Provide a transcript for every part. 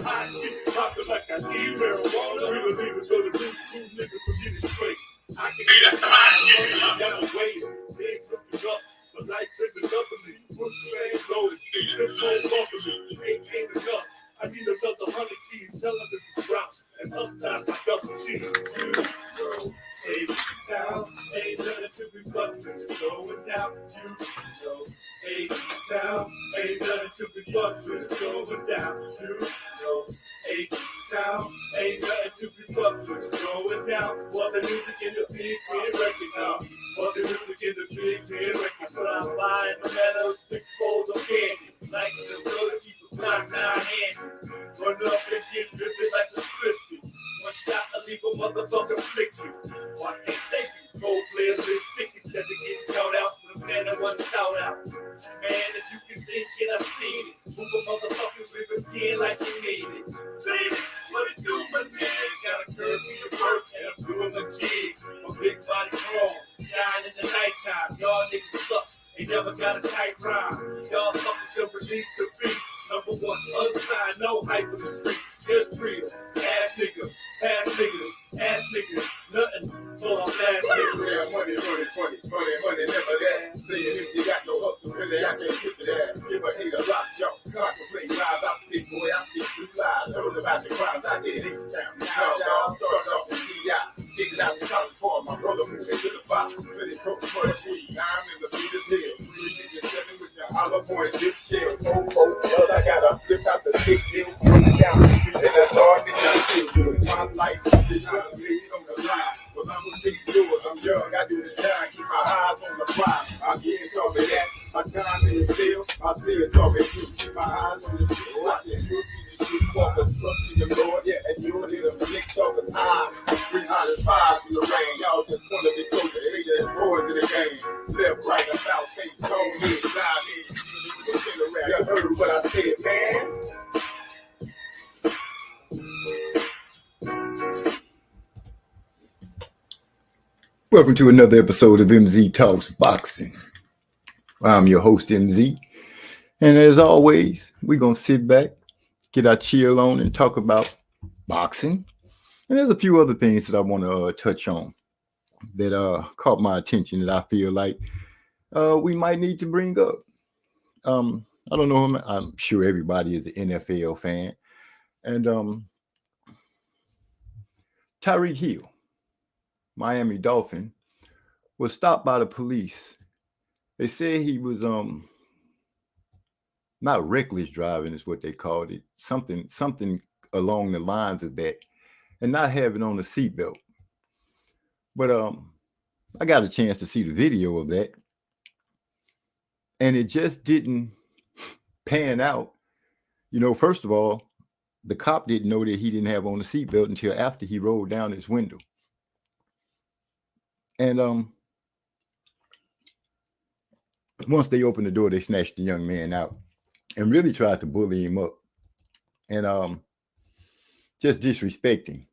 Hot shit, popping like I need marijuana. We don't need to go to new school, niggas, so get it straight. I can get that hot shit, down the way. Things looking up, but life tripping up with me. Push the fans loaded, this whole bumping me. Ain't enough. I need another 100 keys, tell them to drop and upsize my double cheese. You know, H-Town, ain't nothing to be fucked with. Going down, you know, H-Town, ain't nothing to be fucked with. Going down, you know, H-Town, ain't nothing to be fucked with. Going down, what the music in the big kid record now. What the music in the big kid record. So I'm buying no matter 6 bowls of candy. Like the road to keep a Glock 9 handy. Run up and get ripped like a crispy. One shot, a legal motherfucker flick you. Why can't they be role players with sticky instead of getting caught out with a man that wasn't shout out? Man, if you can think it, I seen it. Move a motherfucker with a 10 like you need it. See it? What it do, my man? Got a curve in the work and I'm doing my jig. My big body strong, shine in the nighttime. Y'all niggas suck. Ain't never got a tight rhyme. Y'all fuckers can release the beat. Number one, unsigned, no hype for the streets. Just real. Ass niggas, nothing. Pull off ass niggas. Money, never that. Saying if you got no hustle, really, I can't put you there. Give a hater rock, yo. Contemplate lies, I speak, boy, I speak true lies. Heard about the crimes I did H-Town. Now, started off in G.I. Getting out the college for my brother moved into the box. Let it go for the sweet. I'm in the Peter's Hill. 367 with your hollow point dip shell. Well, I gotta flip out the big deal. Down the street, and that's all I still doing. My life is not a lead on the line. But I'm gonna take yours. I'm young, I do the time. Keep my eyes on the prize. I get it off of that. My time in the field, I see it off it too. Keep my eyes on the street, watching you see the street walkers. Trust in the Lord, yeah, and you'll hear the flick talkers high. 300 five in the rain, y'all just wanna be so the haters boys in the game. Left, right, about face, tone, head, side, head, you heard what I said, man. Welcome to another episode of MZ Talks Boxing. I'm your host, MZ. And as always, we're going to sit back, get our chill on, and talk about boxing. And there's a few other things that I want to touch on that caught my attention that I feel like we might need to bring up. I don't know. I'm sure everybody is an NFL fan. And Tyreek Hill, Miami Dolphin, was stopped by the police. They said he was not reckless driving is what they called it. Something along the lines of that, and not having on a seatbelt. But I got a chance to see the video of that, and it just didn't pan out. You know, first of all, the cop didn't know that he didn't have on a seatbelt until after he rolled down his window. And once they opened the door, they snatched the young man out and really tried to bully him up and just disrespecting.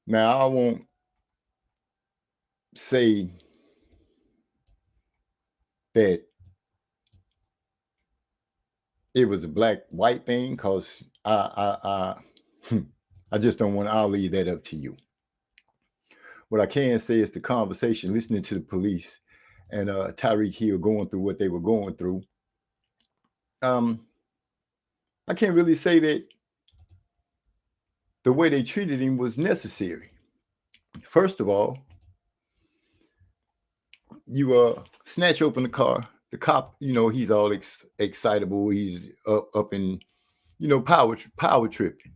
Now, I won't say that it was a black-white thing because I just don't want to. I'll leave that up to you. What I can say is the conversation, listening to the police and Tyreek Hill going through what they were going through. I can't really say that the way they treated him was necessary. First of all, you snatch open the car. The cop, you know, he's all excitable. He's up in, you know, power tripping,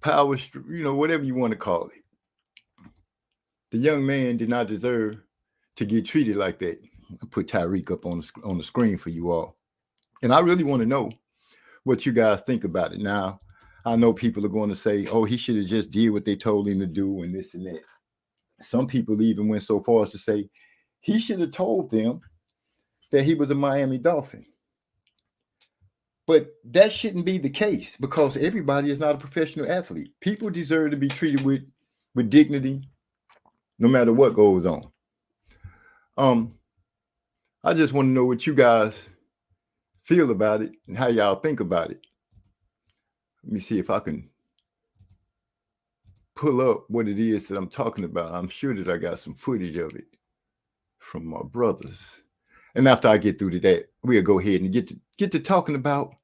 whatever you want to call it. The young man did not deserve to get treated like that. I put Tyreek up on the screen for you all. And I really want to know what you guys think about it. Now, I know people are going to say, oh, he should have just did what they told him to do and this and that. Some people even went so far as to say he should have told them that he was a Miami Dolphin. But that shouldn't be the case because everybody is not a professional athlete. People deserve to be treated with dignity no matter what goes on. I just want to know what you guys feel about it and how y'all think about it. Let me see if I can pull up what it is that I'm talking about. I'm sure that I got some footage of it from my brothers. And after I get through to that, we'll go ahead and get to talking about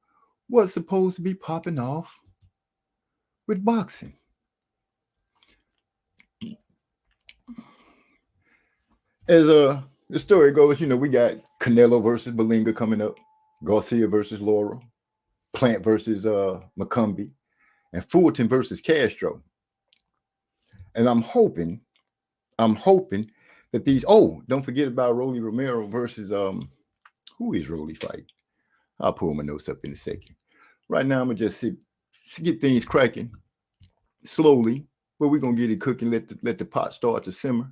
what's supposed to be popping off with boxing. As the story goes, we got Canelo versus Berlanga coming up, Garcia versus Lara, Plant versus McCumby, and Fulton versus Castro. And I'm hoping that these. Oh, don't forget about Rolly Romero versus who is Rolly fighting? I'll pull my notes up in a second. Right now, I'm gonna just get things cracking slowly, but we're gonna get it cooking. Let the pot start to simmer,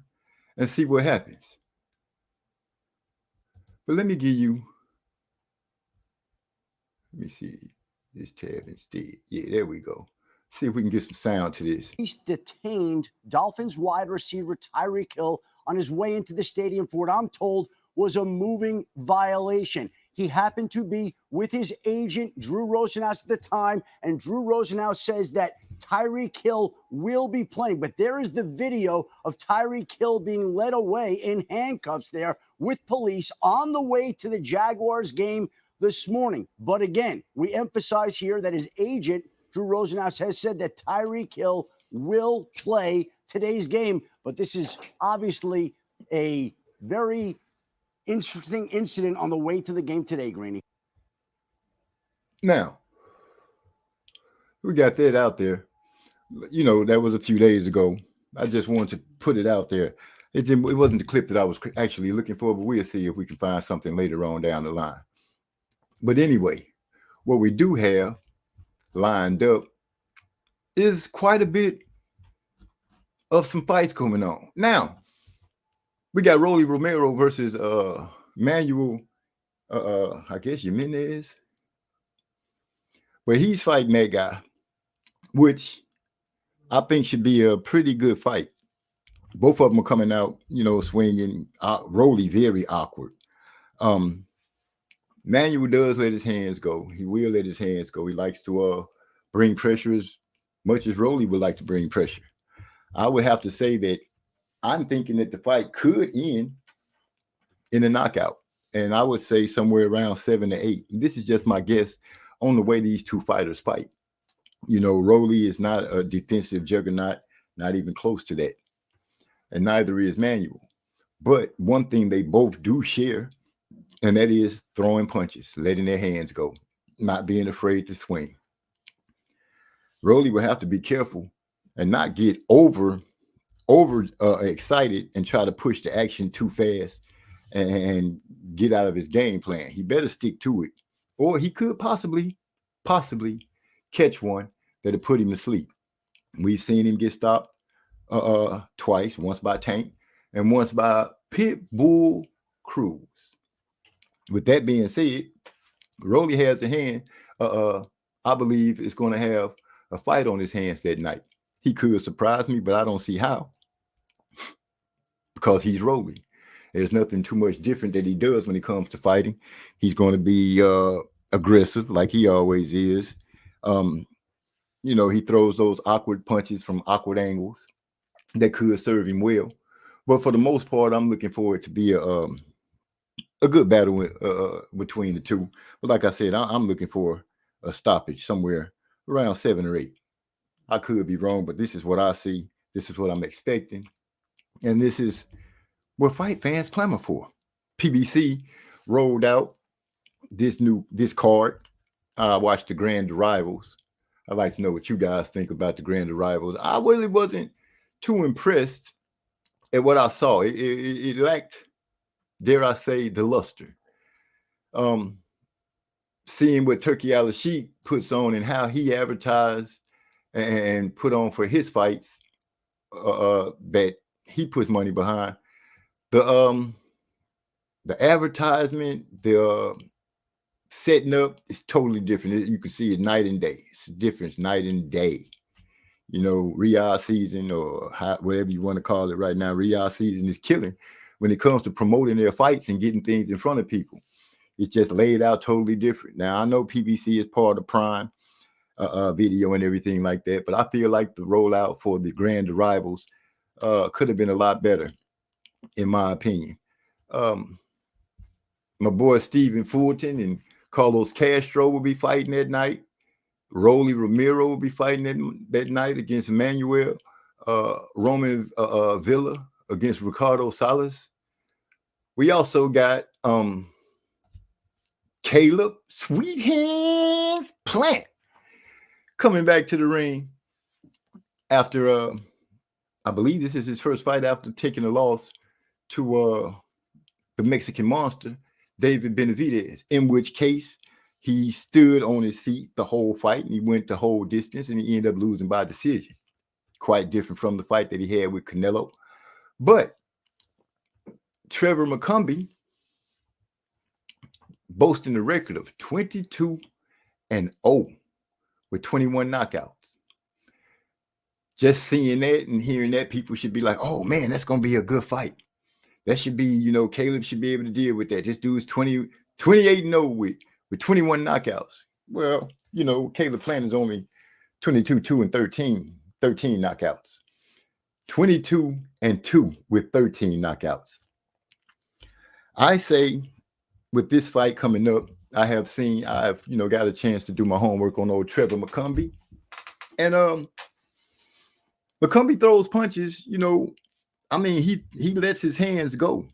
and see what happens. But let me give you. Let me see this tab instead. Yeah, there we go. See if we can get some sound to this. He's detained Dolphins wide receiver Tyreek Hill on his way into the stadium for what I'm told was a moving violation. He happened to be with his agent, Drew Rosenhaus, at the time, and Drew Rosenhaus says that Tyreek Hill will be playing. But there is the video of Tyreek Hill being led away in handcuffs there with police on the way to the Jaguars game this morning. But again, we emphasize here that his agent, Drew Rosenhaus, has said that Tyreek Hill will play today's game. But this is obviously a very interesting incident on the way to the game today, Greeny. Now, we got that out there. That was a few days ago. I just wanted to put it out there. It wasn't the clip that I was actually looking for, but we'll see if we can find something later on down the line. But anyway, what we do have lined up is quite a bit of some fights coming on. Now, we got Rolly Romero versus Manuel, I guess Jimenez. But he's fighting that guy, which I think should be a pretty good fight. Both of them are coming out, swinging. Rolly very awkward. Manuel does let his hands go. He will let his hands go. He likes to bring pressure as much as Rolly would like to bring pressure. I would have to say that I'm thinking that the fight could end in a knockout. And I would say somewhere around 7-8. This is just my guess on the way these two fighters fight. Rolly is not a defensive juggernaut, not even close to that. And neither is Manuel. But one thing they both do share, and that is throwing punches, letting their hands go, not being afraid to swing. Rolly will have to be careful and not get over excited and try to push the action too fast and get out of his game plan. He better stick to it, or he could possibly catch one that'll put him to sleep. We've seen him get stopped twice, once by Tank and once by Pitbull Cruz. With that being said, Rolly has a hand. I believe is going to have a fight on his hands that night. He could surprise me, but I don't see how. Because he's Rolly. There's nothing too much different that he does when it comes to fighting. He's going to be aggressive like he always is. He throws those awkward punches from awkward angles that could serve him well. But for the most part, I'm looking for it to be a good battle between the two. But like I said, I'm looking for a stoppage somewhere around 7 or 8. I could be wrong, but this is what I see. This is what I'm expecting. And this is what fight fans clamor for. PBC rolled out this card. I watched the Grand Arrivals. I'd like to know what you guys think about the Grand Arrivals. I really wasn't too impressed at what I saw. It lacked, dare I say, the luster. Seeing what Turkey Al-Sheikh puts on and how he advertised and put on for his fights that he puts money behind. The advertisement, the setting up is totally different. You can see it night and day. It's a difference night and day. Riyadh season or whatever you want to call it right now, Riyadh season is killing when it comes to promoting their fights and getting things in front of people. It's just laid out totally different. Now, I know PBC is part of Prime. video and everything like that. But I feel like the rollout for the grand arrivals could have been a lot better, in my opinion. My boy Stephen Fulton and Carlos Castro will be fighting that night. Rolly Romero will be fighting that night against Emmanuel. Roman Villa against Ricardo Salas. We also got Caleb Sweet Hands Plant coming back to the ring after I believe this is his first fight after taking a loss to the Mexican monster, David Benavidez, in which case he stood on his feet the whole fight and he went the whole distance and he ended up losing by decision. Quite different from the fight that he had with Canelo. But Trevor McCumby boasting a record of 22-0 with 21 knockouts. Just seeing that and hearing that, people should be like, oh man, that's going to be a good fight. That should be, Caleb should be able to deal with that. This dude's 28-0 with 21 knockouts. Well, Caleb Plant is only 22-2 and 13 knockouts. 22-2 with 13 knockouts. I say with this fight coming up, I've got a chance to do my homework on old Trevor McCumby. And McCumby throws punches, he lets his hands go.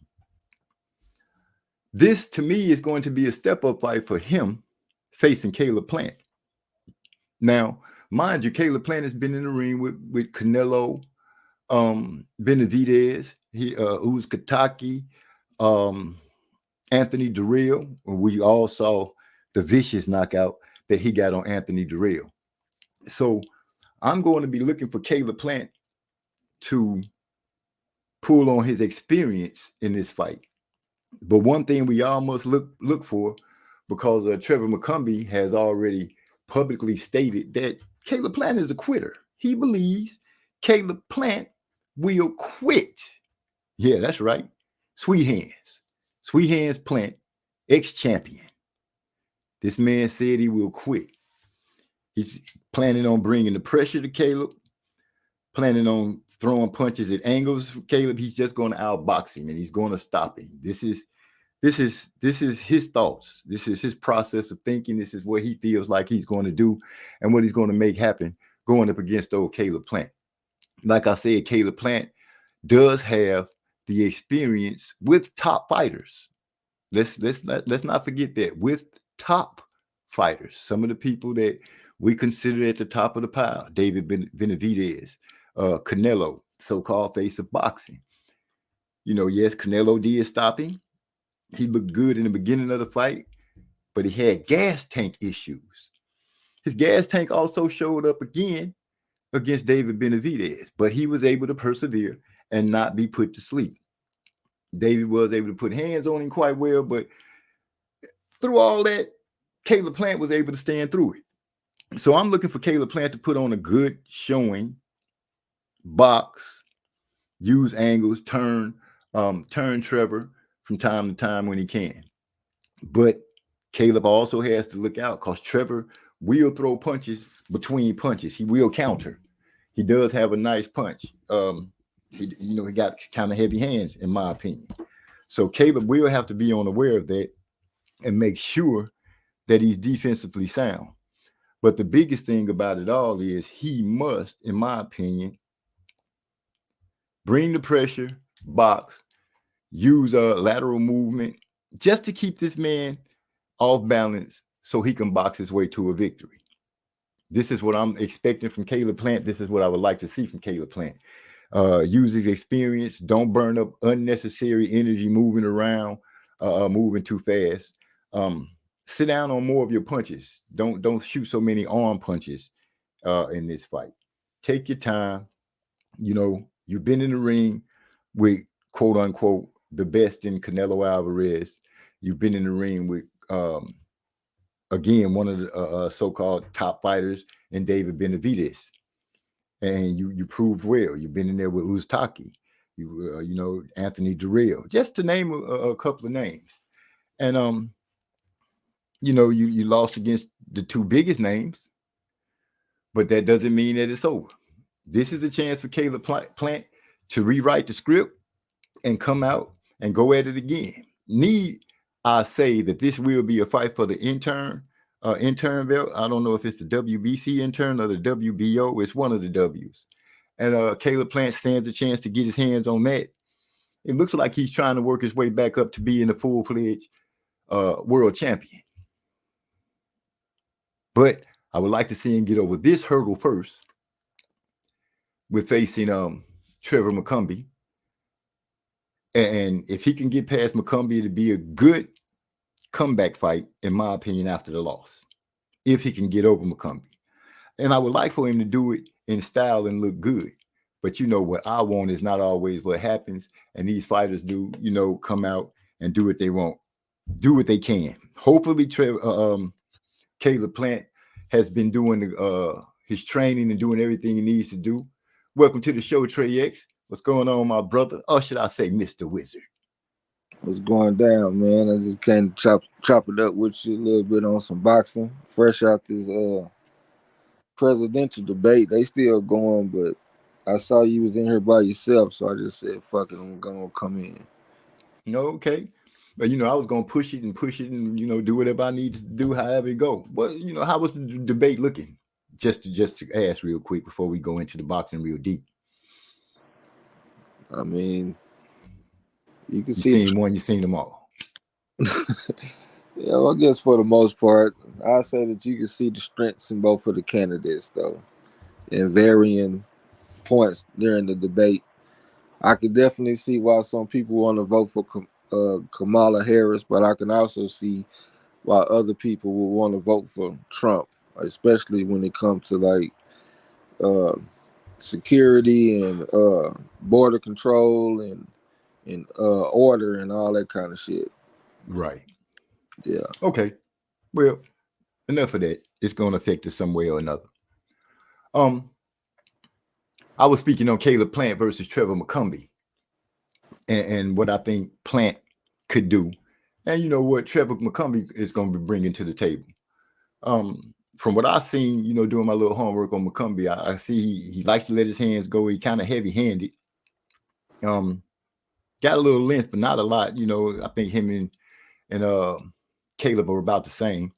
This to me is going to be a step-up fight for him facing Caleb Plant. Now, mind you, Caleb Plant has been in the ring with Canelo, Benavidez, Uzkataki, Anthony Durrell. We all saw the vicious knockout that he got on Anthony Durrell. So I'm going to be looking for Caleb Plant to pull on his experience in this fight. But one thing we all must look for, because Trevor McCumby has already publicly stated that Caleb Plant is a quitter. He believes Caleb Plant will quit. Yeah, that's right. Sweet Hands Plant, ex-champion. This man said he will quit. He's planning on bringing the pressure to Caleb, planning on throwing punches at angles for Caleb. He's just going to outbox him and he's going to stop him. This is his thoughts. This is his process of thinking. This is what he feels like he's going to do and what he's going to make happen going up against old Caleb Plant. Like I said, Caleb Plant does have the experience with top fighters. Let's not forget that, with top fighters. Some of the people that we consider at the top of the pile: David Benavidez, Canelo, so-called face of boxing. Yes, Canelo did stop him. He looked good in the beginning of the fight, but he had gas tank issues. His gas tank also showed up again against David Benavidez, but he was able to persevere and not be put to sleep. David was able to put hands on him quite well, but through all that, Caleb Plant was able to stand through it. So I'm looking for Caleb Plant to put on a good showing, box, use angles, turn Trevor from time to time when he can. But Caleb also has to look out, because Trevor will throw punches between punches. He will counter. He does have a nice punch. He got kind of heavy hands, in my opinion. So Caleb will have to be aware of that and make sure that he's defensively sound. But the biggest thing about it all is he must, in my opinion, bring the pressure, box, use a lateral movement just to keep this man off balance so he can box his way to a victory. This is what I'm expecting from Caleb Plant. This is what I would like to see from Caleb Plant. Use his experience. Don't burn up unnecessary energy moving around, moving too fast. Sit down on more of your punches. Don't shoot so many arm punches in this fight. Take your time. You've been in the ring with, quote unquote, the best in Canelo Alvarez. You've been in the ring with, again, one of the so-called top fighters in David Benavidez. And you proved well. You've been in there with Uzkataki, Anthony Durrell, just to name a couple of names. And, you lost against the two biggest names, but that doesn't mean that it's over. This is a chance for Caleb Plant to rewrite the script and come out and go at it again. I say that this will be a fight for the intern belt. I don't know if it's the WBC intern or the WBO. It's one of the W's. And Caleb Plant stands a chance to get his hands on that. It looks like he's trying to work his way back up to being a full-fledged world champion. But I would like to see him get over this hurdle first with facing Trevor McCumby. And if he can get past McCumby, it'd be a good comeback fight, in my opinion, after the loss, if he can get over McCumby. And I would like for him to do it in style and look good. But what I want is not always what happens. And these fighters do, come out and do what they want, do what they can. Hopefully, Caleb Plant has been doing his training and doing everything he needs to do. Welcome to the show, Trey X. What's going on, my brother? Or should I say Mr. Wizard? What's going down, man? I just came to chop it up with you a little bit on some boxing. Fresh out this presidential debate. They still going, but I saw you was in here by yourself, so I just said, fuck it, I'm going to come in. Okay. But, I was going to push it and, do whatever I need to do, however it go. But, how was the debate looking? Just to ask real quick before we go into the boxing real deep. I mean, you seen them all. Yeah, well, I guess for the most part, I say that you can see the strengths in both of the candidates, though, in varying points during the debate. I could definitely see why some people want to vote for Kamala Harris, but I can also see why other people will want to vote for Trump, especially when it comes to like security and border control and order and all that kind of shit. Right. Yeah. Okay. Well, enough of that. It's going to affect us some way or another. I was speaking on Caleb Plant versus Trevor McCumby and what I think Plant could do. And you know what Trevor McCumby is going to be bringing to the table. From what I've seen, doing my little homework on McCumby, I see he likes to let his hands go. He kind of heavy-handed. Got a little length, but not a lot. I think him and Caleb are about the same.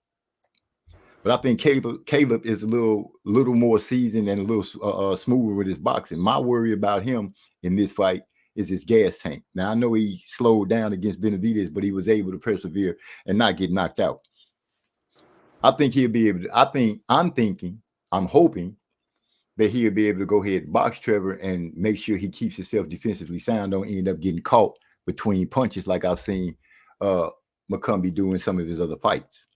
But I think Caleb is a little more seasoned and a little smoother with his boxing. My worry about him in this fight is his gas tank. Now, I know he slowed down against Benavidez, but he was able to persevere and not get knocked out. I think he'll be able to, I'm hoping that he'll be able to go ahead and box Trevor and make sure he keeps himself defensively sound, don't end up getting caught between punches like I've seen McCumby do in some of his other fights.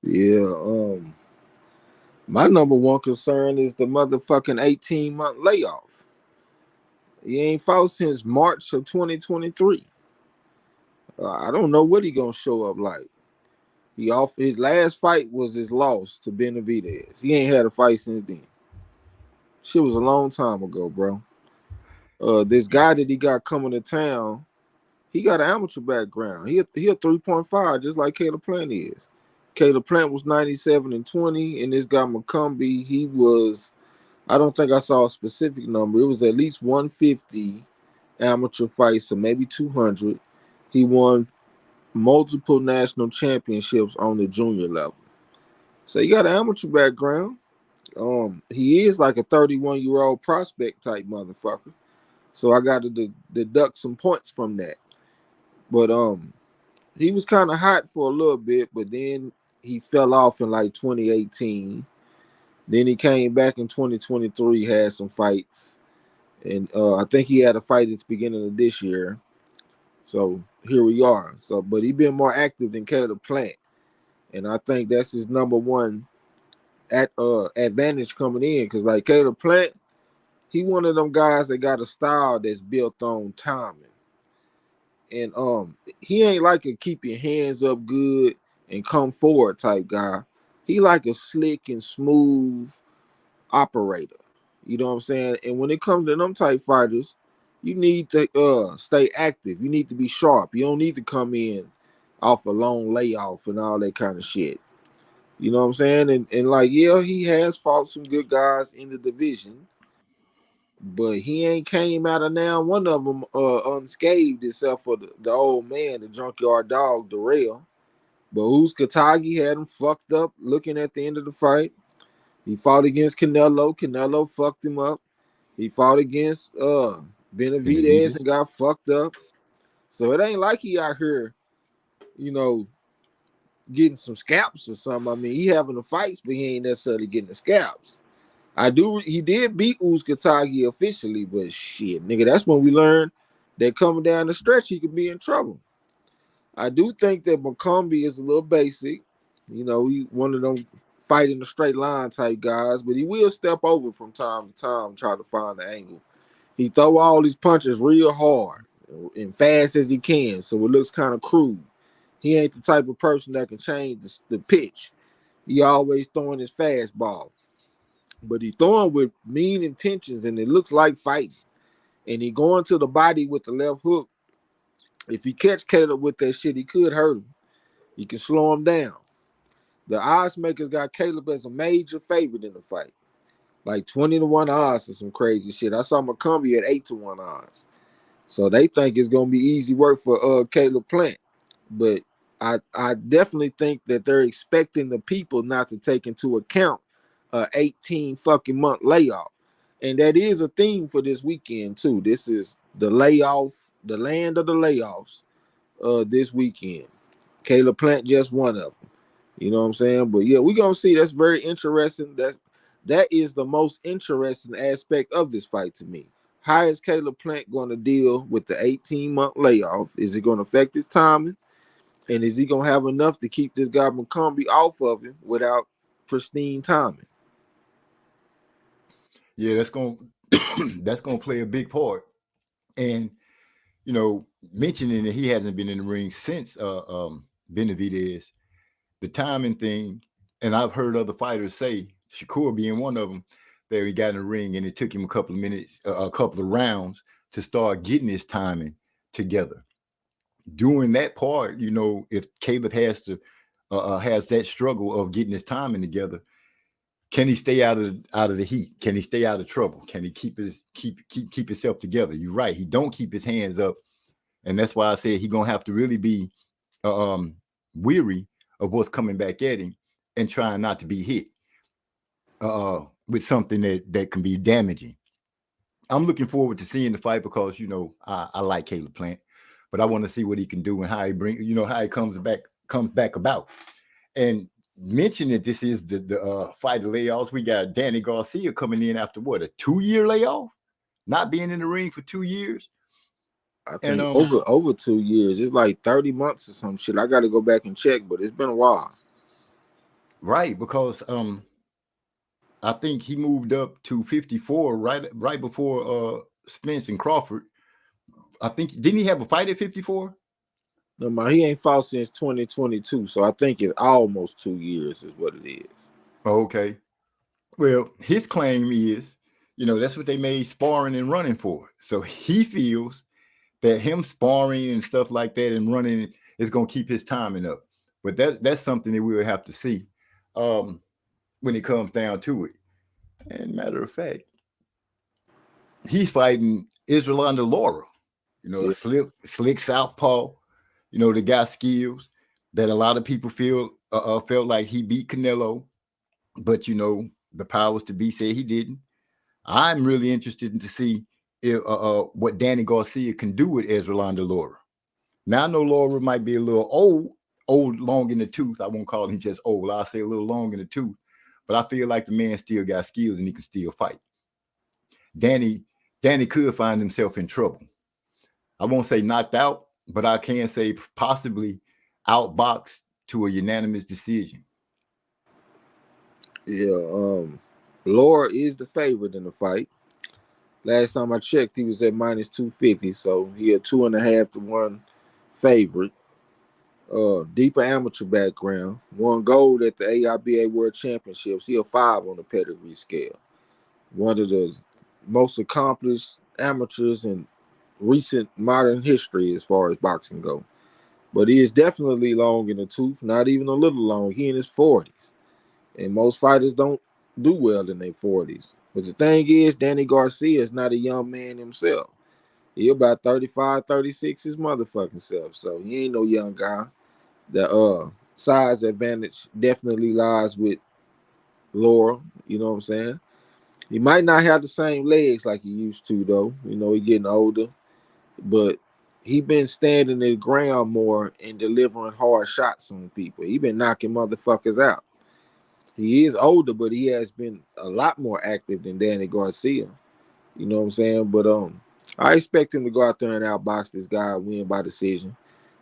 Yeah, my number one concern is the motherfucking 18-month layoff. He ain't fought since March of 2023. I don't know what he gonna show up like. His last fight was his loss to Benavidez. He ain't had a fight since then. Shit was a long time ago, bro. This guy that he got coming to town, he got an amateur background. He a 3.5, just like Caleb Plant is. Caleb Plant was 97-20, and this guy McCumby, he was, I don't think I saw a specific number. It was at least 150 amateur fights, so maybe 200. He won multiple national championships on the junior level. So he got an amateur background. He is like a 31-year-old prospect type motherfucker. So I got to deduct some points from that. But he was kind of hot for a little bit, but then he fell off in like 2018. Then he came back in 2023, had some fights. And I think he had a fight at the beginning of this year. So here we are. But he been more active than Caleb Plant. And I think that's his number one advantage coming in. Because like Caleb Plant, he one of them guys that got a style that's built on timing. And he ain't like a keep your hands up good and come forward type guy. He like a slick and smooth operator. You know what I'm saying? And when it comes to them type fighters, you need to stay active. You need to be sharp. You don't need to come in off a long layoff and all that kind of shit. You know what I'm saying? And like, yeah, he has fought some good guys in the division, but he ain't came out of now one of them unscathed except for the old man, the junkyard dog, Darrell. But Uzcategui had him fucked up looking at the end of the fight. He fought against Canelo. Canelo fucked him up. He fought against Benavidez and got fucked up. So it ain't like he out here, you know, getting some scalps or something. I mean, he having the fights, but he ain't necessarily getting the scalps. He did beat Uzcategui officially, but shit, nigga, that's when we learned that coming down the stretch, he could be in trouble. I do think that McCumby is a little basic. You know, he one of them fight in a straight line type guys, but he will step over from time to time and try to find the angle. He throw all these punches real hard and fast as he can, so it looks kind of crude. He ain't the type of person that can change the pitch. He always throwing his fastball. But he throwing with mean intentions, and it looks like fighting. And he going to the body with the left hook. If he catch Caleb with that shit, he could hurt him. He can slow him down. The odds makers got Caleb as a major favorite in the fight. Like 20-1 odds or some crazy shit. I saw McCumby at 8-1 odds. So they think it's gonna be easy work for Caleb Plant. But I definitely think that they're expecting the people not to take into account 18 fucking month layoff. And that is a theme for this weekend too. This is the layoff, the land of the layoffs this weekend. Caleb Plant just one of them. You know what I'm saying? But yeah, we're gonna see. That's very interesting. That is the most interesting aspect of this fight to me. How is Caleb Plant going to deal with the 18-month layoff? Is it going to affect his timing? And is he going to have enough to keep this guy McCumby off of him without pristine timing? Yeah, that's going to play a big part. And, you know, mentioning that he hasn't been in the ring since Benavidez, the timing thing, and I've heard other fighters say, Shakur being one of them, that he got in the ring and it took him a couple of minutes, a couple of rounds to start getting his timing together. During that part, you know, if Caleb has that struggle of getting his timing together, can he stay out of the heat? Can he stay out of trouble? Can he keep himself together? You're right. He don't keep his hands up, and that's why I said he's gonna have to really be weary of what's coming back at him and trying not to be hit with something that can be damaging. I'm looking forward to seeing the fight because, you know, I like Caleb Plant, but I want to see what he can do and how he comes back about. And mention that this is the fight of layoffs. We got Danny Garcia coming in after what, a 2-year layoff, not being in the ring for 2 years. I think over 2 years. It's like 30 months or some shit. I got to go back and check, but it's been a while. Right, because I think he moved up to 54 right before Spence and Crawford. I think, didn't he have a fight at 54? No, man, he ain't fought since 2022, so I think it's almost 2 years is what it is. Okay. Well, his claim is, you know, that's what they made sparring and running for. So he feels that him sparring and stuff like that and running is going to keep his timing up. But that's something that we'll have to see when it comes down to it. And matter of fact, he's fighting Israelanda Lara, you know, Yeah. a slick southpaw. You know, the guy skills that a lot of people felt like he beat Canelo, but, you know, the powers to be said he didn't. I'm really interested to see if, what Danny Garcia can do with Israelanda Lara. Now, I know Lara might be a little old, long in the tooth. I won't call him just old. I'll say a little long in the tooth. But I feel like the man still got skills and he can still fight. Danny could find himself in trouble. I won't say knocked out, but I can say possibly outboxed to a unanimous decision. Yeah, Lara is the favorite in the fight. Last time I checked, he was at minus 250, so he a 2.5 to 1 favorite. Deeper amateur background, won gold at the AIBA World Championships. He a 5 on the pedigree scale. One of the most accomplished amateurs in recent modern history as far as boxing go. But he is definitely long in the tooth, not even a little long. He in his 40s. And most fighters don't do well in their 40s. But the thing is, Danny Garcia is not a young man himself. He about 35, 36 his motherfucking self. So he ain't no young guy. The size advantage definitely lies with Lara. You know what I'm saying? He might not have the same legs like he used to, though. You know, he getting older. But he been standing his ground more and delivering hard shots on people. He been knocking motherfuckers out. He is older, but he has been a lot more active than Danny Garcia. You know what I'm saying? But I expect him to go out there and outbox this guy and win by decision.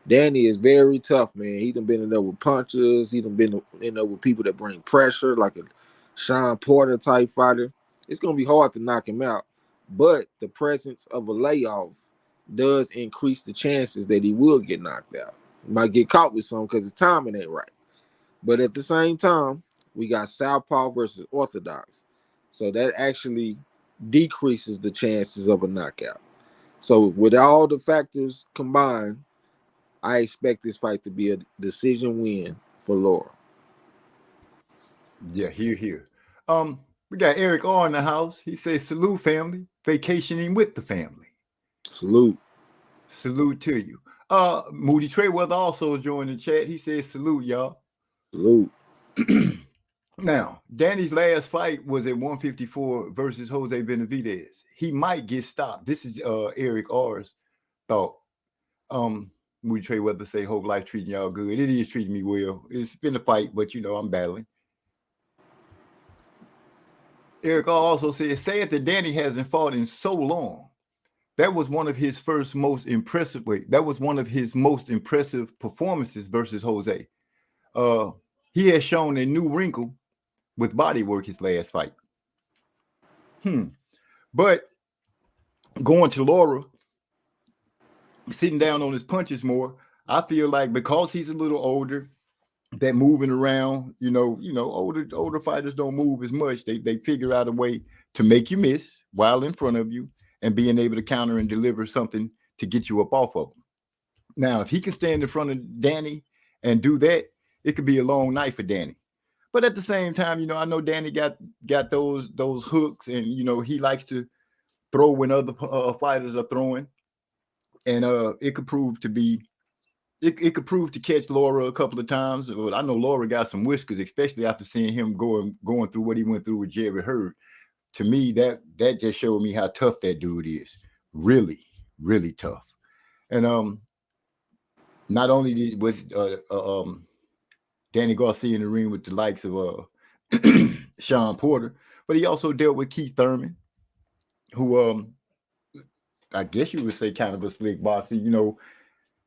Danny is very tough, man. He done been in there with punchers. He done been in there with people that bring pressure, like a Sean Porter type fighter. It's gonna be hard to knock him out, but the presence of a layoff does increase the chances that he will get knocked out. He might get caught with some because his timing ain't right. But at the same time, we got Southpaw versus Orthodox. So that actually decreases the chances of a knockout. So with all the factors combined, I expect this fight to be a decision win for Lara. Yeah, here. We got Eric R in the house. He says, salute family, vacationing with the family. Salute. Salute to you. Moody Trayweather also joined the chat. He says, salute, y'all. Salute. Now, Danny's last fight was at 154 versus Jose Benavidez. He might get stopped. This is Eric R's thought. Moody Trayweather say, hope life treating y'all good. It is treating me well. It's been a fight, but you know, I'm battling. Eric R also said, sad that Danny hasn't fought in so long. That was one of his most impressive performances versus Jose. He has shown a new wrinkle with body work his last fight. But going to Lara, sitting down on his punches more, I feel like because he's a little older, that moving around, older fighters don't move as much. They figure out a way to make you miss while in front of you and being able to counter and deliver something to get you up off of him. Now, if he can stand in front of Danny and do that, it could be a long night for Danny. But at the same time, I know Danny got those hooks, and he likes to throw when other fighters are throwing, and it could prove to catch Lara a couple of times. I know Lara got some whiskers, especially after seeing him going through what he went through with Jerry Hurd. To me, that just showed me how tough that dude is. Really, really tough. And not only was Danny Garcia in the ring with the likes of Sean Porter, but he also dealt with Keith Thurman, who I guess you would say kind of a slick boxer,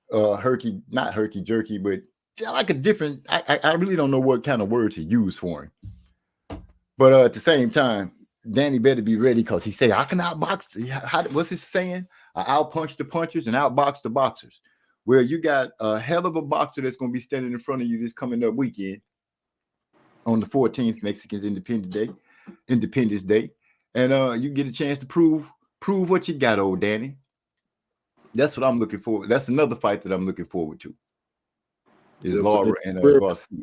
not herky jerky, but like a different, I really don't know what kind of word to use for him. But at the same time, Danny better be ready, because he say, I can outbox. What's his saying? I outpunch the punchers and outbox the boxers. Well, you got a hell of a boxer that's going to be standing in front of you this coming up weekend on the 14th, Mexican Independence Day. And you get a chance to prove what you got, old Danny. That's what I'm looking for. That's another fight that I'm looking forward to. Is Lara and Garcia.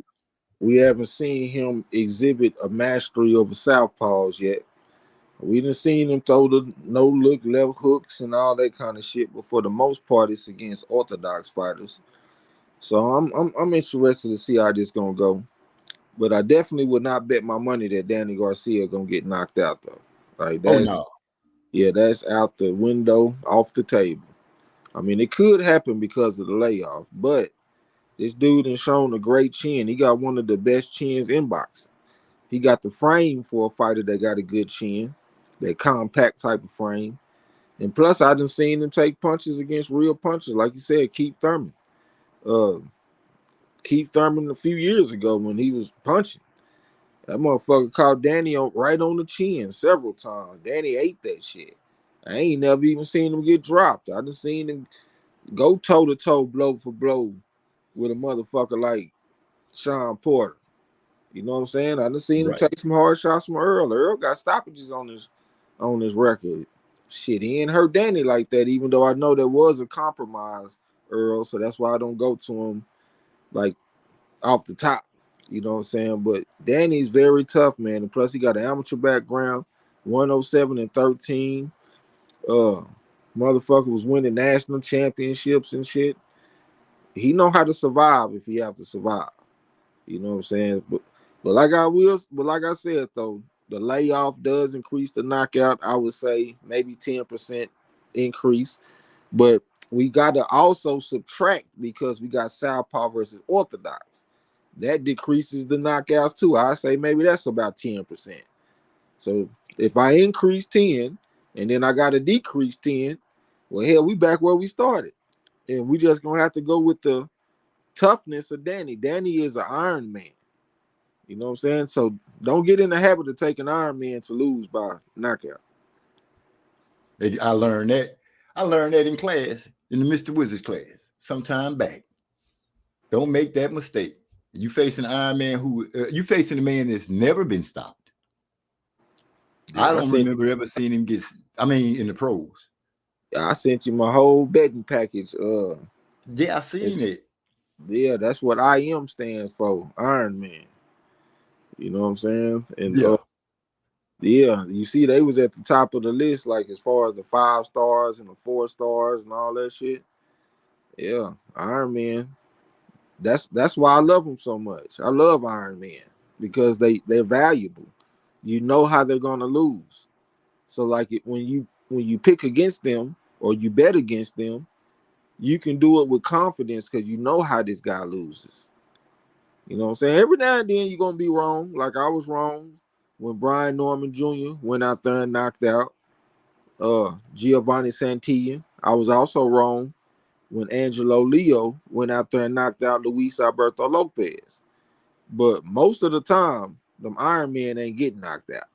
We haven't seen him exhibit a mastery over southpaws yet. We done seen him throw the no-look left hooks and all that kind of shit, but for the most part, it's against orthodox fighters. So I'm interested to see how this gonna go. But I definitely would not bet my money that Danny Garcia gonna get knocked out, though. Like that's, no. Yeah, that's out the window, off the table. I mean, it could happen because of the layoff, but this dude has shown a great chin. He got one of the best chins in boxing. He got the frame for a fighter that got a good chin, that compact type of frame. And plus, I done seen him take punches against real punchers, like you said, Keith Thurman. Keith Thurman a few years ago when he was punching. That motherfucker caught Danny right on the chin several times. Danny ate that shit. I ain't never even seen him get dropped. I done seen him go toe-to-toe, blow for blow with a motherfucker like Sean Porter. You know what I'm saying? I done seen him take some hard shots from Earl. Earl got stoppages on his record. Shit, he ain't hurt Danny like that, even though I know there was a compromise, Earl, so that's why I don't go to him like off the top. You know what I'm saying? But Danny's very tough, man. And plus, he got an amateur background, 107-13. Motherfucker was winning national championships and shit. He know how to survive if he have to survive. You know what I'm saying? But like I said though, the layoff does increase the knockout. I would say maybe 10% increase. But we got to also subtract because we got Southpaw versus Orthodox. That decreases the knockouts too. I say maybe that's about 10%. So if I increase 10 and then I got to decrease 10, well, hell, we back where we started. And we just going to have to go with the toughness of Danny. Danny is an Iron Man. You know what I'm saying? So don't get in the habit of taking Iron Man to lose by knockout. I learned that. I learned that in class, in the Mr. Wizards class, sometime back. Don't make that mistake. You facing Iron Man you facing a man that's never been stopped. Yeah, I don't remember ever seeing him in the pros. I sent you my whole betting package. Yeah, I seen it. Yeah, that's what I am stands for, Iron Man. You know what I'm saying? And yeah, you see, they was at the top of the list, like as far as the 5 stars and the 4 stars and all that shit. Yeah, Iron Man. That's why I love them so much. I love Iron Man because they're valuable. You know how they're gonna lose. So like when you pick against them or you bet against them, you can do it with confidence because you know how this guy loses. You know what I'm saying? Every now and then you're gonna be wrong. Like I was wrong when Brian Norman Jr. went out there and knocked out Giovanni Santilla. I was also wrong when Angelo Leo went out there and knocked out Luis Alberto Lopez. But most of the time, them Iron Men ain't getting knocked out.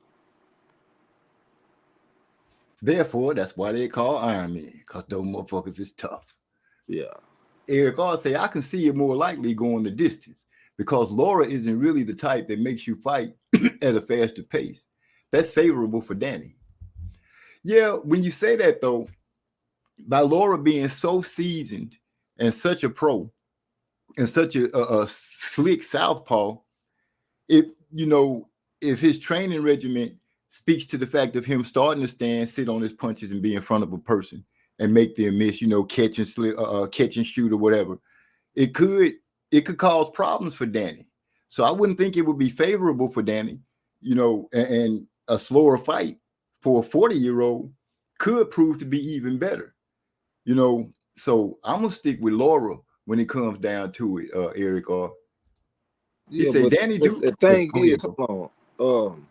Therefore, that's why they call Iron Man, because those motherfuckers is tough. Yeah. Eric R say, I can see it more likely going the distance because Lara isn't really the type that makes you fight at a faster pace. That's favorable for Danny. Yeah, when you say that though, by Lara being so seasoned and such a pro and such a slick southpaw, if his training regimen speaks to the fact of him starting to stand, sit on his punches, and be in front of a person and make them miss, catch and shoot or whatever, it could cause problems for Danny. So I wouldn't think it would be favorable for Danny, and a slower fight for a 40-year-old could prove to be even better. So I'm gonna stick with Lara when it comes down to it, Eric R. He said Danny do the thing is, hold on.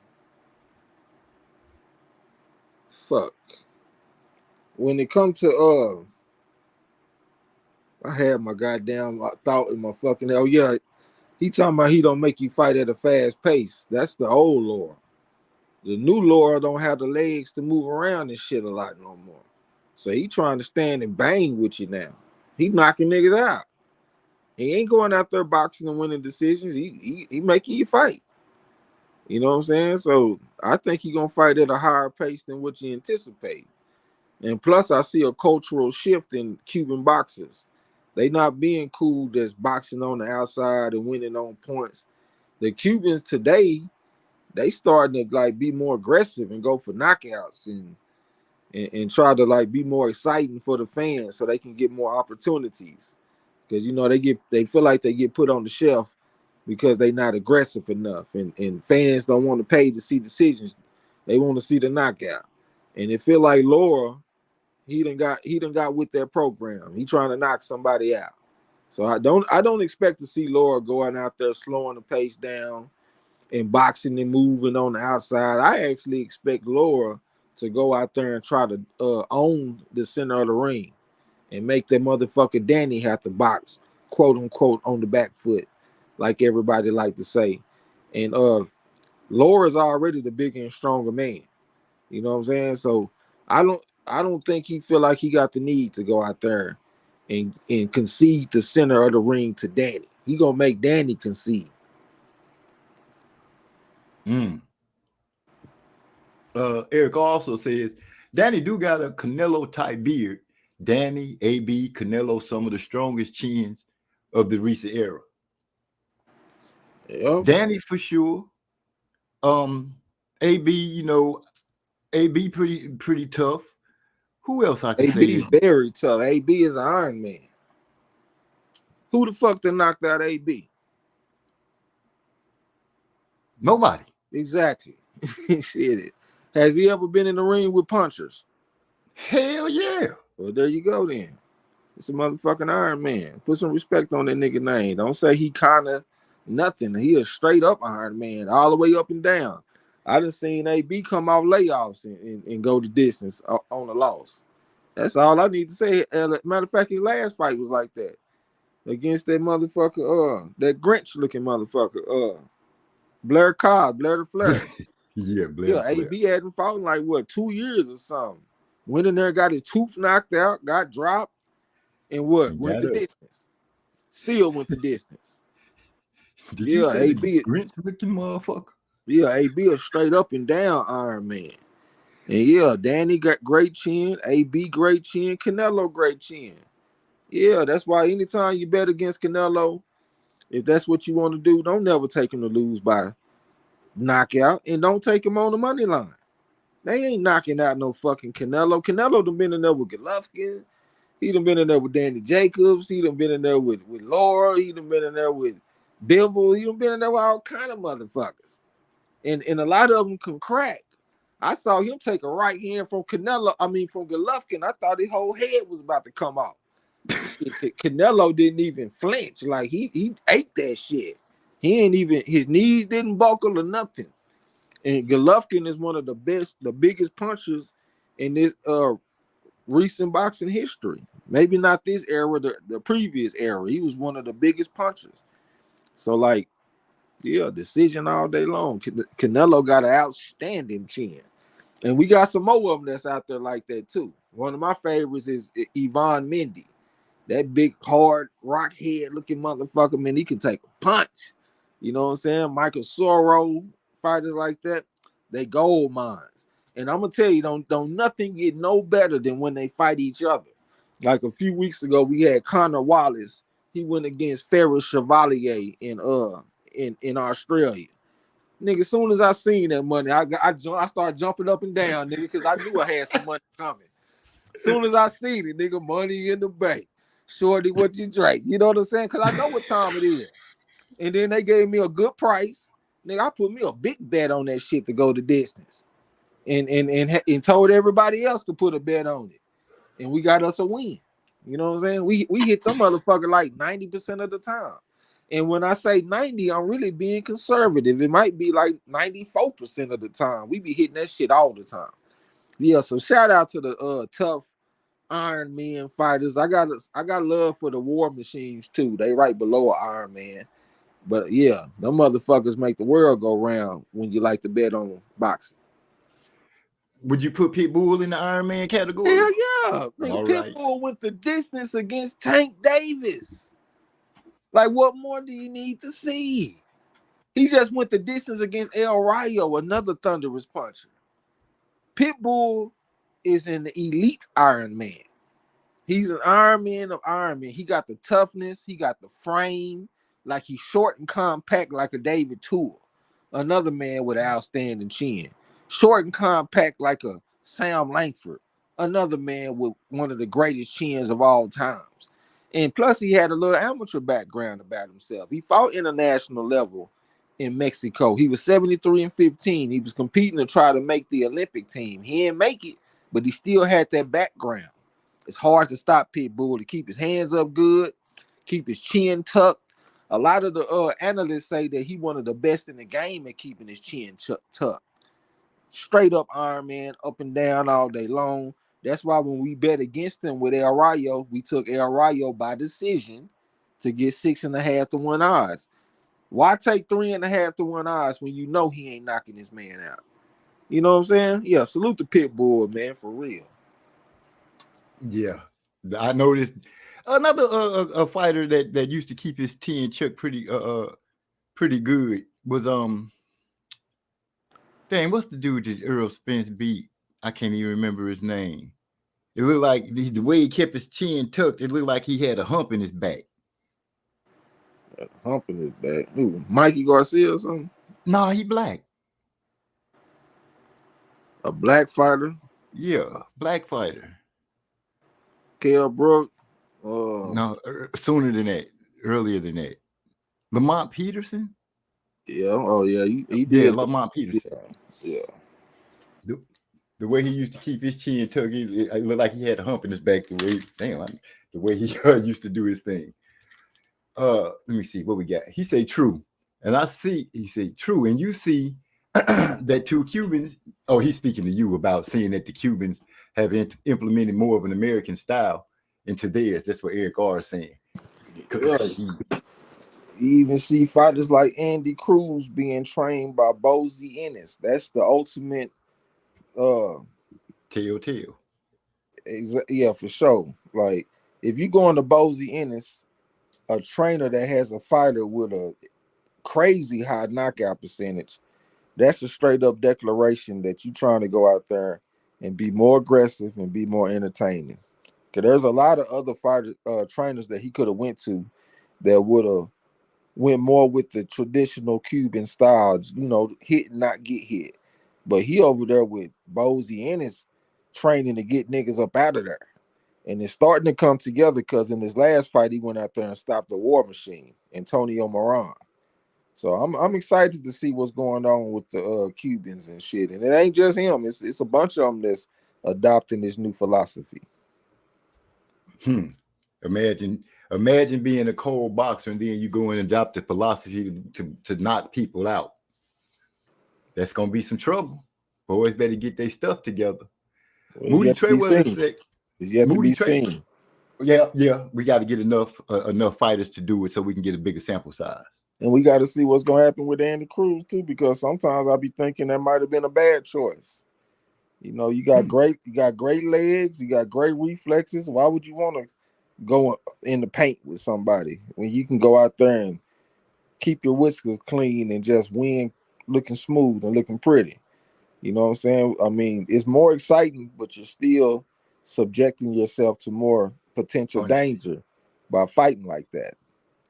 Fuck. When it comes to I had my goddamn thought in my fucking hell. Yeah, he talking about he don't make you fight at a fast pace. That's the old Lara. The new Lara don't have the legs to move around and shit a lot no more. So he trying to stand and bang with you now. He knocking niggas out. He ain't going out there boxing and winning decisions. He making you fight. You know what I'm saying? So I think he gonna fight at a higher pace than what you anticipate. And plus, I see a cultural shift in Cuban boxers. They not being cool that's boxing on the outside and winning on points. The Cubans today, they starting to like be more aggressive and go for knockouts and try to like be more exciting for the fans so they can get more opportunities. Because they feel like they get put on the shelf because they're not aggressive enough. And fans don't want to pay to see decisions. They want to see the knockout. And it feel like Lara, he done got with that program. He trying to knock somebody out. So I don't expect to see Lara going out there slowing the pace down and boxing and moving on the outside. I actually expect Lara to go out there and try to own the center of the ring and make that motherfucker Danny have to box, quote unquote, on the back foot, like everybody like to say. And Lara's already the bigger and stronger man. You know what I'm saying? So I don't think he feel like he got the need to go out there and concede the center of the ring to Danny. He gonna make Danny concede. Eric also says Danny do got a Canelo type beard. Danny, AB, Canelo, some of the strongest chins of the recent era. Yep. Danny for sure. AB, you know, AB pretty tough. Who else I can say AB is very tough. AB is an Iron Man. Who the fuck that knocked out AB? nobody? Exactly. Shit. Has he ever been in the ring with punchers? Hell yeah. Well, there you go then. It's a motherfucking Iron Man. Put some respect on that nigga name. Don't say he kind of nothing. He a straight up Iron Man, all the way up and down. I done seen AB come off layoffs and go the distance on a loss. That's all I need to say. Matter of fact, his last fight was like that against that motherfucker, that Grinch looking motherfucker, Blair Cobb, Blair the Flair. Yeah, Blair Yeah, Flair. AB hadn't fought in like what 2 years or something. Went in there, got his tooth knocked out, got dropped, and what And went got the up. distance. Still went the distance. Did you Yeah, say the AB. Grinch looking motherfucker? Yeah, AB a straight up and down Iron Man. And yeah, Danny got great chin, AB great chin, Canelo great chin. Yeah, that's why anytime you bet against Canelo, if that's what you want to do, don't never take him to lose by knockout, and don't take him on the money line. They ain't knocking out no fucking Canelo. Canelo done been in there with Golovkin. He done been in there with Danny Jacobs. He done been in there with Lara. He done been in there with Bivol. He done been in there with all kind of motherfuckers. And a lot of them can crack. I saw him take a right hand from from Golovkin. I thought his whole head was about to come off. Canelo didn't even flinch. Like he ate that shit. He ain't even, his knees didn't buckle or nothing. And Golovkin is one of the biggest punchers in this recent boxing history. Maybe not this era, the previous era. He was one of the biggest punchers. So like, yeah, decision all day long. Canelo got an outstanding chin. And we got some more of them that's out there like that too. One of my favorites is Ivan Mendy. That big, hard, rock head looking motherfucker, man, he can take a punch. You know what I'm saying? Michael Sorrow, fighters like that, they gold mines. And I'm gonna tell you, don't nothing get no better than when they fight each other. Like a few weeks ago, we had Connor Wallace. He went against Ferris Chevalier in Australia. Nigga, as soon as I seen that money, I started jumping up and down, nigga, because I knew I had some money coming. As soon as I seen it, nigga, money in the bank. Shorty, what you drink? You know what I'm saying? Because I know what time it is. And then they gave me a good price. Nigga, I put me a big bet on that shit to go the distance. And told everybody else to put a bet on it. And we got us a win. You know what I'm saying? We hit them motherfucker like 90% of the time. And when I say 90, I'm really being conservative. It might be like 94% of the time. We be hitting that shit all the time. Yeah, so shout out to the tough Iron Man fighters. I got love for the War Machines too. They right below Iron Man. But yeah, them motherfuckers make the world go round when you like to bet on boxing. Would you put Pitbull in the Iron Man category? Hell yeah. Nigga, Pitbull went the distance against Tank Davis. Like, what more do you need to see? He just went the distance against El Rayo, another thunderous puncher. Pitbull is an elite Iron Man. He's an Iron Man of Iron Man. He got the toughness. He got the frame. Like, he's short and compact like a David Toole. Another man with an outstanding chin. Short and compact like a Sam Langford. Another man with one of the greatest chins of all times. And plus, he had a little amateur background about himself. He fought international level in Mexico. He was 73-15. He was competing to try to make the Olympic team. He didn't make it, but he still had that background. It's hard to stop Pitbull, to keep his hands up good, keep his chin tucked. A lot of the analysts say that he one of the best in the game at keeping his chin tucked. Straight up Iron Man, up and down all day long. That's why when we bet against him with El Rayo, we took El Rayo by decision to get 6.5 to 1 odds. Why take 3.5 to 1 odds when you know he ain't knocking this man out? You know what I'm saying? Yeah, salute the Pitbull, man, for real. Yeah, I noticed another a fighter that used to keep his chin chuck pretty good was dang, what's the dude that Earl Spence beat? I can't even remember his name. It looked like the way he kept his chin tucked, it looked like he had a hump in his back. That hump in his back. Who? Mikey Garcia or something? Nah, he black. A black fighter? Yeah, black fighter. Kell Brook? No, sooner than that, earlier than that. Lamont Peterson? Yeah. Oh yeah, he Yeah, did. Lamont Peterson. Yeah. The way he used to keep his chin tucked, it looked like he had a hump in his back. The way he used to do his thing. Let me see what we got. He say true, and I see. He say true, and you see that two Cubans. Oh, he's speaking to you about seeing that the Cubans have implemented more of an American style into theirs. That's what Eric R is saying. Yeah. You even see fighters like Andy Cruz being trained by Bozy Ennis. That's the ultimate. Telltale. Yeah, for sure. Like if you go into Bozy Ennis, a trainer that has a fighter with a crazy high knockout percentage, that's a straight up declaration that you're trying to go out there and be more aggressive and be more entertaining. Because there's a lot of other fighter trainers that he could have went to that would have went more with the traditional Cuban style, hit and not get hit. But he over there with Bozy Ennis training to get niggas up out of there. And it's starting to come together because in his last fight, he went out there and stopped the War Machine, Antonio Moran. So I'm excited to see what's going on with the Cubans and shit. And it ain't just him. It's a bunch of them that's adopting this new philosophy. Imagine being a cold boxer and then you go in and adopt the philosophy to knock people out. That's gonna be some trouble. Boys better get their stuff together. Well, Moody Trayweather said, it's yet to be seen. Yeah, we got to get enough fighters to do it so we can get a bigger sample size. And we got to see what's going to happen with Andy Cruz too, because sometimes I'll be thinking that might have been a bad choice. You got great legs, you got great reflexes. Why would you want to go in the paint with somebody when you can go out there and keep your whiskers clean and just win looking smooth and looking pretty? You know what I'm saying? I mean, it's more exciting, but you're still subjecting yourself to more potential danger by fighting like that.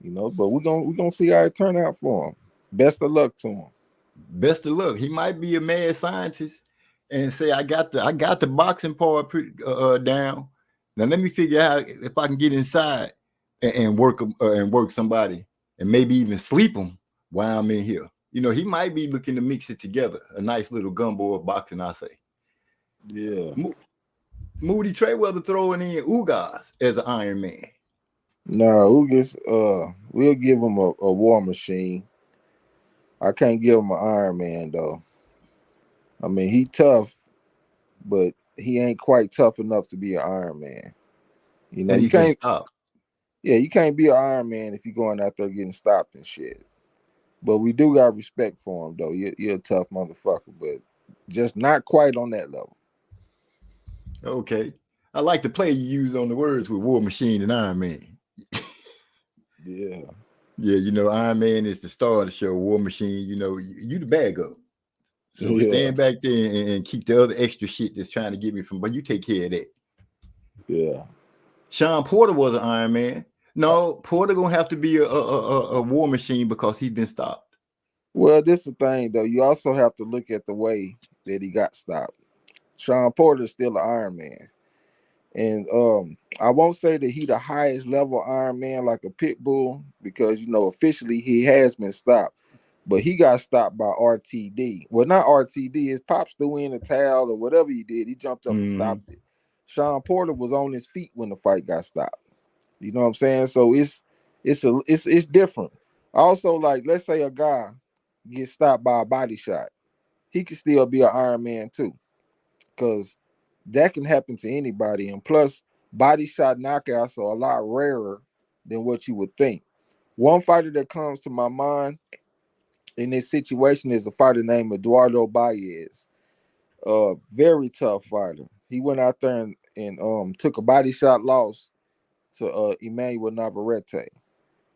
But we're gonna see how it turn out for him. Best of luck to him. Best of luck. He might be a mad scientist and say, I got the boxing part down. Now let me figure out if I can get inside and work somebody and maybe even sleep them while I'm in here. He might be looking to mix it together. A nice little gumbo of boxing, I say. Yeah. Moody Trayweather throwing in Ugas as an Iron Man. No, we'll give him a War Machine. I can't give him an Iron Man though. I mean, he tough, but he ain't quite tough enough to be an Iron Man. And you can't stop. Yeah, you can't be an Iron Man if you're going out there getting stopped and shit. But we do got respect for him though. You're a tough motherfucker, but just not quite on that level. Okay. I like the play you use on the words with War Machine and Iron Man. Yeah. Yeah, Iron Man is the star of the show. War Machine, you the bad guy. So stand back there and keep the other extra shit that's trying to get me but you take care of that. Yeah. Sean Porter was an Iron Man. No, Porter gonna have to be a War Machine because he's been stopped. Well, this is the thing though. You also have to look at the way that he got stopped. Sean Porter is still an Iron Man. And I won't say that he the highest level Iron Man like a pit bull because officially he has been stopped, but he got stopped by RTD. Well, not RTD. His pops threw in a towel or whatever he did. He jumped up and stopped it. Sean Porter was on his feet when the fight got stopped. You know what I'm saying? So it's different. Also, like let's say a guy gets stopped by a body shot, he can still be an Iron Man too, because that can happen to anybody. And plus, body shot knockouts are a lot rarer than what you would think. One fighter that comes to my mind in this situation is a fighter named Eduardo Baez. Very tough fighter. He went out there and took a body shot loss to Emmanuel Navarrete.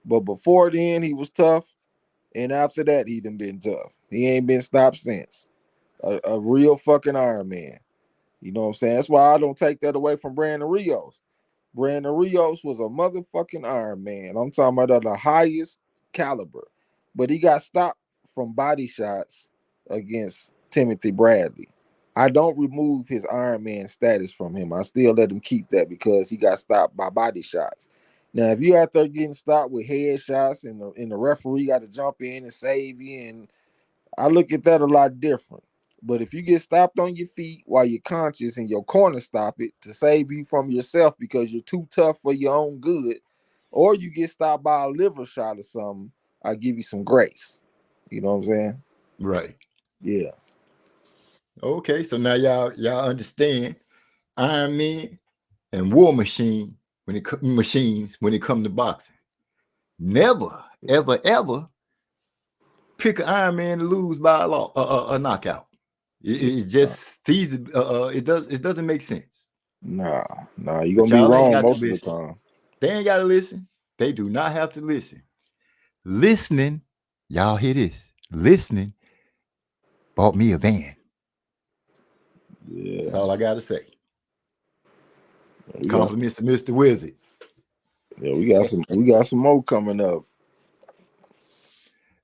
But before then, he was tough. And after that, he done been tough. He ain't been stopped since. A real fucking Iron Man. You know what I'm saying? That's why I don't take that away from Brandon Rios. Brandon Rios was a motherfucking Iron Man. I'm talking about the highest caliber, but he got stopped from body shots against Timothy Bradley. I don't remove his Iron Man status from him. I still let him keep that because he got stopped by body shots. Now, if you're out there getting stopped with head shots and the referee got to jump in and save you, and I look at that a lot different. But if you get stopped on your feet while you're conscious and your corner stop it to save you from yourself because you're too tough for your own good, or you get stopped by a liver shot or something, I give you some grace. You know what I'm saying? Right. Yeah. Okay, so now y'all understand Iron Man and War Machine when it machines when it come to boxing. Never, ever, ever pick an Iron Man to lose by a knockout. It just feasible. It doesn't make sense. Nah, you're But gonna be y'all ain't wrong got to most of the listen. time. They ain't got to listen. They do not have to listen. Listening, y'all hear this? Listening bought me a van. Yeah. That's all I got to say. We got, Compliments to Mr. Wizard. yeah, we got some more coming up.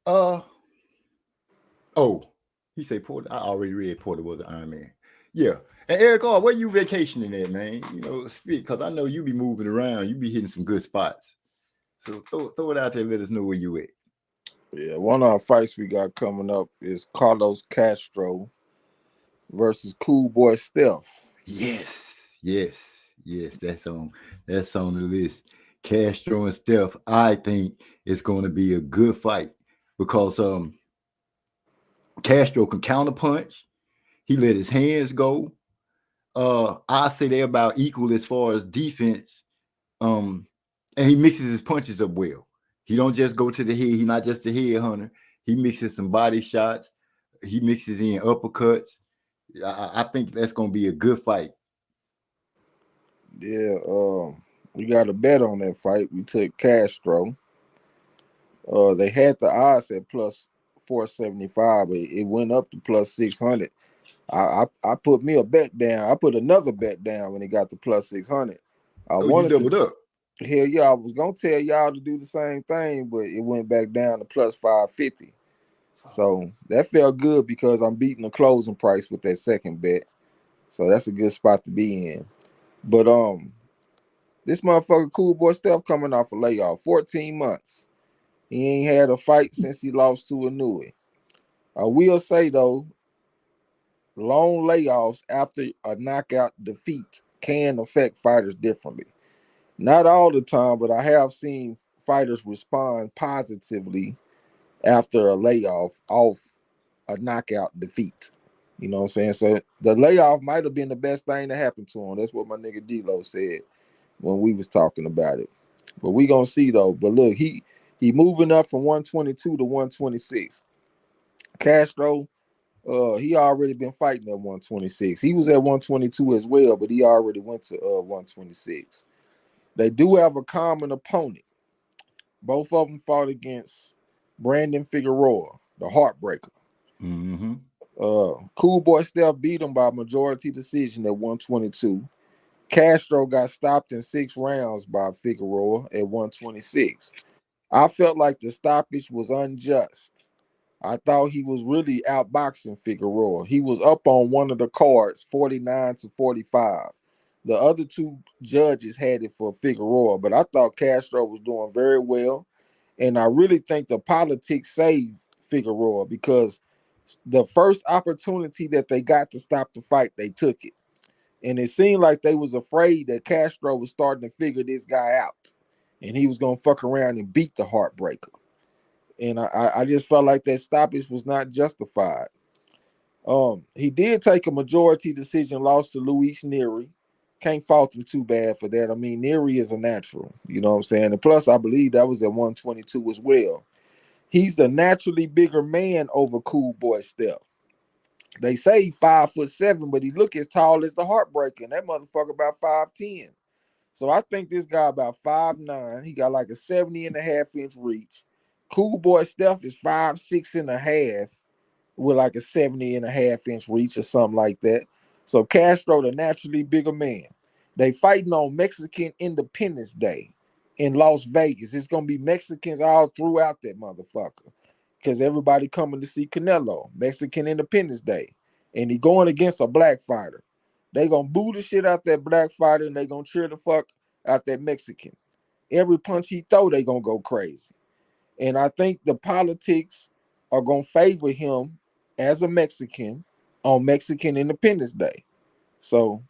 Oh, he said Porter. I already read Porter was an Iron Man. Yeah. And Eric, where you vacationing at, man? You know, speak, because I know you be moving around. You be hitting some good spots. So throw it out there and let us know where you at. Yeah, one of our fights we got coming up is Carlos Castro versus Cool Boy Steph. Yes. That's on the list. Castro and Steph, I think it's going to be a good fight because Castro can counterpunch. He let his hands go. I say they're about equal as far as defense. And he mixes his punches up well. He don't just go to the head. He's not just a head hunter. He mixes some body shots. He mixes in uppercuts. I think that's going to be a good fight. Yeah, we got a bet on that fight. We took Castro. They had the odds at plus 475, but it went up to plus 600. I put me a bet down. I put another bet down when it got to plus 600. You doubled up. Hell yeah, I was gonna tell y'all to do the same thing, but it went back down to plus 550. So that felt good because I'm beating the closing price with that second bet. So that's a good spot to be in. But this motherfucker Cool Boy Steph coming off a layoff, 14 months. He ain't had a fight since he lost to Inouye. I will say though, long layoffs after a knockout defeat can affect fighters differently. Not all the time, but I have seen fighters respond positively after a layoff off a knockout defeat. You know what I'm saying? So the layoff might have been the best thing that happened to him. That's what my nigga D-Lo said when we was talking about it. But we gonna see though. But look, he moving up from 122 to 126. Castro, he already been fighting at 126. He was at 122 as well, but he already went to 126. They do have a common opponent. Both of them fought against Brandon Figueroa, the Heartbreaker. Mm-hmm. Cool Boy Steph beat him by majority decision at 122. Castro got stopped in 6 rounds by Figueroa at 126. I felt like the stoppage was unjust. I thought he was really outboxing Figueroa. He was up on one of the cards, 49 to 45. The other 2 judges had it for Figueroa, but I thought Castro was doing very well. And I really think the politics saved Figueroa because the first opportunity that they got to stop the fight, they took it. And it seemed like they was afraid that Castro was starting to figure this guy out. And he was going to fuck around and beat the Heartbreaker. And I just felt like that stoppage was not justified. He did take a majority decision loss to Luis Nery. Can't fault him too bad for that. I mean, Nery is a natural. You know what I'm saying? And plus, I believe that was at 122 as well. He's the naturally bigger man over Cool Boy Steph. They say he's 5'7", but he look as tall as the Heartbreaker. And that motherfucker about 5'10". So I think this guy about 5'9". He got like a 70.5-inch reach. Cool Boy Steph is 5'6.5" with like a 70.5-inch reach or something like that. So Castro, the naturally bigger man. They fighting on Mexican Independence Day in Las Vegas. It's gonna be Mexicans all throughout that motherfucker. Because everybody coming to see Canelo, Mexican Independence Day. And he going against a black fighter. They gonna boo the shit out that black fighter and they gonna cheer the fuck out that Mexican. Every punch he throw, they gonna go crazy. And I think the politics are gonna favor him as a Mexican on Mexican Independence Day. So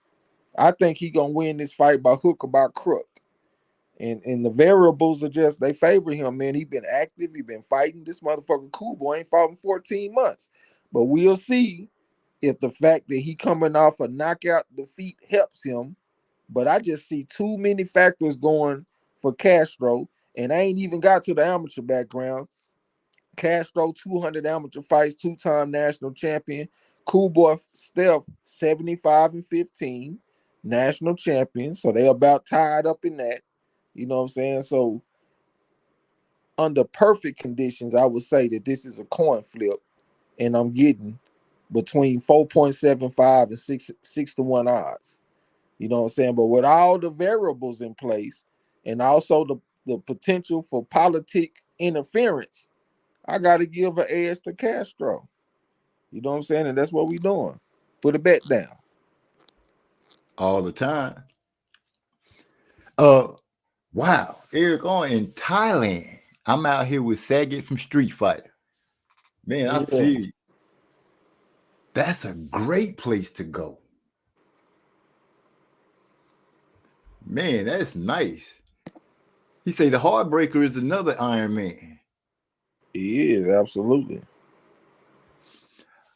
I think he gonna win this fight by hook or by crook. And the variables are just they favor him, man. He been active, he been fighting. This motherfucker Cool Boy ain't fought in 14 months. But we'll see if the fact that he coming off a knockout defeat helps him. But I just see too many factors going for Castro, and I ain't even got to the amateur background. Castro, 200 amateur fights, two-time national champion. Cool Boy Steph, 75-15, national champion. So they about tied up in that. You know what I'm saying? So under perfect conditions, I would say that this is a coin flip, and I'm getting between 4.75 and 6-1 odds. You know what I'm saying? But with all the variables in place and also the potential for politic interference, I got to give an edge to Castro. You know what I'm saying? And that's what we doing. Put a bet down. All the time. Wow. Eric on in Thailand. I'm out here with Saget from Street Fighter. Man, I feel you. That's a great place to go. Man, that's nice. He say the Heartbreaker is another Iron Man. He is, absolutely.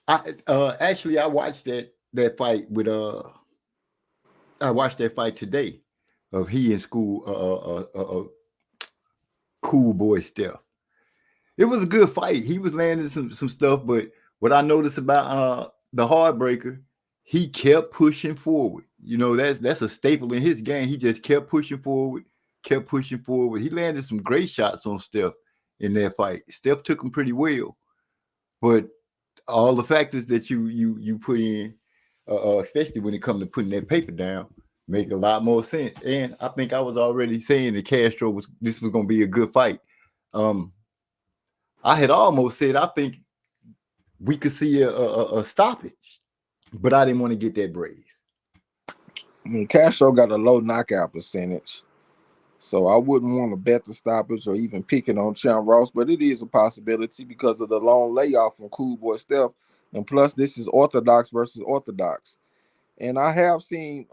Actually I watched that fight with I watched that fight today of he and Cool Boy Steph. It was a good fight. He was landing some stuff, but what I noticed about the Heartbreaker, he kept pushing forward. You know, that's a staple in his game. He just kept pushing forward. He landed some great shots on Steph in that fight. Steph took him pretty well, but all the factors that you put in, especially when it comes to putting that paper down, make a lot more sense. And I think I was already saying that Castro was going to be a good fight. I had almost said I think we could see a stoppage, but I didn't want to get that brave. I mean, Castro got a low knockout percentage, so I wouldn't want to bet the stoppage or even pick it on Champ Ross, but it is a possibility because of the long layoff from Cool Boy Steph, and plus this is Orthodox versus Orthodox. And I have seen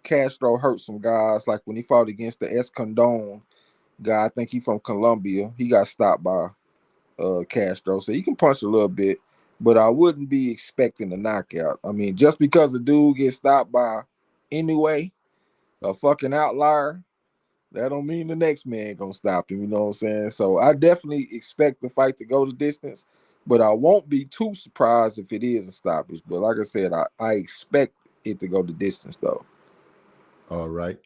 Castro hurt some guys, like when he fought against the Escondón guy. I think he from Colombia. He got stopped by Castro, so he can punch a little bit, but I wouldn't be expecting a knockout. I mean, just because a dude gets stopped by anyway, a fucking outlier, that don't mean the next man gonna stop him. You know what I'm saying? So I definitely expect the fight to go the distance, but I won't be too surprised if it is a stoppage. But like I said, I expect it to go the distance though. All right.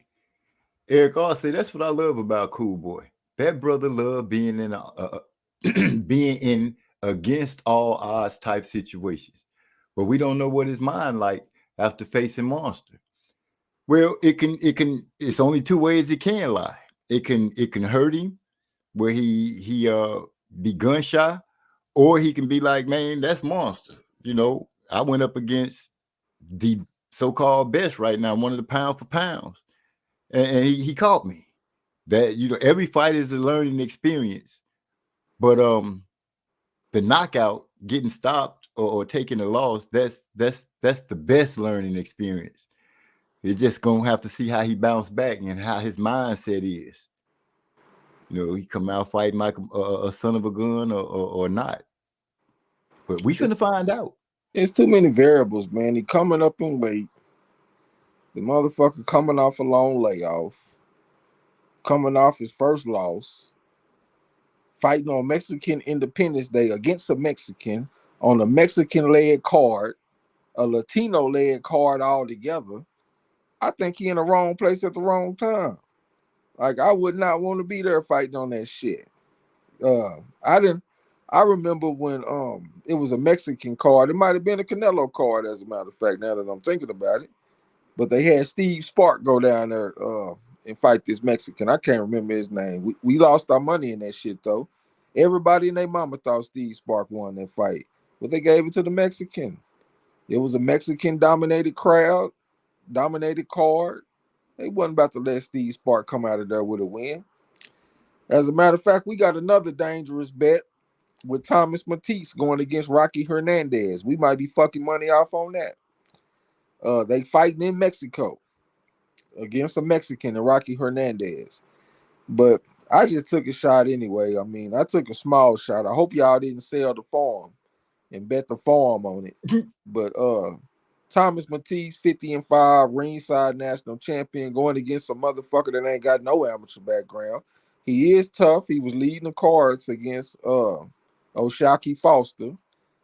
Eric say that's what I love about Cool Boy. That brother love being in being in against all odds type situations. But we don't know what his mind like after facing Monster. Well, it's only two ways it can lie. It can hurt him where he be gun shy, or he can be like, man, that's Monster. You know, I went up against the so-called best right now, one of the pound for pounds. And he caught me. That, you know, every fight is a learning experience. But the knockout, getting stopped or taking a loss, that's the best learning experience. You're just gonna have to see how he bounced back and how his mindset is. You know, he come out fighting like a son of a gun or not. But we finna find out. It's too many variables, man. He coming up in weight. The motherfucker coming off a long layoff. Coming off his first loss. Fighting on Mexican Independence Day against a Mexican on a Mexican-led card, a Latino-led card altogether. I think he in the wrong place at the wrong time. Like, I would not want to be there fighting on that shit. I remember when it was a Mexican card. It might have been a Canelo card, as a matter of fact, now that I'm thinking about it. But they had Steve Spark go down there and fight this Mexican. I can't remember his name. We lost our money in that shit though. Everybody and their mama thought Steve Spark won that fight, but they gave it to the Mexican. It was a Mexican dominated crowd, dominated card. They wasn't about to let Steve Spark come out of there with a win. As a matter of fact, we got another dangerous bet with Thomas Matisse going against Rocky Hernandez. We might be fucking money off on that. They fighting in Mexico against a Mexican and Rocky Hernandez. But I just took a shot anyway. I mean, I took a small shot. I hope y'all didn't sell the farm and bet the farm on it. But Thomas Matisse, 50-5, ringside national champion, going against a motherfucker that ain't got no amateur background. He is tough. He was leading the cards against O'Shaquie Foster,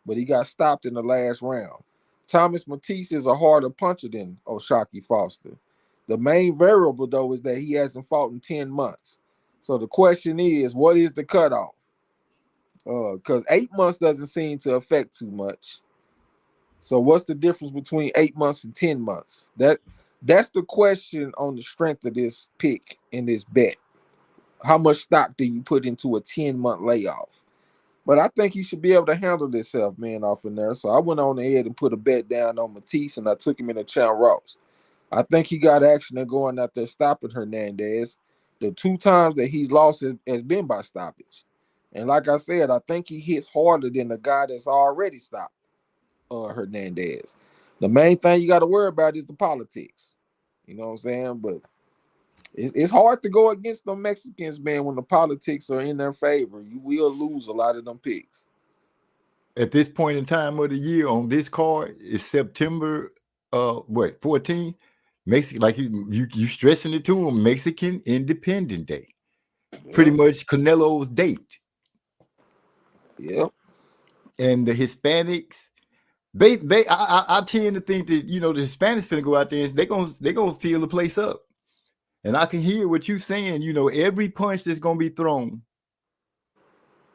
but he got stopped in the last round. Thomas Matisse is a harder puncher than O'Shaquie Foster. The main variable, though, is that he hasn't fought in 10 months. So the question is, what is the cutoff? Because 8 months doesn't seem to affect too much. So what's the difference between 8 months and 10 months? That's the question on the strength of this pick in this bet. How much stock do you put into a 10-month layoff? But I think he should be able to handle himself, man, off in there. So I went on ahead and put a bet down on Matisse, and I took him in a Champ Ross. I think he got action and going out there stopping Hernandez. The 2 times that he's lost has been by stoppage. And like I said, I think he hits harder than the guy that's already stopped Hernandez. The main thing you got to worry about is the politics. You know what I'm saying? But it's hard to go against the Mexicans, man, when the politics are in their favor. You will lose a lot of them picks. At this point in time of the year on this card, it's September 14th. Mexican, like you stressing it to him, Mexican Independent Day. Yep. Pretty much Canelo's date. Yep. And the Hispanics, I tend to think that, you know, the Hispanics finna go out there and they're gonna fill the place up. And I can hear what you're saying, you know, every punch that's gonna be thrown,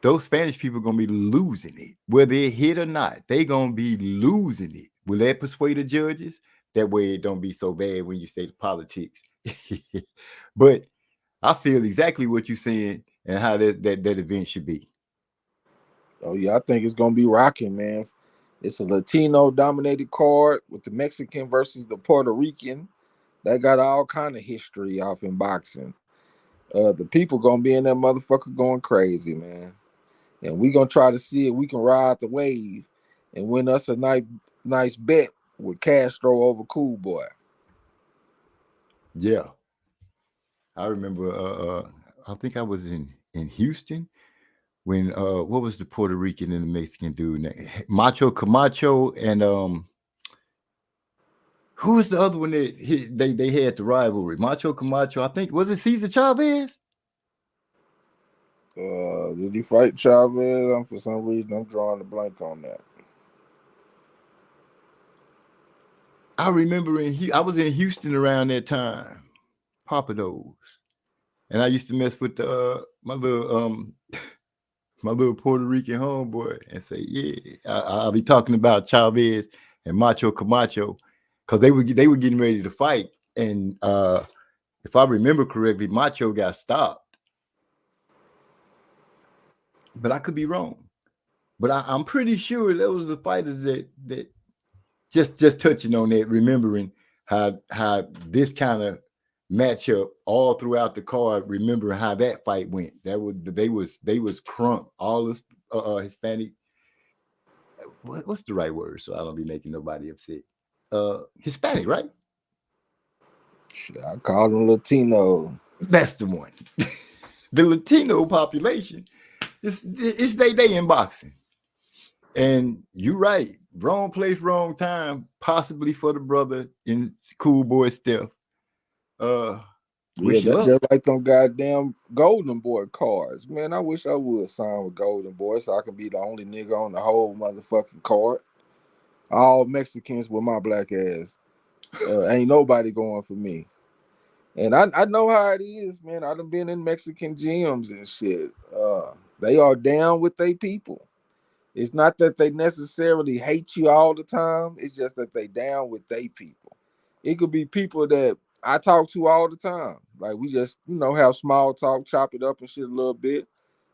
those Spanish people are gonna be losing it. Whether it hit or not, they gonna be losing it. Will that persuade the judges? That way it don't be so bad when you say the politics. But I feel exactly what you're saying and how that event should be. Oh, yeah, I think it's going to be rocking, man. It's a Latino-dominated card with the Mexican versus the Puerto Rican. That got all kind of history off in boxing. The people going to be in that motherfucker going crazy, man. And we going to try to see if we can ride the wave and win us a nice bet with Castro over Cool Boy. Yeah. I remember, I think I was in Houston when what was the Puerto Rican and the Mexican dude? Macho Camacho and who was the other one that they had the rivalry? Macho Camacho, I think, was it Cesar Chavez? Did he fight Chavez? For some reason, I'm drawing a blank on that. I remember I was in Houston around that time, Papados, and I used to mess with my little Puerto Rican homeboy and say, yeah, I'll be talking about Chavez and Macho Camacho because they were getting ready to fight, and if I remember correctly, Macho got stopped, but I could be wrong. But I'm pretty sure those were the fighters that just touching on that, remembering how this kind of matchup all throughout the card, remembering how that fight went. They was crunk, all this Hispanic. What's the right word? So I don't be making nobody upset. Hispanic, right? I call them Latino. That's the one. The Latino population it's they in boxing. And you're right. Wrong place, wrong time, possibly for the brother in Cool Boy Steph. Yeah, that's just like them goddamn Golden Boy cards. Man, I wish I would sign with Golden Boy so I can be the only nigga on the whole motherfucking card. All Mexicans with my black ass. Ain't nobody going for me. And I know how it is, man. I done been in Mexican gyms and shit. They are down with their people. It's not that they necessarily hate you all the time. It's just that they down with their people. It could be people that I talk to all the time. Like we just, have small talk, chop it up and shit a little bit.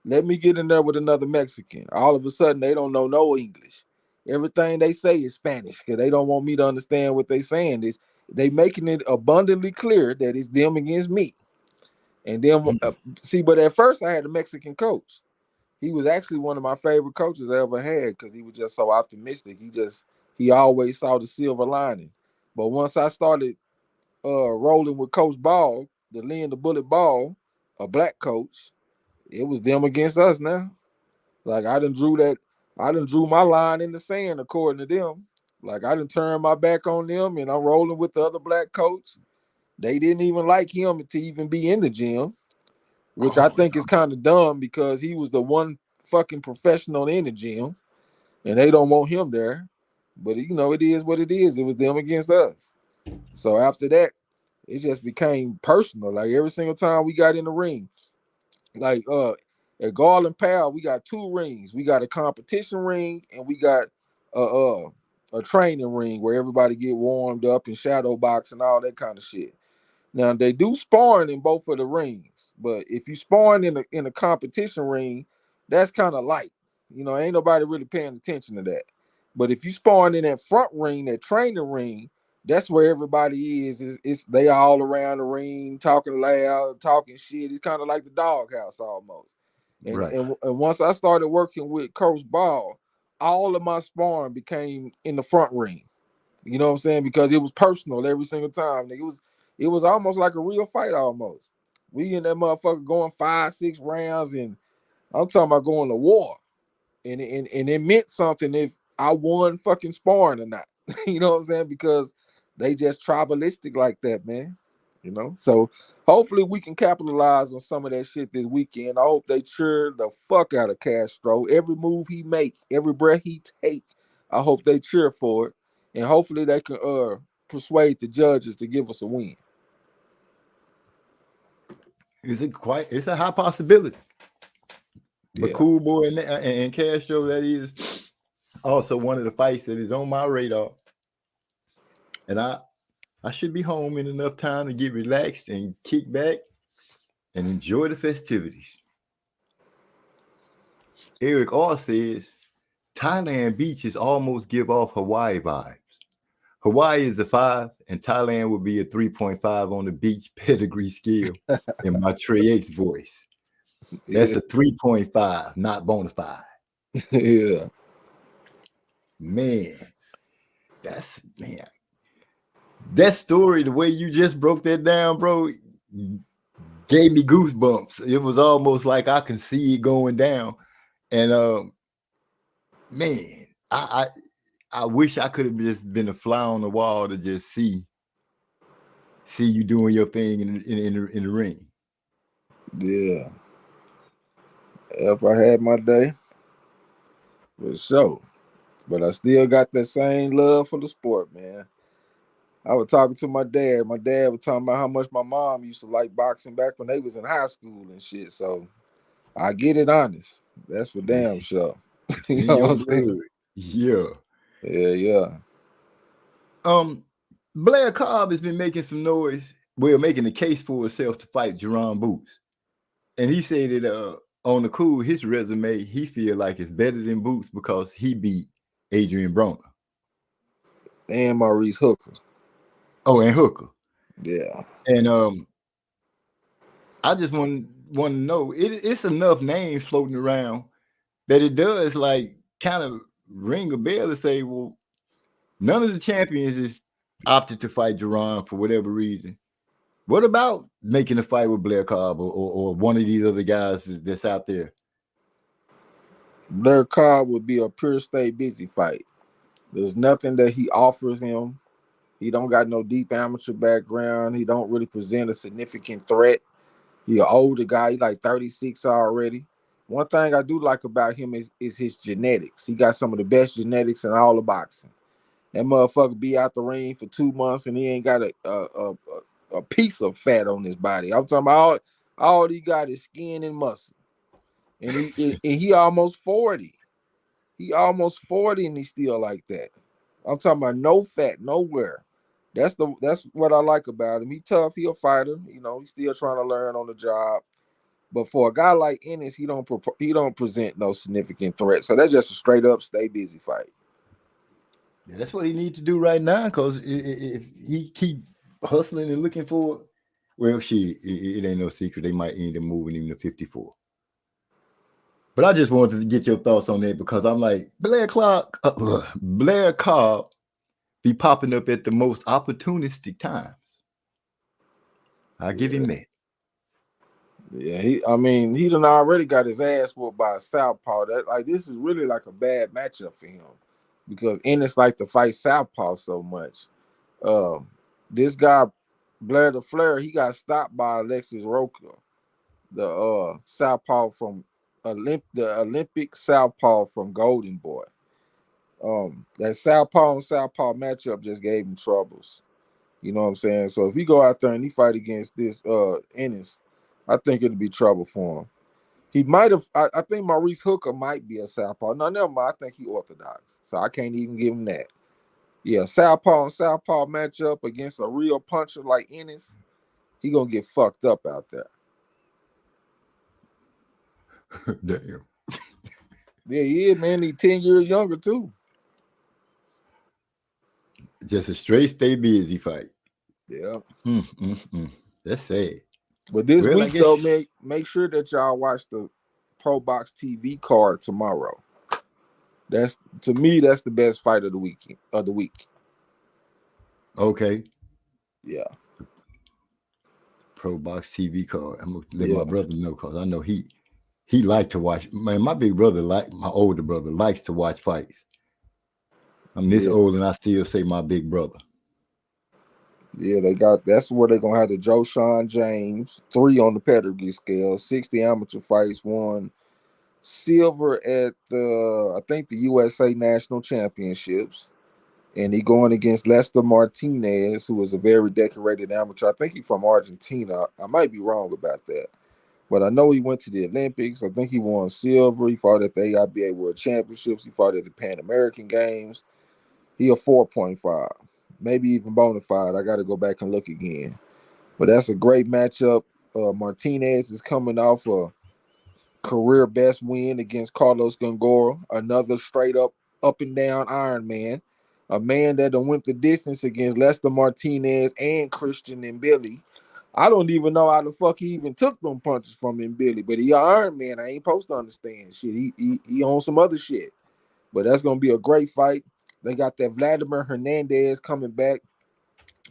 Let me get in there with another Mexican. All of a sudden, they don't know no English. Everything they say is Spanish because they don't want me to understand what they saying. They making it abundantly clear that it's them against me. And then see, but at first I had a Mexican coach. He was actually one of my favorite coaches I ever had because he was just so optimistic. He always saw the silver lining. But once I started rolling with Coach Ball, the Lynn the Bullet Ball, a black coach, it was them against us now. Like I done drew my line in the sand according to them. Like I done turned my back on them and I'm rolling with the other black coach. They didn't even like him to even be in the gym, which I think is kind of dumb because he was the one fucking professional in the gym and they don't want him there. But it is what it is. It was them against us. So after that, it just became personal. Like every single time we got in the ring, like at Garland Powell, we got 2 rings. We got a competition ring and we got a training ring where everybody get warmed up and shadow box and all that kind of shit. Now they do sparring in both of the rings, but if you sparring in a competition ring, that's kind of light. Ain't nobody really paying attention to that. But if you sparring in that front ring, that training ring, that's where everybody is. It's they all around the ring, talking loud, talking shit. It's kind of like the doghouse almost. And, Right. and once I started working with Coach Ball, all of my sparring became in the front ring. You know what I'm saying? Because it was personal every single time. It was almost like a real fight almost. We in that motherfucker going 5-6 rounds, and I'm talking about going to war. And it meant something if I won fucking sparring or not. You know what I'm saying? Because they just tribalistic like that, man. So hopefully we can capitalize on some of that shit this weekend. I hope they cheer the fuck out of Castro. Every move he make, every breath he take, I hope they cheer for it. And hopefully they can persuade the judges to give us a win. It's a high possibility. But Yeah. Cool Boy and Castro, that is also one of the fights that is on my radar. And I should be home in enough time to get relaxed and kick back and enjoy the festivities. Eric R says Thailand beaches almost give off Hawaii vibes. Hawaii is a 5, and Thailand would be a 3.5 on the beach pedigree scale in my Trey X voice. That's a 3.5, not bona fide. Yeah. Man, that story, the way you just broke that down, bro, gave me goosebumps. It was almost like I can see it going down. And man, I wish I could have just been a fly on the wall to just see you doing your thing in the ring. Yeah. If I had my day, for sure. But I still got that same love for the sport, man. I was talking to my dad. My dad was talking about how much my mom used to like boxing back when they was in high school and shit. So I get it honest. That's for damn sure. It's You in know your what I'm saying? blood. Yeah. Yeah. Blair Cobb has been making some noise. Making a case for himself to fight Jerron Boots. And he said that on the cool, his resume, he feel like it's better than Boots because he beat Adrian Broner. And Maurice Hooker. Oh, and Hooker. Yeah. And I just want to know, it's enough names floating around that it does like kind of ring a bell to say, well, none of the champions is opted to fight Jerron for whatever reason. What about making a fight with Blair Cobb or one of these other guys that's out there? Blair Cobb would be a pure stay busy fight. There's nothing that he offers him. He don't got no deep amateur background. He don't really present a significant threat. He an older guy. He like 36 already. One thing I do like about him is his genetics. He got some of the best genetics in all of boxing. That motherfucker be out the ring for 2 months and he ain't got a piece of fat on his body. I'm talking about all he got is skin and muscle. And he almost 40. He almost 40 and he's still like that. I'm talking about no fat nowhere. That's what I like about him. He tough. He a fighter. You know, he's still trying to learn on the job. But for a guy like Ennis, he don't present no significant threat. So that's just a straight up stay busy fight. Yeah, that's what he needs to do right now. Because if he keep hustling and looking for it, well, it ain't no secret. They might end up moving him to 54. But I just wanted to get your thoughts on that because I'm like, Blair Cobb be popping up at the most opportunistic times. I give him that. Yeah, he done already got his ass whooped by a southpaw. This is really like a bad matchup for him because Ennis like to fight southpaw so much. This guy Blair the Flair, he got stopped by Alexis Roca, the southpaw from the Olympic southpaw from Golden Boy. That southpaw and southpaw matchup just gave him troubles. You know what I'm saying? So if he go out there and he fight against this Ennis, I think it'll be trouble for him. He might have. I think Maurice Hooker might be a southpaw. No, never mind. I think he orthodox, so I can't even give him that. Yeah, southpaw and southpaw matchup against a real puncher like Ennis, he gonna get fucked up out there. Damn. Yeah, he is, man. He's 10 years younger too. Just a straight stay busy fight. Yeah. That's sad. But this week though, make sure that y'all watch the Pro Box TV card tomorrow. That's to me, that's the best fight of the week. Okay. Yeah. Pro Box TV card. I'm gonna let my brother know because I know he like to watch. Man, my big brother, like my older brother, likes to watch fights. I'm this old and I still say my big brother. Yeah, that's where they're gonna have the Joe Sean James 3 on the pedigree scale, 60 amateur fights, won silver at the USA National Championships. And he going against Lester Martinez, who is a very decorated amateur. I think he's from Argentina. I might be wrong about that. But I know he went to the Olympics. I think he won silver. He fought at the AIBA World Championships. He fought at the Pan American Games. He a 4.5. Maybe even bona fide. I got to go back and look again. But that's a great matchup. Martinez is coming off a career best win against Carlos Gongora, another straight up and down Iron Man, a man that went the distance against Lester Martinez and Christian and Billy. I don't even know how the fuck he even took them punches from him, Billy. But he Iron Man. I ain't supposed to understand shit. He on some other shit. But that's gonna be a great fight. They got that Vladimir Hernandez coming back.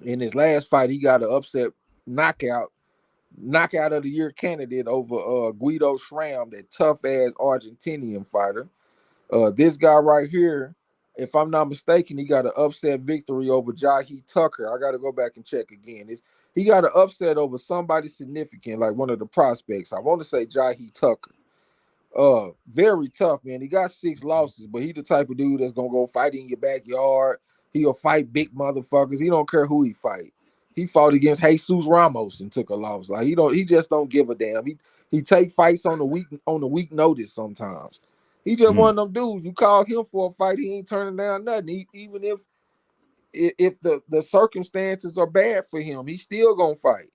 In his last fight, he got an upset knockout of the year candidate over Guido Schramm, that tough ass Argentinian fighter. This guy right here, if I'm not mistaken, he got an upset victory over Jahi Tucker. I got to go back and check again. He got an upset over somebody significant, like one of the prospects. I want to say Jahi Tucker. Very tough, man. He got 6 losses, but he the type of dude that's gonna go fight in your backyard. He'll fight big motherfuckers. He don't care who he fight. He fought against Jesus Ramos and took a loss. Like he just don't give a damn. He take fights on the week notice sometimes. He just one of them dudes. You call him for a fight, he ain't turning down nothing. Even if the circumstances are bad for him, he's still gonna fight.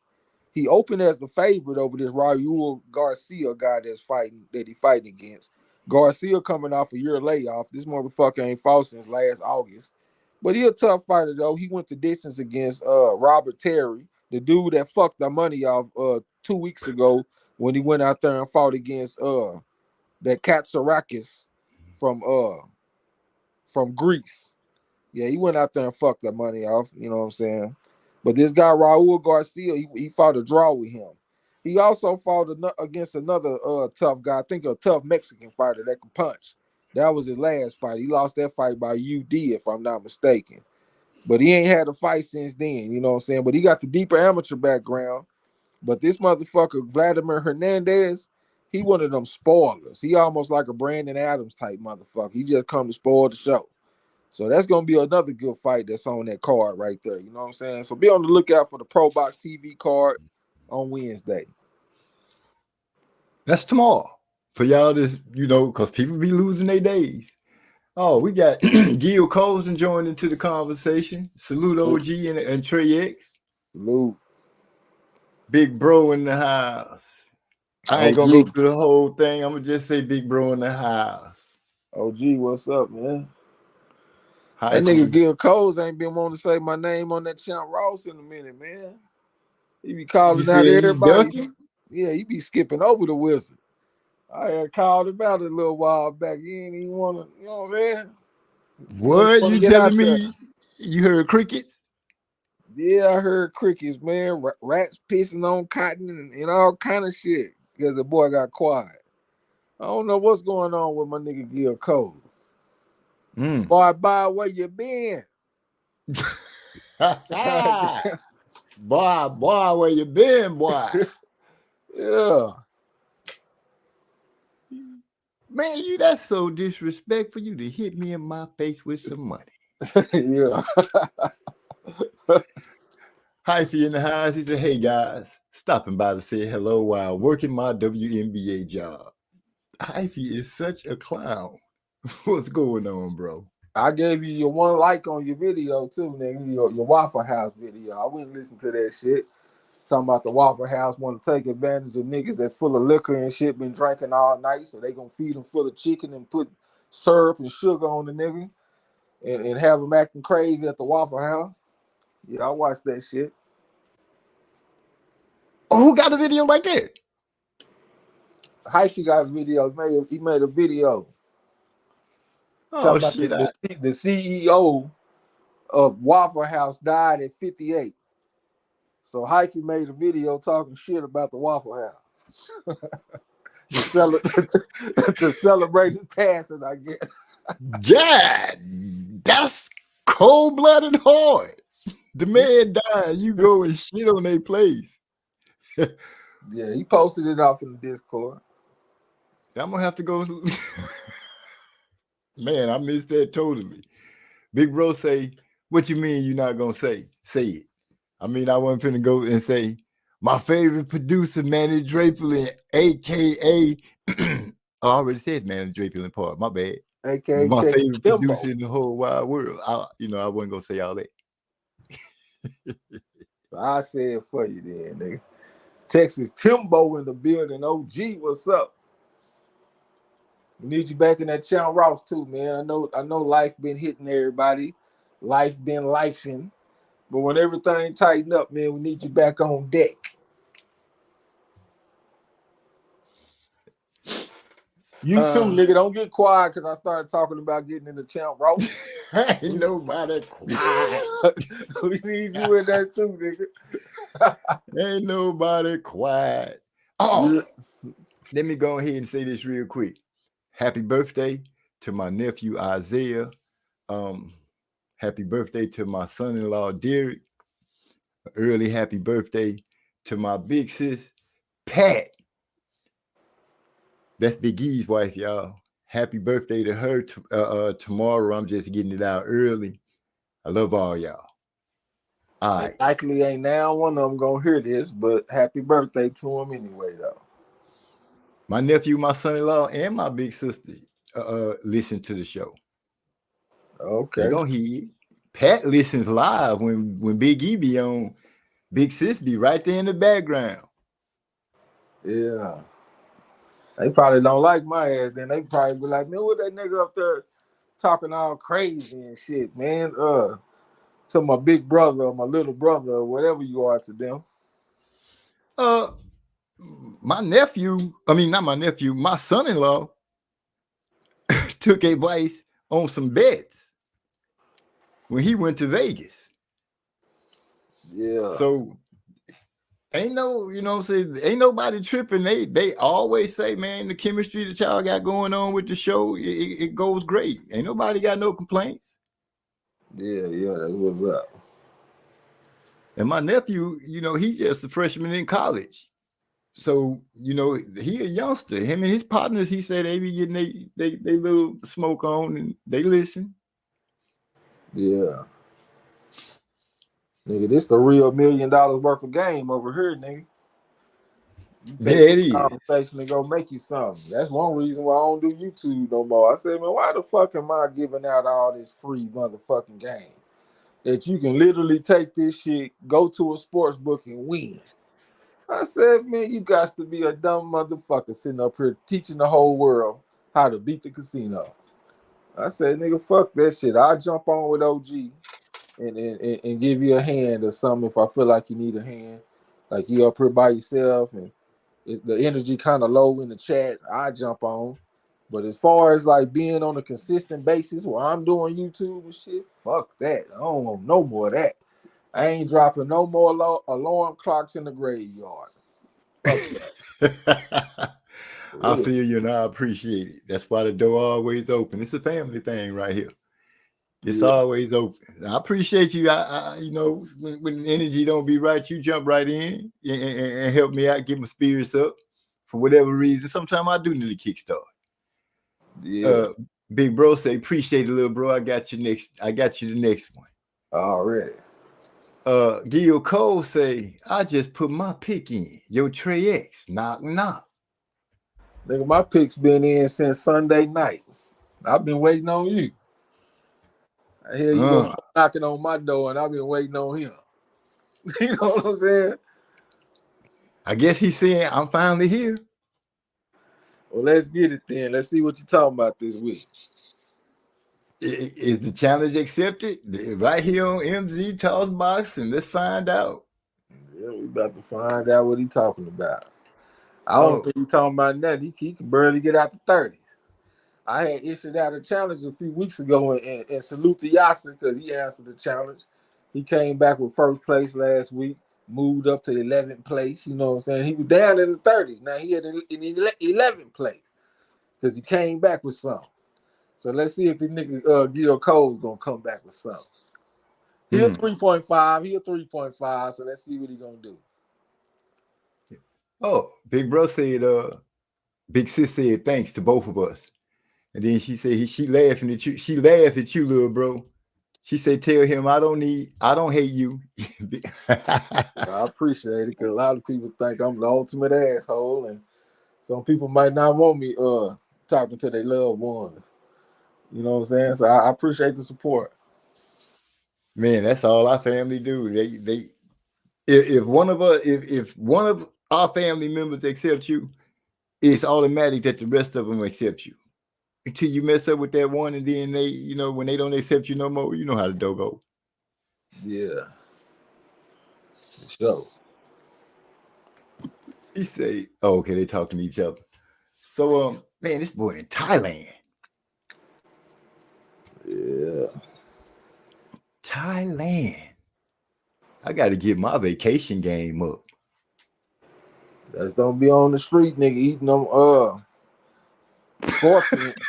He opened as the favorite over this Raul Garcia guy that he fighting against. Garcia coming off a year layoff. This motherfucker ain't fought since last August. But he a tough fighter, though. He went the distance against Robert Terry, the dude that fucked the money off 2 weeks ago when he went out there and fought against that Katsarakis from Greece. Yeah, he went out there and fucked that money off. You know what I'm saying? But this guy, Raul Garcia, he fought a draw with him. He also fought against another tough guy, I think a tough Mexican fighter that can punch. That was his last fight. He lost that fight by UD, if I'm not mistaken. But he ain't had a fight since then, you know what I'm saying? But he got the deeper amateur background. But this motherfucker, Vladimir Hernandez, he one of them spoilers. He almost like a Brandon Adams type motherfucker. He just come to spoil the show. So that's going to be another good fight that's on that card right there. You know what I'm saying? So be on the lookout for the Pro Box TV card on Wednesday. That's tomorrow. For y'all, this, because people be losing their days. Oh, we got Gil Colson joined into the conversation. Salute OG and Trey X. Salute. Big bro in the house. I ain't gonna go through the whole thing. I'm gonna just say big bro in the house. OG, what's up, man? Hi, that nigga Gil Coles ain't been wanting to say my name on that Champ Ross in a minute, man. He be calling out everybody. Yeah, he be skipping over the whistle. I had called him out a little while back. He ain't even want to, you know what I'm saying? What you telling me? You heard crickets? Yeah, I heard crickets, man. Rats pissing on cotton and all kind of shit because the boy got quiet. I don't know what's going on with my nigga Gil Cole. Boy, where you been? boy, where you been, boy? Yeah. Man, that's so disrespectful. You to hit me in my face with some money. Yeah. Hyphy in the house. He said, hey guys, stopping by to say hello while working my WNBA job. Hyphy is such a clown. What's going on, bro? I gave you your 1 like on your video too, nigga. Your Waffle House video. I wouldn't listen to that shit. Talking about the Waffle House want to take advantage of niggas that's full of liquor and shit, been drinking all night, so they gonna feed them full of chicken and put syrup and sugar on the nigga and have them acting crazy at the Waffle House. Yeah, I watched that shit. Oh, who got a video like that? Hyphy got a video. He made a video. Oh, talking about the CEO of Waffle House died at 58. So Hyphy made a video talking shit about the Waffle House. to celebrate his passing, I guess. Yeah, that's cold-blooded hard. The man died, you go and shit on their place. Yeah, he posted it off in the Discord. I'm gonna have to go. Man, I missed that totally. Big bro say, what you mean you're not gonna say? Say it. I mean, I wasn't finna go and say, my favorite producer, Manny Draperlin, aka I already said Manny Draperlin part, my bad. AKA my Texas favorite Timbo. producer in the whole wide world. I wasn't gonna say all that. I say it for you then, nigga. Texas Timbo in the building. OG, what's up? We need you back in that Champ Ross too, man. I know life been hitting everybody. Life been lifing. But when everything tighten up, man, we need you back on deck. You too, nigga. Don't get quiet because I started talking about getting in the Champ Ross. Ain't nobody quiet. We need you in there too, nigga. Ain't nobody quiet. Oh, yeah. Let me go ahead and say this real quick. Happy birthday to my nephew Isaiah. Happy birthday to my son-in-law Derek. Early happy birthday to my big sis Pat. That's Big E's wife, y'all. Happy birthday to her tomorrow. I'm just getting it out early. I love all y'all. All right. Likely ain't now one of them gonna hear this, but happy birthday to him anyway, though. My nephew, my son-in-law, and my big sister listen to the show. Okay. They gonna hear it. Pat listens live when Big E be on. Big sis be right there in the background. Yeah. They probably don't like my ass. Then they probably be like, man, what that nigga up there talking all crazy and shit, man? To my big brother or my little brother or whatever you are to them. My nephew, not my nephew, my son-in-law took advice on some bets when he went to Vegas. Yeah. So ain't no, ain't nobody tripping. They always say, man, the chemistry that y'all got going on with the show, it goes great. Ain't nobody got no complaints. Yeah, that's what's up. And my nephew, he's just a freshman in college. So, he a youngster. Him and his partners, he said they be getting they little smoke on and they listen. Yeah. Nigga, this the real $1 million worth of game over here, nigga. You take There it this is. conversation and go make you something. That's one reason why I don't do YouTube no more. I said, man, why the fuck am I giving out all this free motherfucking game? That you can literally take this shit, go to a sports book and win. I said, man, you got to be a dumb motherfucker sitting up here teaching the whole world how to beat the casino. I said, nigga, fuck that shit. I'll jump on with OG and give you a hand or something if I feel like you need a hand. Like you up here by yourself and the energy kind of low in the chat, I jump on. But as far as like being on a consistent basis while I'm doing YouTube and shit, fuck that. I don't want no more of that. I ain't dropping no more alarm clocks in the graveyard. Fuck that. I feel you and I appreciate it. That's why the door always open. It's a family thing right here. It's always open. I appreciate you. I you know, when energy don't be right, you jump right in and help me out, get my spirits up for whatever reason. Sometimes I do need a kickstart. Yeah. Big bro say, appreciate it, little bro. I got you the next one. Already. Gil Cole say, I just put my pick in. Yo, Trey X, knock. Nigga, my pick's been in since Sunday night. I've been waiting on you. I hear you gonna come knocking on my door, and I've been waiting on him. You know what I'm saying? I guess he's saying I'm finally here. Well, let's get it then. Let's see what you're talking about this week. Is the challenge accepted? Right here on MZ Toss Boxing. Let's find out. Yeah, we about to find out what he's talking about. I don't think he's talking about nothing. He can barely get out the 30s. I had issued out a challenge a few weeks ago and salute to Yasser because he answered the challenge. He came back with first place last week, moved up to 11th place. You know what I'm saying? He was down in the 30s. Now he had in 11th place because he came back with something. So let's see if this nigga Gil Cole's going to come back with something. He's 3.5. He's 3.5. So let's see what he's going to do. Oh, Big Bro said, Big Sis said thanks to both of us. And then she said she laughing at you. She laughed at you, little bro. She said, tell him I don't hate you. I appreciate it because a lot of people think I'm the ultimate asshole, and some people might not want me talking to their loved ones. You know what I'm saying? So I appreciate the support. Man, that's all our family do. If one of our family members accept you, it's automatic that the rest of them accept you. Until you mess up with that one, and then they, you know, when they don't accept you no more, you know how the dough go. Yeah. So He say, oh, okay, they talking to each other. So man, this boy in Thailand. Yeah. Thailand. I gotta get my vacation game up. Just don't be on the street, nigga, eating them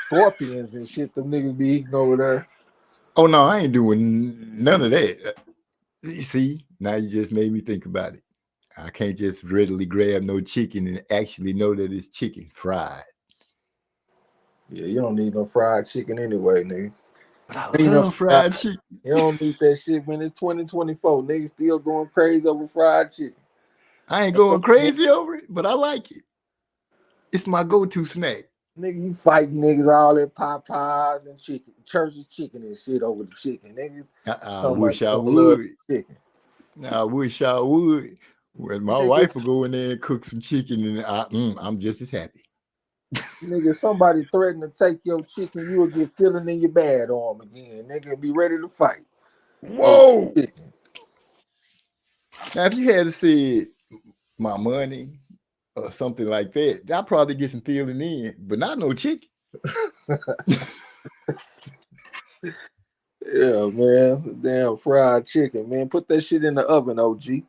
scorpions and shit them niggas be eating over there. Oh no, I ain't doing none of that. You see, now you just made me think about it. I can't just readily grab no chicken and actually know that it's chicken fried. Yeah, you don't need no fried chicken anyway, nigga. But I love fried chicken. You don't need that shit when it's 2024. Niggas still going crazy over fried chicken. I ain't going crazy over it, but I like it. It's my go-to snack. Nigga, you fighting niggas all at Popeyes and chicken, Church's chicken and shit over the chicken. Nigga, I wish I would. I wish I would. When my wife will go in there and cook some chicken, and I'm just as happy. Nigga, somebody threaten to take your chicken, you will get feeling in your bad arm again. Nigga, be ready to fight. Whoa! Now, if you had said my money or something like that, I'll probably get some feeling in, but not no chicken. Yeah, man. Damn fried chicken, man. Put that shit in the oven, OG.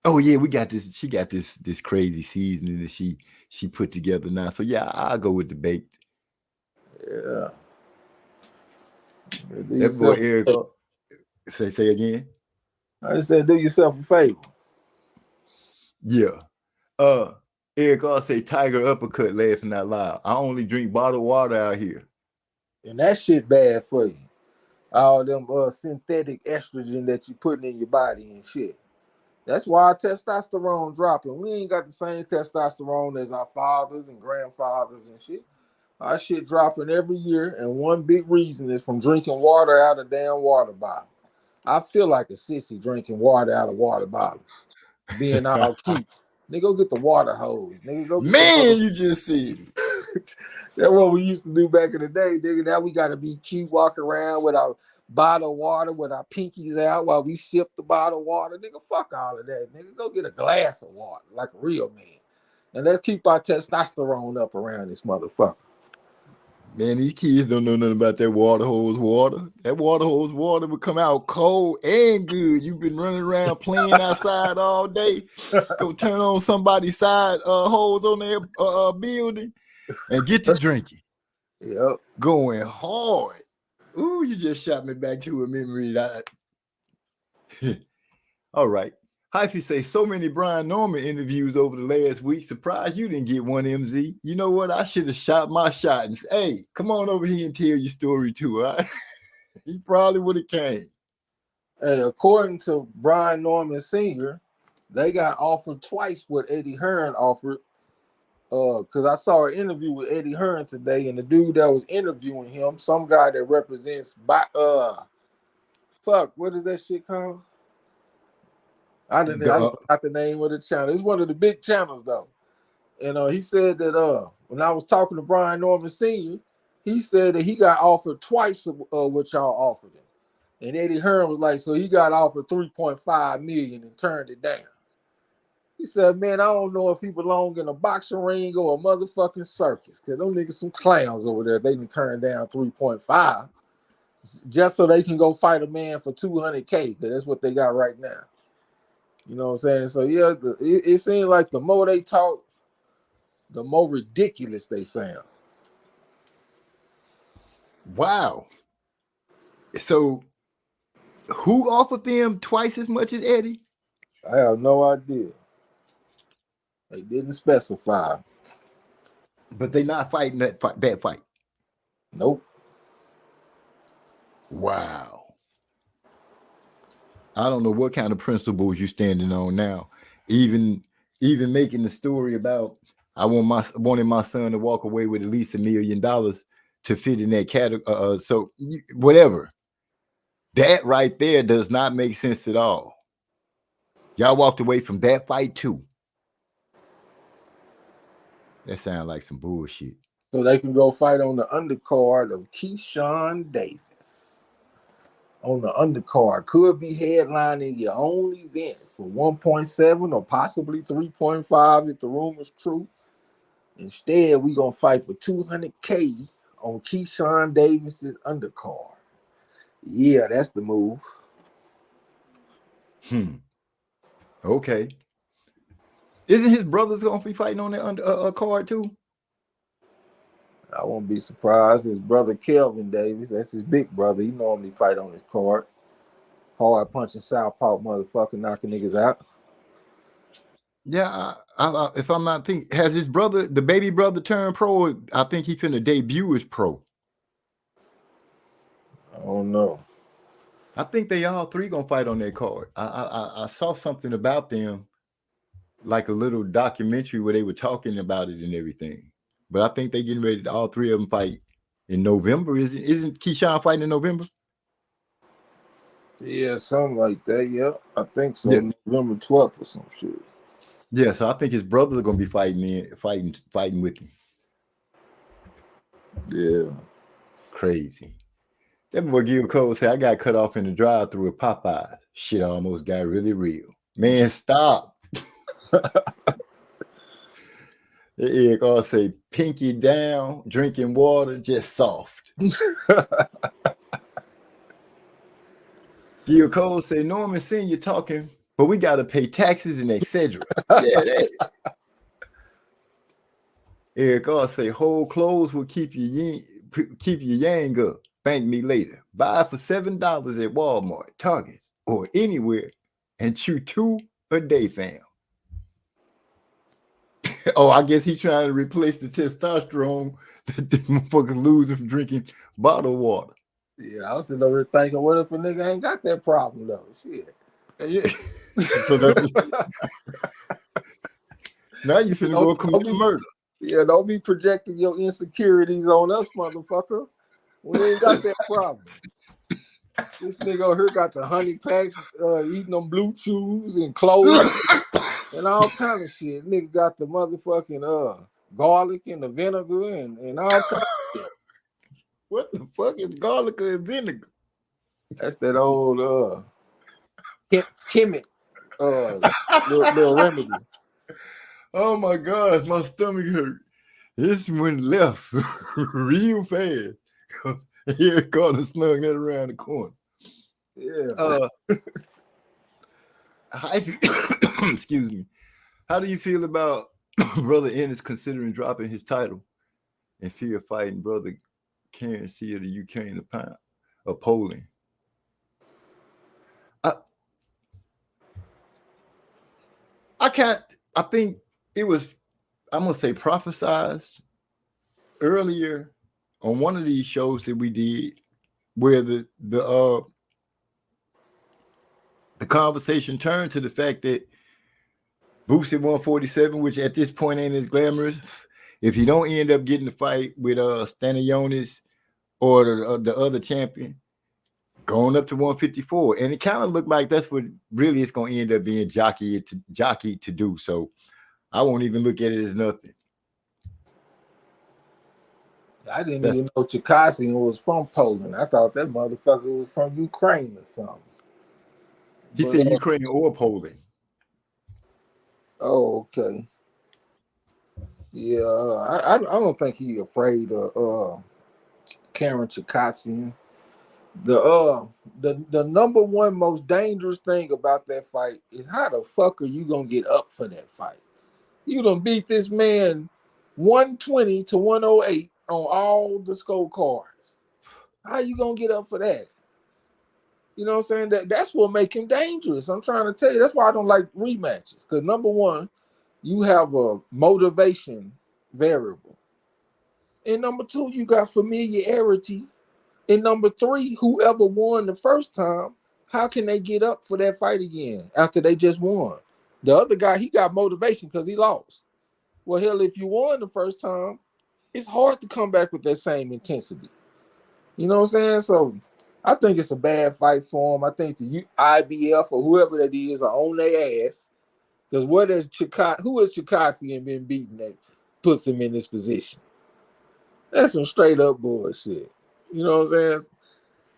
Oh yeah, we got this. She got this crazy seasoning that she put together now. So yeah, I'll go with the baked. Yeah. That boy Eric. Say again. I just said do yourself a favor. Yeah. Eric also say tiger uppercut laughing out loud. I only drink bottled water out here. And that shit bad for you. All them synthetic estrogen that you putting in your body and shit. That's why our testosterone dropping. We ain't got the same testosterone as our fathers and grandfathers and shit. Our shit dropping every year, and one big reason is from drinking water out of damn water bottle. I feel like a sissy drinking water out of water bottle, being all cute. Nigga, go get the water hose. Nigga, go get Man, you just said it. That's what we used to do back in the day, nigga. Now we gotta be cute, walk around with our bottle of water with our pinkies out while we sip the bottle of water. Nigga, fuck all of that. Nigga, go get a glass of water like a real man. And let's keep our testosterone up around this motherfucker. Man, these kids don't know nothing about that water hose water. That water hose water would come out cold and good. You've been running around playing outside all day. Go turn on somebody's side hose on their building and get to drinking. Yep. Going hard. Ooh, you just shot me back to a memory. All right. Hyphy say so many Brian Norman interviews over the last week. Surprised you didn't get one, MZ. You know what? I should have shot my shot and said, hey, come on over here and tell your story too. All right? He probably would have came. Hey, according to Brian Norman Sr., they got offered twice what Eddie Hearn offered. Because I saw an interview with Eddie Hearn today, and the dude that was interviewing him, some guy that represents what is that shit called? I forgot the name of the channel. It's one of the big channels though. And he said that when I was talking to Brian Norman Sr., he said that he got offered twice what y'all offered him. And Eddie Hearn was like, so he got offered $3.5 million and turned it down. He said, man, I don't know if he belong in a boxing ring or a motherfucking circus, because them niggas some clowns over there. They done turned down 3.5 just so they can go fight a man for 200K, because that's what they got right now. You know what I'm saying? So yeah, it seems like the more they talk, the more ridiculous they sound. Wow. So who offered them twice as much as Eddie? I have no idea. They didn't specify. But they not fighting that fight. Nope. Wow. I don't know what kind of principles you're standing on now. Even making the story about I wanted my son to walk away with at least $1 million to fit in that category. So whatever. That right there does not make sense at all. Y'all walked away from that fight too. That sounds like some bullshit. So they can go fight on the undercard of Keyshawn Davis. On the undercard, could be headlining your own event for 1.7 or possibly 3.5 if the rumor's true. Instead, we're going to fight for 200K on Keyshawn Davis's undercard. Yeah, that's the move. Okay. Isn't his brothers going to be fighting on that card too? I won't be surprised. His brother Kelvin Davis, that's his big brother. He normally fight on his card. Hard punching southpaw motherfucker, knocking niggas out. Yeah, if I'm not thinking, has his brother, the baby brother, turned pro? I think he finna debut as pro. I don't know. I think they all three gonna fight on their card. I saw something about them, like a little documentary where they were talking about it and everything. But I think they getting ready to all three of them fight in November. Isn't Keyshawn fighting in November? Yeah, something like that. Yeah, I think so. Yeah. November 12th or some shit. Yeah, so I think his brothers are gonna be fighting with him. Yeah, crazy. That boy Gil Cole said, I got cut off in the drive-thru at Popeyes. Shit almost got really real. Man, stop. Eric all say, pinky down, drinking water, just soft. Gil Cole say, Norman Sr. talking, but we got to pay taxes and etc. Yeah, Eric all say, whole clothes will keep your yang up. Thank me later. Buy for $7 at Walmart, Targets, or anywhere, and chew 2 a day, fam. Oh, I guess he's trying to replace the testosterone that the motherfuckers losing from drinking bottled water. Yeah, I was sitting over thinking, what if a nigga ain't got that problem though? Shit. So that's now you finna go commit murder. Yeah, don't be projecting your insecurities on us, motherfucker. We ain't got that problem. This nigga over here got the honey packs, eating them blue chews and clothes and all kind of shit. Nigga got the motherfucking garlic and the vinegar and all kind of shit. What the fuck is garlic and vinegar? That's that old chemic little remedy. Oh my gosh, my stomach hurt. This went left real fast. Here Carter slung that around the corner. Yeah. Excuse me. How do you feel about Brother Ennis considering dropping his title in fear of fighting Brother Garcia of the Ukraine of Poland? I think it was, I'm gonna say, prophesized earlier on one of these shows that we did, where the conversation turned to the fact that Boots at 147, which at this point ain't as glamorous, if you don't end up getting the fight with Stanionis or the other champion, going up to 154, and it kind of looked like that's what really it's going to end up being jockey to do. So I won't even look at it as nothing. I didn't even know Chikasi was from Poland. I thought that motherfucker was from Ukraine or something. He said Ukraine or Poland. Oh, okay. Yeah, I don't think he's afraid of Karen Chikasi. The number one most dangerous thing about that fight is how the fuck are you gonna get up for that fight? You done beat this man 120 to 108 on all the scorecards. How you gonna get up for that? You know what I'm saying? That's what make him dangerous. I'm trying to tell you. That's why I don't like rematches. Because number one, you have a motivation variable. And number two, you got familiarity. And number three, whoever won the first time, how can they get up for that fight again after they just won? The other guy, he got motivation because he lost. Well, hell, if you won the first time, it's hard to come back with that same intensity. You know what I'm saying? So I think it's a bad fight for him. I think the IBF or whoever that is are on their ass. Because who has Chikasi and been beaten that puts him in this position? That's some straight up bullshit. You know what I'm saying?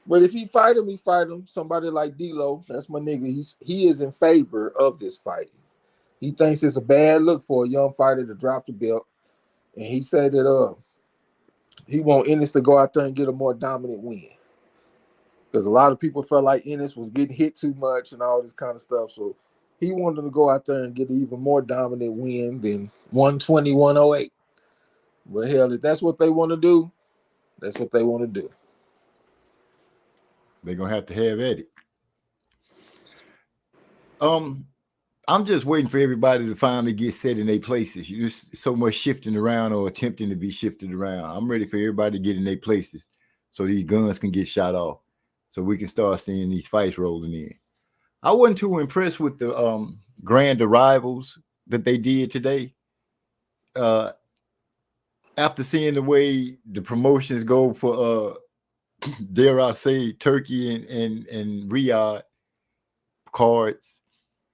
But if he fight him. Somebody like D-Lo, that's my nigga. He is in favor of this fight. He thinks it's a bad look for a young fighter to drop the belt. And he said that he want Ennis to go out there and get a more dominant win. Because a lot of people felt like Ennis was getting hit too much and all this kind of stuff. So he wanted to go out there and get an even more dominant win than 120, 108. But hell, if that's what they want to do, that's what they want to do. They're going to have at it. I'm just waiting for everybody to finally get set in their places. You just so much shifting around or attempting to be shifted around. I'm ready for everybody to get in their places so these guns can get shot off, so we can start seeing these fights rolling in. I wasn't too impressed with the grand arrivals that they did today. After seeing the way the promotions go for dare I say Turkey and Riyadh cards,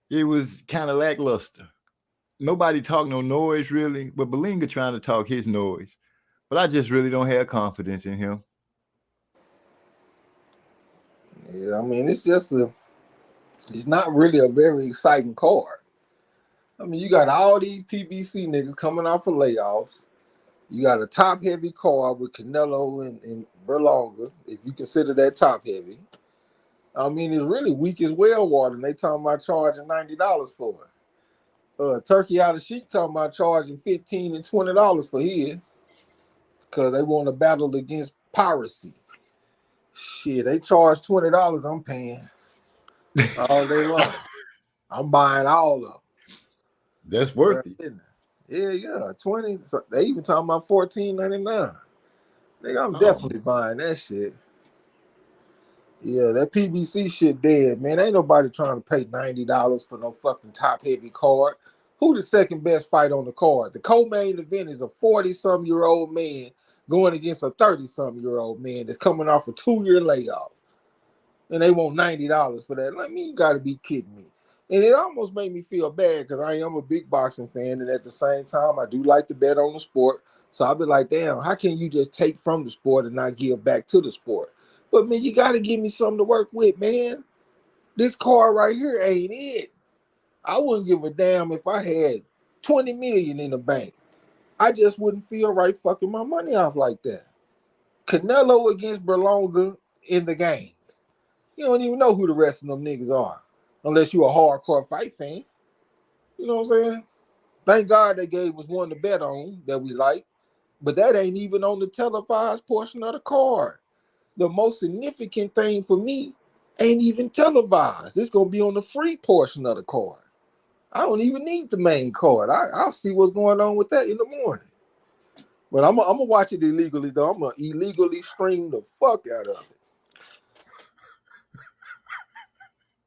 it was kind of lackluster. Nobody talked no noise really, but Berlanga trying to talk his noise. But I just really don't have confidence in him. Yeah, I mean, it's not really a very exciting card. I mean, you got all these PBC niggas coming off of layoffs. You got a top-heavy card with Canelo and Berlanga, if you consider that top-heavy. I mean, it's really weak as well water, and they talking about charging $90 for it. Turkey out of Sheik talking about charging $15 and $20 for his. It's because they want to battle against piracy. Shit, they charge $20, I'm paying all day long. I'm buying all of them. That's worth it. Yeah, 20. So they even talking about $14.99. Nigga, I'm definitely buying that shit. Yeah, that PBC shit dead, man. Ain't nobody trying to pay $90 for no fucking top heavy card. Who the second best fight on the card? The co-main event is a 40-some-year-old man going against a 30-some-year-old man that's coming off a 2-year layoff. And they want $90 for that. Like, you got to be kidding me. And it almost made me feel bad because I am a big boxing fan, and at the same time, I do like to bet on the sport. So I'll be like, damn, how can you just take from the sport and not give back to the sport? But, man, you got to give me something to work with, man. This card right here ain't it. I wouldn't give a damn if I had 20 million in the bank. I just wouldn't feel right fucking my money off like that. Canelo against Berlanga in the game. You don't even know who the rest of them niggas are unless you a hardcore fight fan. You know what I'm saying? Thank God they gave us one to bet on that we like, but that ain't even on the televised portion of the card. The most significant thing for me ain't even televised. It's going to be on the free portion of the card. I don't even need the main card. I'll see what's going on with that in the morning. But I'm going to watch it illegally, though. I'm going to illegally stream the fuck out of it.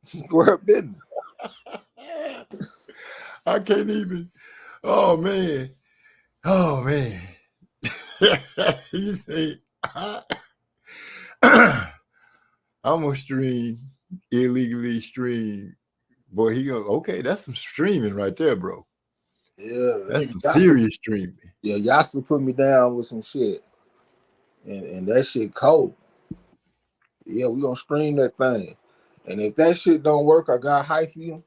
Square business. I can't even. Oh man. Oh man. You think I'm gonna stream illegally stream? Boy, he gonna okay. That's some streaming right there, bro. Yeah, That's some serious streaming. Yeah, Yasa put me down with some shit, and that shit cold. Yeah, we gonna stream that thing, and if that shit don't work, I got Hyphy.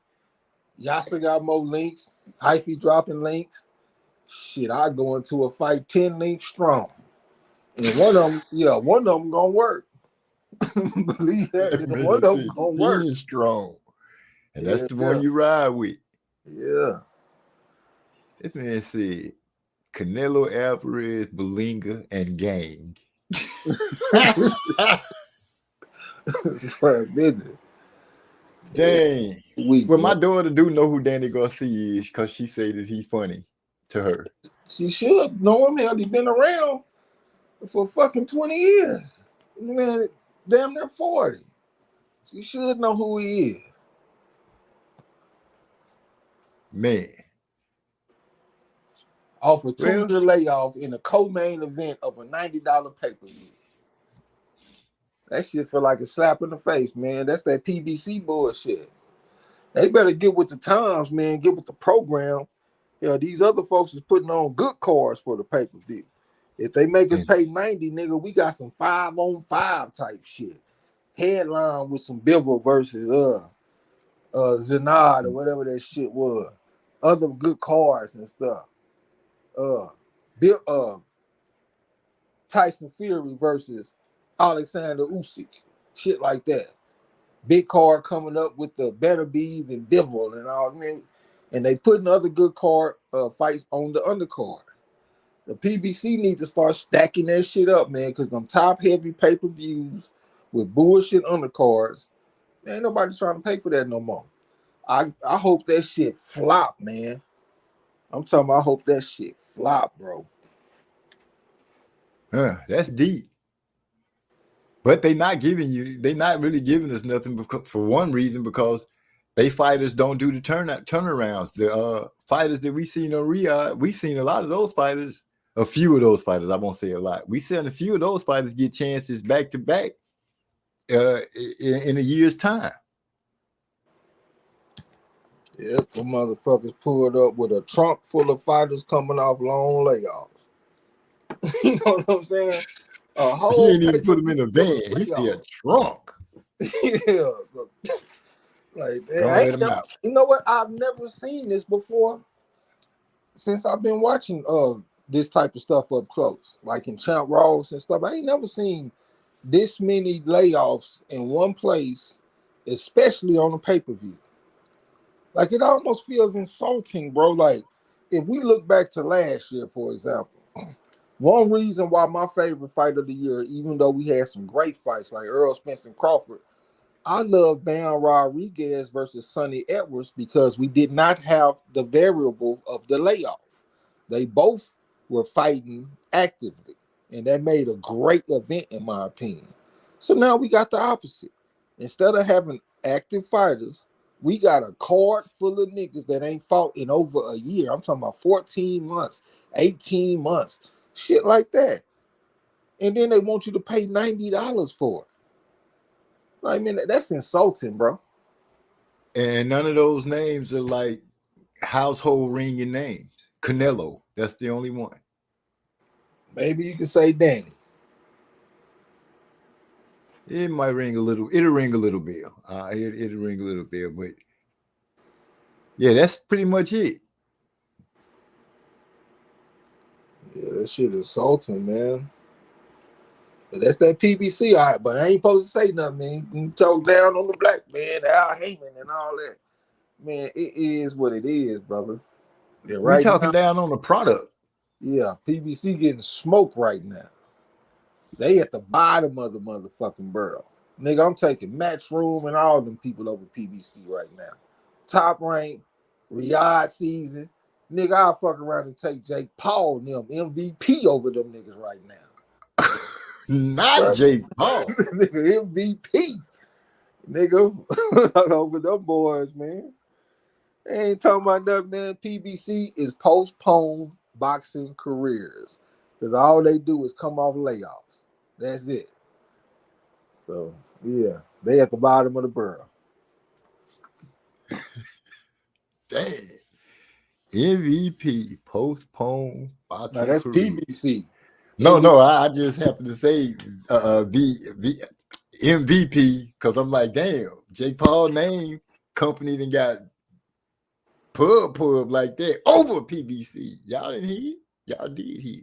Yasa got more links. Hyphy dropping links. Shit, I go into a fight 10 links strong, and one of them gonna work. Believe that, one of them gonna work. Strong, and that's the one you ride with. Yeah. This man said Canelo, Alvarez, Berlanga, and gang. Dang. Well, my daughter do know who Danny Garcia is because she say that he's funny to her. She should know him. Hell, he's been around for fucking 20 years. Man, damn near 40. She should know who he is. Man. Off a 2-year layoff in a co-main event of a $90 pay-per-view. That shit feel like a slap in the face, man. That's that PBC bullshit. They better get with the times, man. Get with the program. These other folks is putting on good cards for the pay-per-view. If they make us pay 90, nigga, we got some 5-on-5 type shit. Headline with some Bivol versus Zenard or whatever that shit was. Other good cards and stuff. Tyson Fury versus Alexander Usyk, shit like that. Big card coming up with the Better Beeve and Bivol and all, man. And they putting other good card fights on the undercard. The PBC need to start stacking that shit up, man, because them top heavy pay-per-views with bullshit undercards, ain't nobody trying to pay for that no more. I hope that shit flop, man. I'm talking about I hope that shit flop, bro. That's deep. But they not really giving us nothing for one reason, because they fighters don't do the turnarounds. The fighters that we seen on Riyadh, we seen a lot of those fighters, a few of those fighters, I won't say a lot. We seen a few of those fighters get chances back to back in a year's time. Yep, the motherfuckers pulled up with a trunk full of fighters coming off long layoffs. You know what I'm saying? He didn't even put them in a van. He said trunk. Yeah. Like, you know what? I've never seen this before since I've been watching this type of stuff up close, like in Champ Ross and stuff. I ain't never seen this many layoffs in one place, especially on a pay-per-view. Like, it almost feels insulting, bro. Like, if we look back to last year, for example, one reason why my favorite fight of the year, even though we had some great fights like Earl Spence and Crawford, I love Bam Rodriguez versus Sonny Edwards because we did not have the variable of the layoff. They both were fighting actively, and that made a great event, in my opinion. So now we got the opposite. Instead of having active fighters, we got a card full of niggas that ain't fought in over a year. I'm talking about 14 months, 18 months, shit like that. And then they want you to pay $90 for it. I mean, that's insulting, bro. And none of those names are like household ringing names. Canelo, that's the only one. Maybe you can say Danny. It might ring a little. It'll ring a little bell. It'll ring a little bell, but yeah, that's pretty much it. Yeah, that shit is insulting, man. But that's that PBC, all right. But I ain't supposed to say nothing, man. You talk down on the black man, Al Heyman, and all that. Man, it is what it is, brother. Yeah, We're talking down on the product. Yeah, PBC getting smoked right now. They at the bottom of the motherfucking barrel. Nigga, I'm taking Matchroom and all them people over PBC right now. Top rank, Riyadh season. Nigga, I'll fuck around and take Jake Paul and them MVP over them niggas right now. Not right. Jake Paul. Nigga, MVP. Nigga, over them boys, man. They ain't talking about nothing, man. PBC is postponed boxing careers because all they do is come off layoffs. That's it. So, yeah, they at the bottom of the barrel. Damn. MVP postponed boxing. Now that's career. PBC. No, I just happened to say MVP because I'm like, damn, Jake Paul name company then got pub like that over PBC. Y'all didn't hear? Y'all did hear.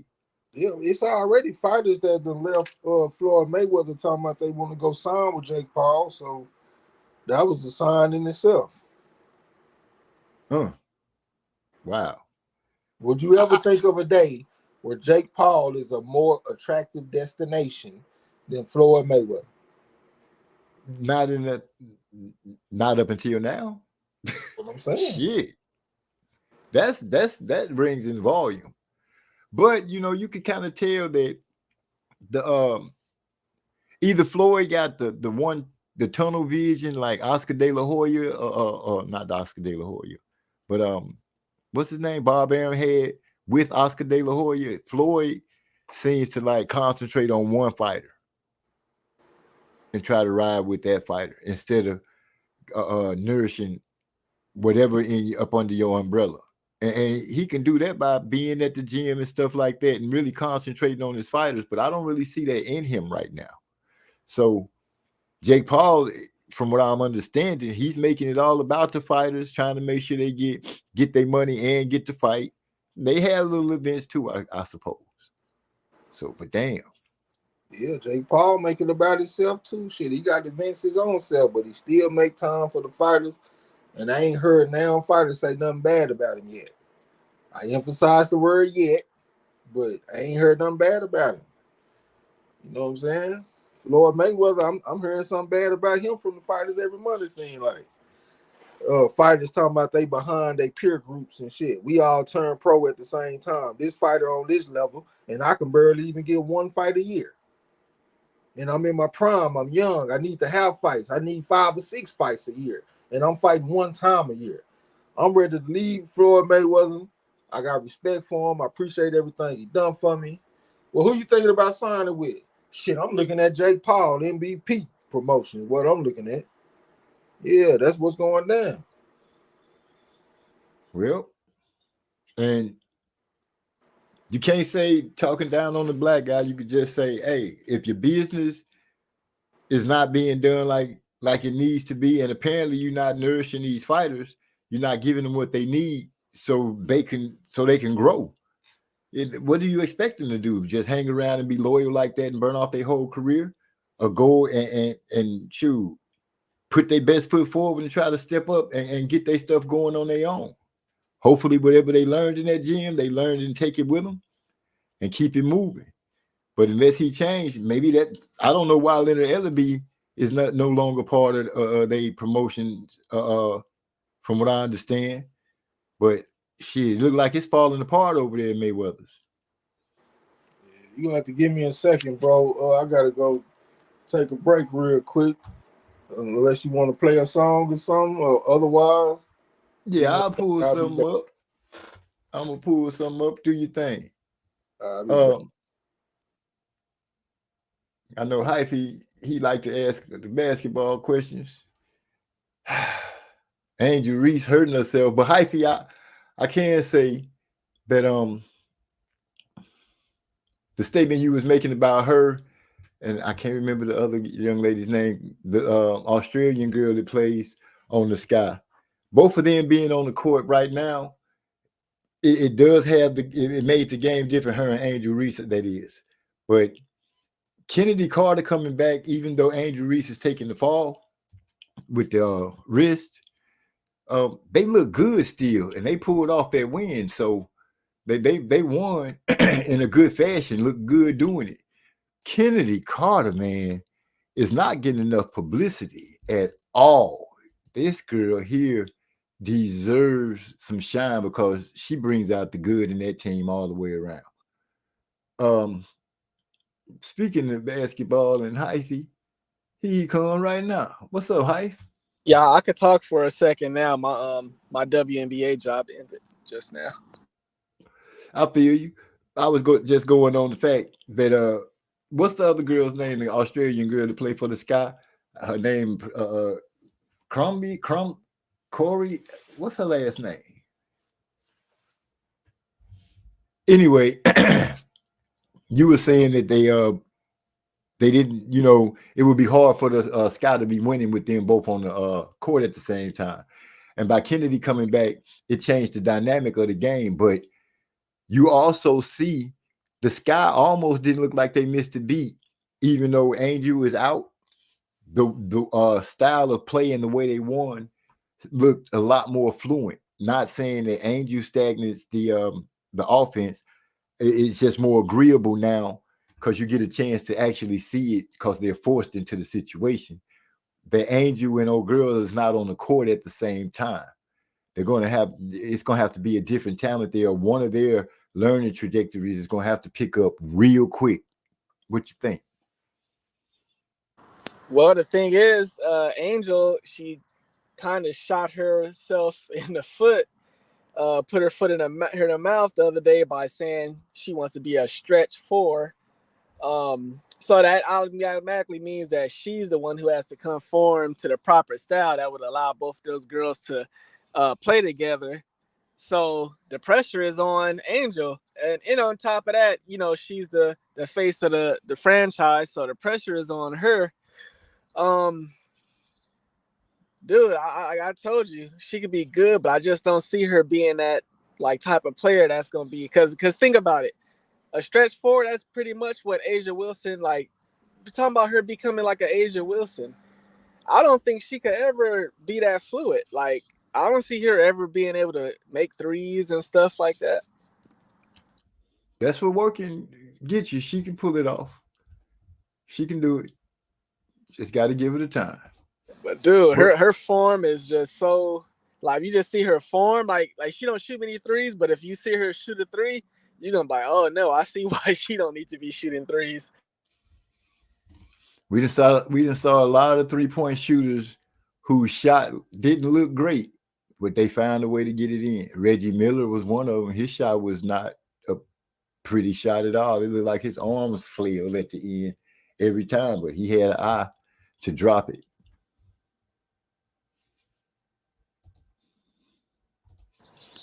Yeah, it's already fighters that done left Floyd Mayweather talking about they want to go sign with Jake Paul. So that was a sign in itself. Wow. Would you ever think of a day where Jake Paul is a more attractive destination than Floyd Mayweather? Not up until now. What I'm saying. Shit. That brings in volume. But you can kind of tell that the either Floyd got the tunnel vision like Oscar De La Hoya or not Oscar De La Hoya, but what's his name? Bob Arum had with Oscar De La Hoya. Floyd seems to like concentrate on one fighter and try to ride with that fighter instead of nourishing whatever up under your umbrella. And he can do that by being at the gym and stuff like that and really concentrating on his fighters. But I don't really see that in him right now. So Jake Paul, from what I'm understanding, he's making it all about the fighters, trying to make sure they get their money and get to fight. They have little events too, I suppose. So, but damn. Yeah, Jake Paul making it about himself too. Shit, he got events his own self, but he still make time for the fighters. And I ain't heard now fighters say nothing bad about him yet. I emphasize the word yet, but I ain't heard nothing bad about him. You know what I'm saying? Floyd Mayweather, I'm hearing something bad about him from the fighters every month, it seems like. Fighters talking about they behind their peer groups and shit. We all turn pro at the same time. This fighter on this level, and I can barely even get one fight a year. And I'm in my prime. I'm young. I need to have fights. I need 5 or 6 fights a year. And I'm fighting one time a year. I'm ready to leave Floyd Mayweather. I got respect for him. I appreciate everything he done for me. Well, who you thinking about signing with? Shit, I'm looking at Jake Paul, MVP promotion. What I'm looking at. Yeah, that's what's going down. Well, and you can't say talking down on the black guy. You could just say, hey, if your business is not being done like it needs to be, and apparently you're not nourishing these fighters, you're not giving them what they need so they can grow. What do you expect them to do? Just hang around and be loyal like that and burn off their whole career? Or go and shoot, put their best foot forward and try to step up and get their stuff going on their own. Hopefully whatever they learned in that gym, they learned and take it with them and keep it moving. But unless he changed, maybe that, I don't know why Leonard Ellerby is no longer part of their promotion, from what I understand. But shit, it look like it's falling apart over there at Mayweather's. You're going to have to give me a second, bro. I got to go take a break real quick. Unless you want to play a song or something, or otherwise, you Yeah, know, I'll pull I'll be something back. up. I'm gonna pull something up. Do your thing. I'll be back. Um, I know Hyphy, he like to ask the basketball questions. Angel Reese hurting herself, but Hyphy, I can say that the statement you was making about her, and I can't remember the other young lady's name, the Australian girl that plays on the Sky. Both of them being on the court right now, it does have it made the game different. Her and Angel Reese, that is, but Kennedy Carter coming back, even though Angel Reese is taking the fall with the wrist, they look good still, and they pulled off that win. So they won in a good fashion, look good doing it. Kennedy Carter, man, is not getting enough publicity at all. This girl here deserves some shine because she brings out the good in that team all the way around. Speaking of basketball and Hyphy, he come right now. What's up, Hyphy? Yeah, I could talk for a second now. My WNBA job ended just now. I feel you. I was just going on the fact that what's the other girl's name? The Australian girl that played for the Sky. Her name Corey. What's her last name? Anyway, you were saying that they didn't, it would be hard for the Sky to be winning with them both on the court at the same time. And by Kennedy coming back, it changed the dynamic of the game. But you also see the Sky almost didn't look like they missed a beat, even though Angel is out. The style of play and the way they won looked a lot more fluent. Not saying that Angel stagnates the offense. It's just more agreeable now because you get a chance to actually see it because they're forced into the situation. The Angel and old girl is not on the court at the same time. It's going to have to be a different talent there. One of their learning trajectories is going to have to pick up real quick. What you think? Well, the thing is, Angel, she kind of shot herself in the foot, put her foot in her mouth the other day by saying she wants to be a stretch four. So that automatically means that she's the one who has to conform to the proper style that would allow both those girls to play together. So the pressure is on Angel, and on top of that, she's the face of the franchise. So the pressure is on her. Dude, I told you she could be good, but I just don't see her being that type of player that's gonna be because think about it, a stretch forward, that's pretty much what Asia Wilson We're talking about her becoming like an Asia Wilson. I don't think she could ever be that fluid. I don't see her ever being able to make threes and stuff like that. That's what working gets you. She can pull it off. She can do it. Just got to give it a time. But dude, But her form is just so you just see her form like she don't shoot many threes, but if you see her shoot a three, you're gonna be like, oh no, I see why she don't need to be shooting threes. we just saw a lot of 3-point shooters who shot didn't look great, but they found a way to get it in. Reggie Miller was one of them. His shot was not a pretty shot at all. It looked like his arms flailed at the end every time, but he had an eye to drop it.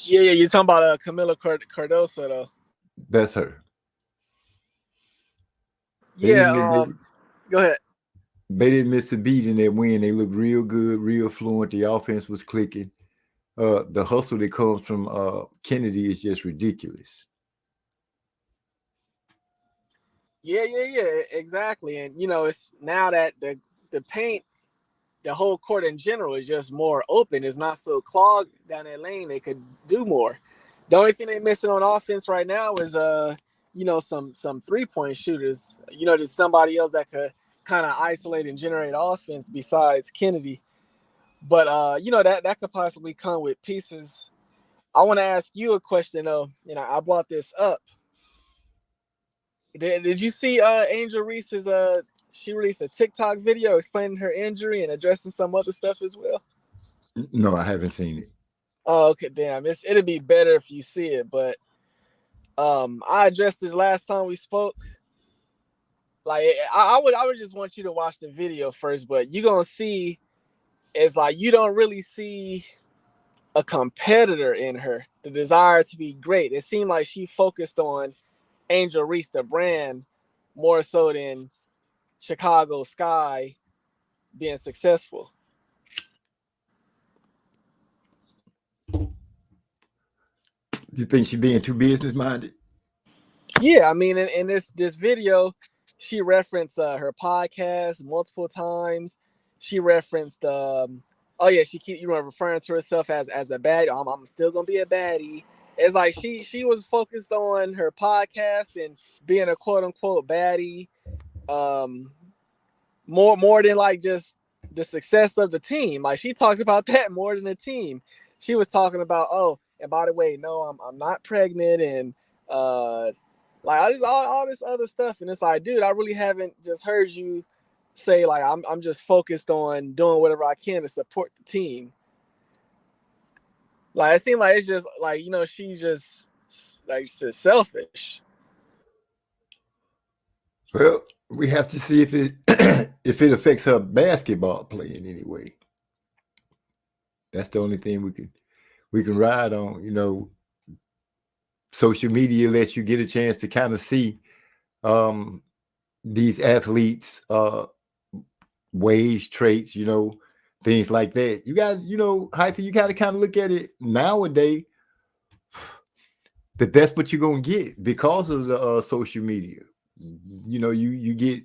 Yeah, you're talking about Camila Cardoso though. That's her. Yeah, go ahead. They didn't miss a beat in that win. They looked real good, real fluent. The offense was clicking. The hustle that comes from Kennedy is just ridiculous. Yeah, exactly. And it's now that the paint, the whole court in general is just more open. It's not so clogged down that lane. They could do more. The only thing they're missing on offense right now is some 3-point shooters. Just somebody else that could kind of isolate and generate offense besides Kennedy. But that could possibly come with pieces. I want to ask you a question though. I brought this up. Did you see Angel Reese's she released a TikTok video explaining her injury and addressing some other stuff as well? No, I haven't seen it. Oh, okay, damn. It'd be better if you see it, but I addressed this last time we spoke. Like I would just want you to watch the video first, but you're gonna see it's like you don't really see a competitor in her, the desire to be great. It seemed like she focused on Angel Reese, the brand, more so than Chicago Sky being successful. You think she being too business minded? Yeah, I mean, in this video, she referenced her podcast multiple times. She referenced, she keep referring to herself as a baddie. I'm still gonna be a baddie. It's like she was focused on her podcast and being a quote unquote baddie, more than like just the success of the team. Like she talked about that more than the team. She was talking about, oh, and by the way, no, I'm not pregnant, and like I just all this other stuff. And it's like, dude, I really haven't just heard you say like I'm just focused on doing whatever I can to support the team. Like it seemed like it's just like, she's just like selfish. Well, we have to see if it if it affects her basketball play in any way. That's the only thing we can ride on. Social media lets you get a chance to kind of see these athletes' ways, traits, things like that. You got, Hyphy, you got to kind of look at it nowadays that that's what you're going to get because of the social media. You get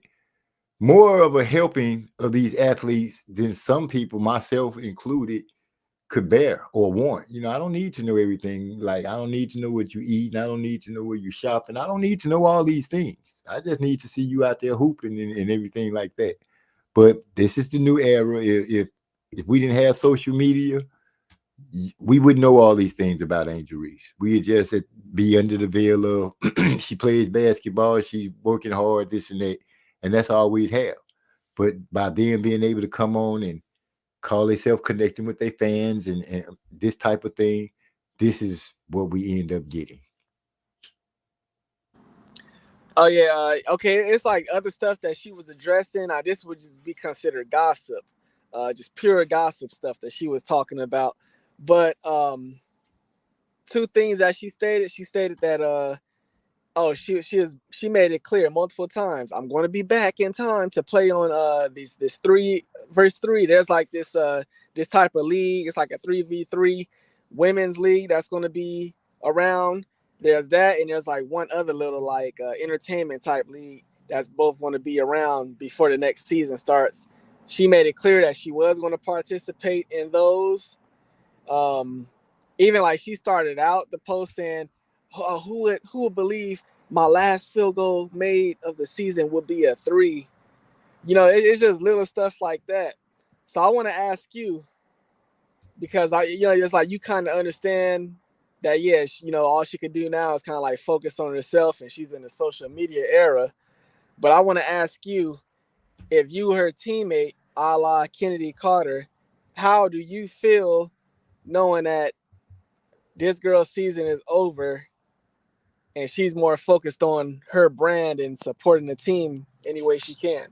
more of a helping of these athletes than some people, myself included, could bear or want. I don't need to know everything. Like, I don't need to know what you eat, and I don't need to know where you shopping. I don't need to know all these things. I just need to see you out there hooping and everything like that. But this is the new era. If we didn't have social media, we wouldn't know all these things about Angel Reese. We'd just be under the veil of she plays basketball, she's working hard, this and that, and that's all we'd have. But by them being able to come on and call themselves connecting with their fans and this type of thing, this is what we end up getting. Oh yeah, okay. It's like other stuff that she was addressing. This would just be considered gossip, just pure gossip stuff that she was talking about. But two things that she stated. She stated that she made it clear multiple times. I'm going to be back in time to play on this 3v3. There's like this type of league. It's like a 3v3 women's league that's going to be around. There's that, and there's like one other little like entertainment type league that's both going to be around before the next season starts. She made it clear that she was going to participate in those. Even like she started out the post saying, who would believe my last field goal made of the season would be a 3? It's just little stuff like that. So I want to ask you, because it's like you kind of understand that, yeah, all she could do now is kind of like focus on herself, and she's in the social media era. But I want to ask you, if you were her teammate, a la Kennedy Carter, how do you feel knowing that this girl's season is over and she's more focused on her brand and supporting the team any way she can?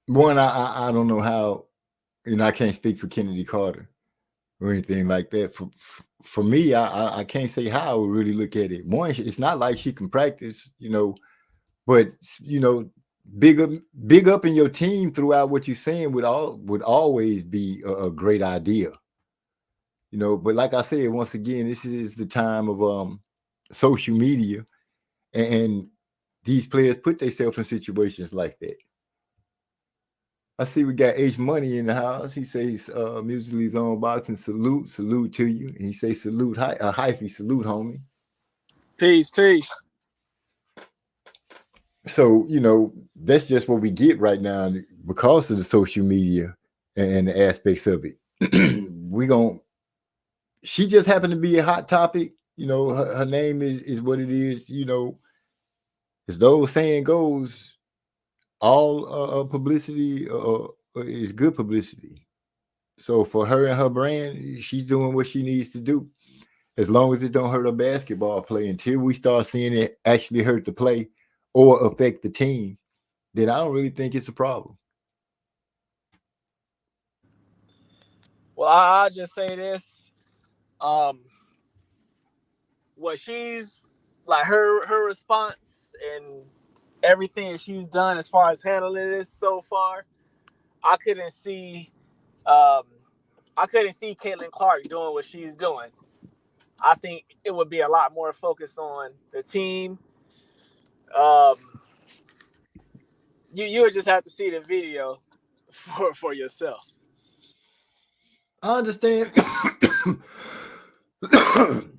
One, I don't know how, I can't speak for Kennedy Carter or anything like that. For me, I can't say how I would really look at it. One, it's not like she can practice, but big up in your team throughout what you're saying would always be a great idea. But like I said, once again, this is the time of social media, and these players put themselves in situations like that. I see we got H Money in the house. He says, Musically's on boxing, salute to you. And he says, salute, hyphy, salute, homie. Peace. So, that's just what we get right now because of the social media and the aspects of it. She just happened to be a hot topic. Her name is what it is, as the old saying goes, all publicity is good publicity. So for her and her brand, she's doing what she needs to do. As long as it don't hurt her basketball play, until we start seeing it actually hurt the play or affect the team, then I don't really think it's a problem. Well, I'll just say this. What she's like her response and everything that she's done as far as handling this so far, I couldn't see Caitlin Clark doing what she's doing. I think it would be a lot more focused on the team. You would just have to see the video for yourself. I understand.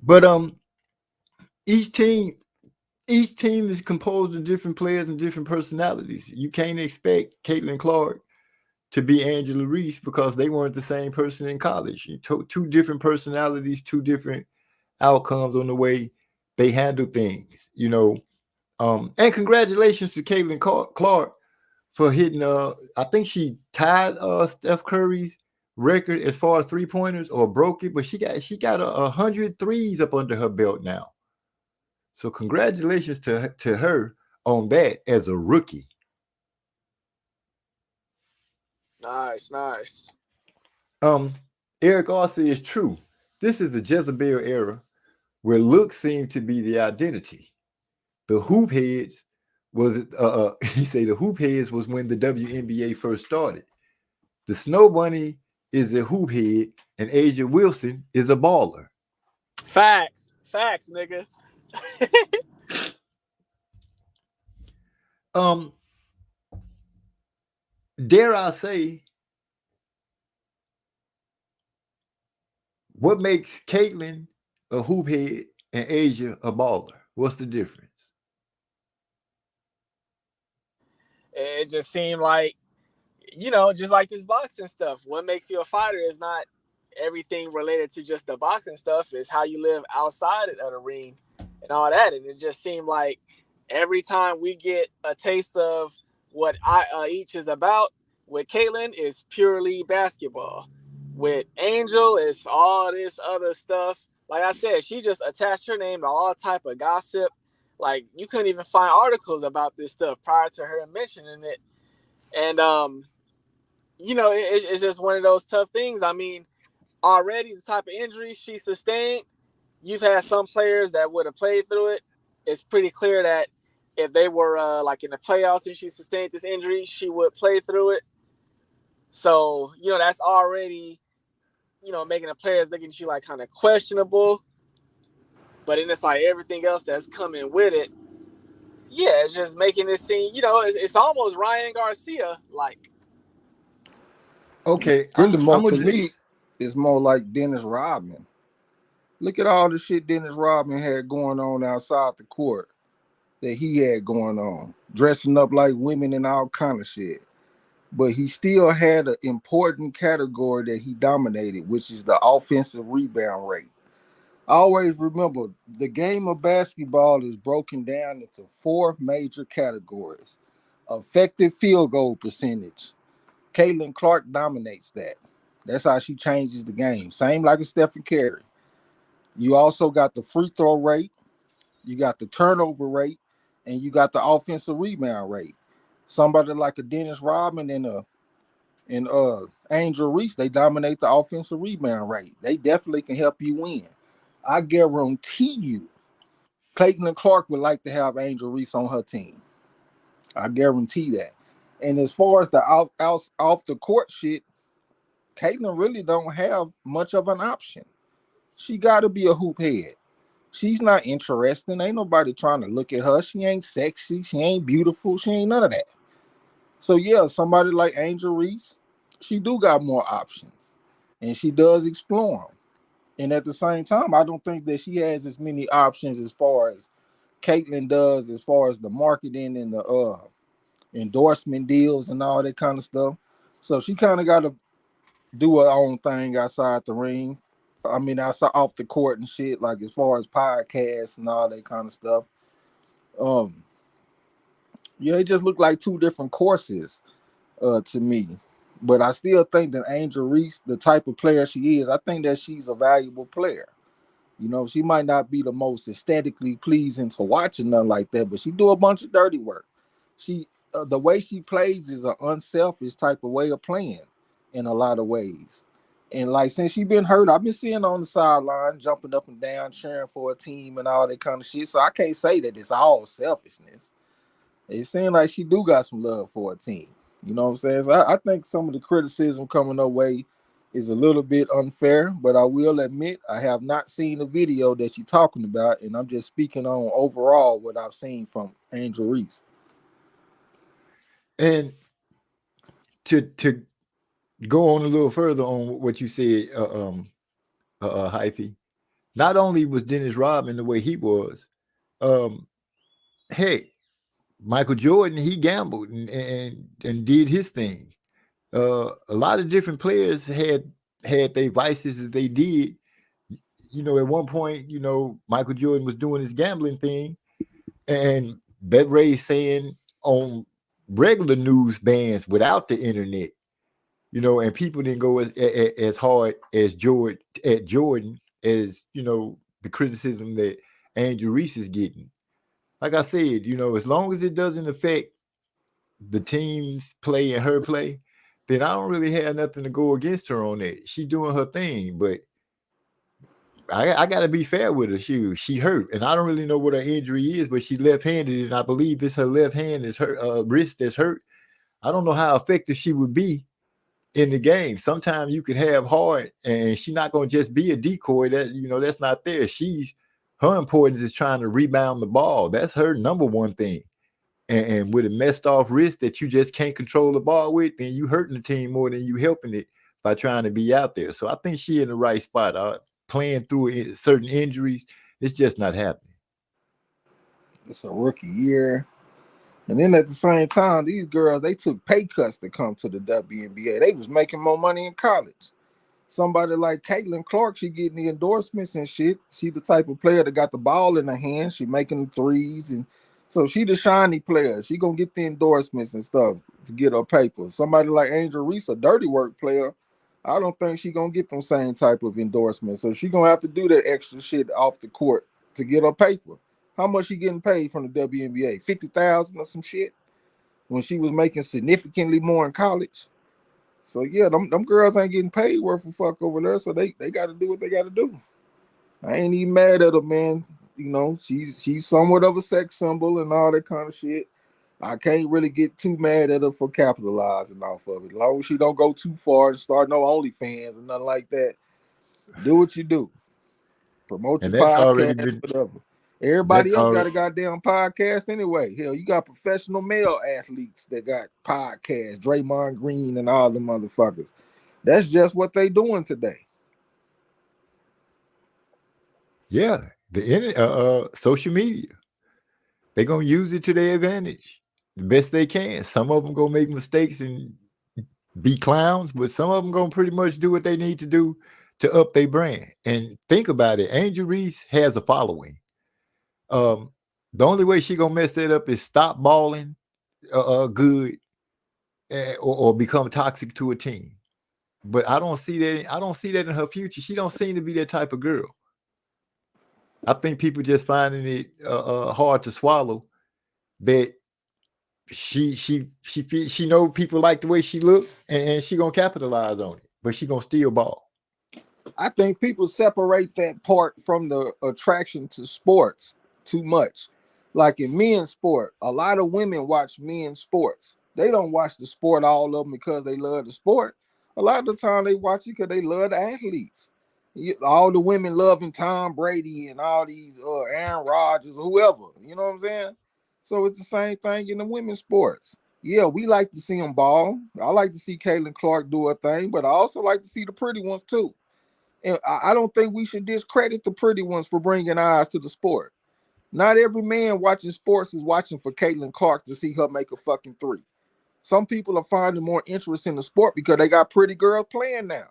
But each team is composed of different players and different personalities. You can't expect Caitlin Clark to be Angela Reese because they weren't the same person in college. Two different personalities, two different outcomes on the way they handle things, and congratulations to Caitlin Clark for hitting I think she tied Steph Curry's record as far as 3-pointers, or broke it, but she got 100 threes up under her belt now. So congratulations to her on that as a rookie. Nice. Eric Garcia is true. This is a Jezebel era where looks seem to be the identity. The hoop heads was he say the hoop heads was when the WNBA first started. The Snow Bunny is a hoop head, and Asia Wilson is a baller. Facts, nigga. Dare I say, what makes Caitlin a hoop head and Asia a baller? What's the difference? It just seemed like, just like this boxing stuff. What makes you a fighter is not everything related to just the boxing stuff. It's how you live outside of the ring and all that. And it just seemed like every time we get a taste of what each is about, with Caitlin is purely basketball. With Angel, it's all this other stuff. Like I said, she just attached her name to all type of gossip. Like, you couldn't even find articles about this stuff prior to her mentioning it. And, it's just one of those tough things. I mean, already the type of injuries she sustained, you've had some players that would have played through it. It's pretty clear that if they were like in the playoffs and she sustained this injury, she would play through it. So, that's already, making the players look at you like kind of questionable. But then it's like everything else that's coming with it. Yeah, it's just making it seem, it's almost Ryan Garcia like. Okay, Really, to me, it's more like Dennis Rodman. Look at all the shit Dennis Rodman had going on outside the court that he had going on, dressing up like women and all kind of shit. But he still had an important category that he dominated, which is the offensive rebound rate. Always remember, the game of basketball is broken down into 4 major categories. Effective field goal percentage. Caitlin Clark dominates that. That's how she changes the game. Same like a Stephen Curry. You also got the free throw rate, you got the turnover rate, and you got the offensive rebound rate. Somebody like a Dennis Rodman and Angel Reese, they dominate the offensive rebound rate. They definitely can help you win. I guarantee you, Caitlin Clark would like to have Angel Reese on her team. I guarantee that. And as far as the off the court shit, Caitlin really don't have much of an option. She got to be a hoop head. She's not interesting. Ain't nobody trying to look at her. She ain't sexy. She ain't beautiful. She ain't none of that. So yeah, somebody like Angel Reese, she do got more options, and she does explore them. And at the same time, I don't think that she has as many options as far as Caitlin does, as far as the marketing and the endorsement deals and all that kind of stuff. So she kind of got to do her own thing outside the ring. I mean, outside off the court and shit, like as far as podcasts and all that kind of stuff. Yeah, it just looked like two different courses to me. But I still think that Angel Reese, the type of player she is, I think that she's a valuable player. You know, she might not be the most aesthetically pleasing to watch and nothing like that, but she do a bunch of dirty work. She, the way she plays is an unselfish type of way of playing in a lot of ways. And like since she been hurt, I've been seeing her on the sideline jumping up and down, cheering for a team and all that kind of shit. So I can't say that it's all selfishness. It seems like she do got some love for a team. You know what I'm saying? So I think some of the criticism coming her way is a little bit unfair, but I will admit I have not seen the video that she's talking about, and I'm just speaking on overall what I've seen from Angel Reese. And to go on a little further on what you said, Hyphy, not only was Dennis Rodman the way he was, heck, Michael Jordan, he gambled and did his thing. A lot of different players had their vices that they did. You know, at one point, you know, Michael Jordan was doing his gambling thing, and Bet Ray saying on regular news bands without the internet, you know, and people didn't go as hard as Jordan as, you know, the criticism that Angel Reese is getting. Like I said, you know, as long as it doesn't affect the team's play and her play, then I don't really have nothing to go against her on that. She doing her thing, but I got to be fair with her. She hurt, and I don't really know what her injury is, but she's left-handed, and I believe it's her left hand is her wrist that's hurt. I don't know how effective she would be in the game. Sometimes you can have heart, and she's not going to just be a decoy. That, you know, that's not there. Her importance is trying to rebound the ball. That's her number one thing. And with a messed off wrist that you just can't control the ball with, then you hurting the team more than you helping it by trying to be out there. So I think she in the right spot. Playing through certain injuries, it's just not happening. It's a rookie year. And then at the same time, these girls, they took pay cuts to come to the WNBA. They was making more money in college. Somebody like Caitlin Clark, she getting the endorsements and shit. She the type of player that got the ball in her hand. She making the threes. And so she the shiny player. She going to get the endorsements and stuff to get her paper. Somebody like Angel Reese, a dirty work player, I don't think she going to get them same type of endorsements. So she going to have to do that extra shit off the court to get her paper. How much she getting paid from the WNBA? $50,000 or some shit when she was making significantly more in college. So yeah, them girls ain't getting paid worth a fuck over there. So they got to do what they got to do. I ain't even mad at her, man. You know, she's somewhat of a sex symbol and all that kind of shit. I can't really get too mad at her for capitalizing off of it. As long as she don't go too far and start no OnlyFans and nothing like that. Do what you do. Promote your podcast, whatever. Everybody else got a goddamn podcast anyway. Hell, you got professional male athletes that got podcasts, Draymond Green and all the motherfuckers. That's just what they doing today. Yeah, the social media. They're gonna use it to their advantage the best they can. Some of them gonna make mistakes and be clowns, but some of them gonna pretty much do what they need to do to up their brand. And think about it, Angel Reese has a following. The only way she gonna mess that up is stop balling good or become toxic to a team. But I don't see that. I don't see that in her future. She don't seem to be that type of girl. I think people just finding it hard to swallow that she know people like the way she look, and she gonna capitalize on it, but she gonna steal ball. I think people separate that part from the attraction to sports too much. Like in men's sport, a lot of women watch men's sports. They don't watch the sport, all of them, because they love the sport. A lot of the time they watch it because they love the athletes. All the women loving Tom Brady and all these Aaron Rodgers or whoever. You know what I'm saying? So it's the same thing in the women's sports. Yeah, we like to see them ball. I like to see Caitlin Clark do her thing, but I also like to see the pretty ones too. And I don't think we should discredit the pretty ones for bringing eyes to the sport. Not every man watching sports is watching for Caitlin Clark to see her make a fucking three. Some people are finding more interest in the sport because they got pretty girls playing now.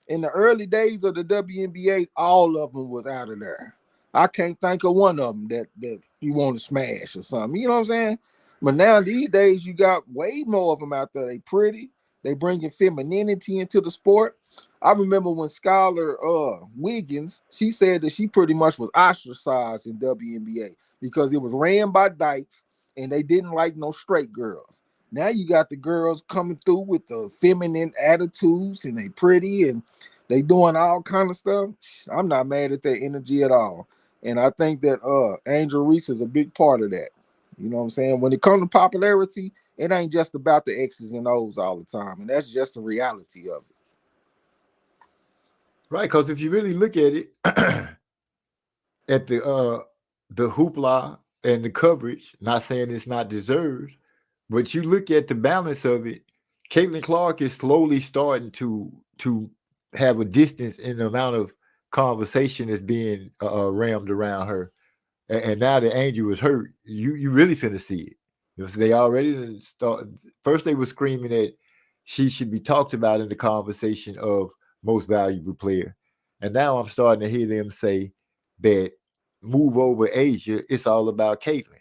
In the early days of the WNBA, all of them was out of there. I can't think of one of them that you want to smash or something. You know what I'm saying? But now these days, you got way more of them out there. They pretty. They bringing femininity into the sport. I remember when Skylar Wiggins, she said that she pretty much was ostracized in WNBA because it was ran by dykes and they didn't like no straight girls. Now you got the girls coming through with the feminine attitudes and they pretty and they doing all kind of stuff. I'm not mad at their energy at all. And I think that Angel Reese is a big part of that. You know what I'm saying? When it comes to popularity, it ain't just about the X's and O's all the time. And that's just the reality of it. Right, because if you really look at it, at the hoopla and the coverage, not saying it's not deserved, but you look at the balance of it, Caitlin Clark is slowly starting to have a distance in the amount of conversation that's being rammed around her. And now that Angel was hurt, you really finna see it. You know, so they already start. First, they were screaming that she should be talked about in the conversation of most valuable player, and now I'm starting to hear them say that move over Asia. It's all about Caitlin.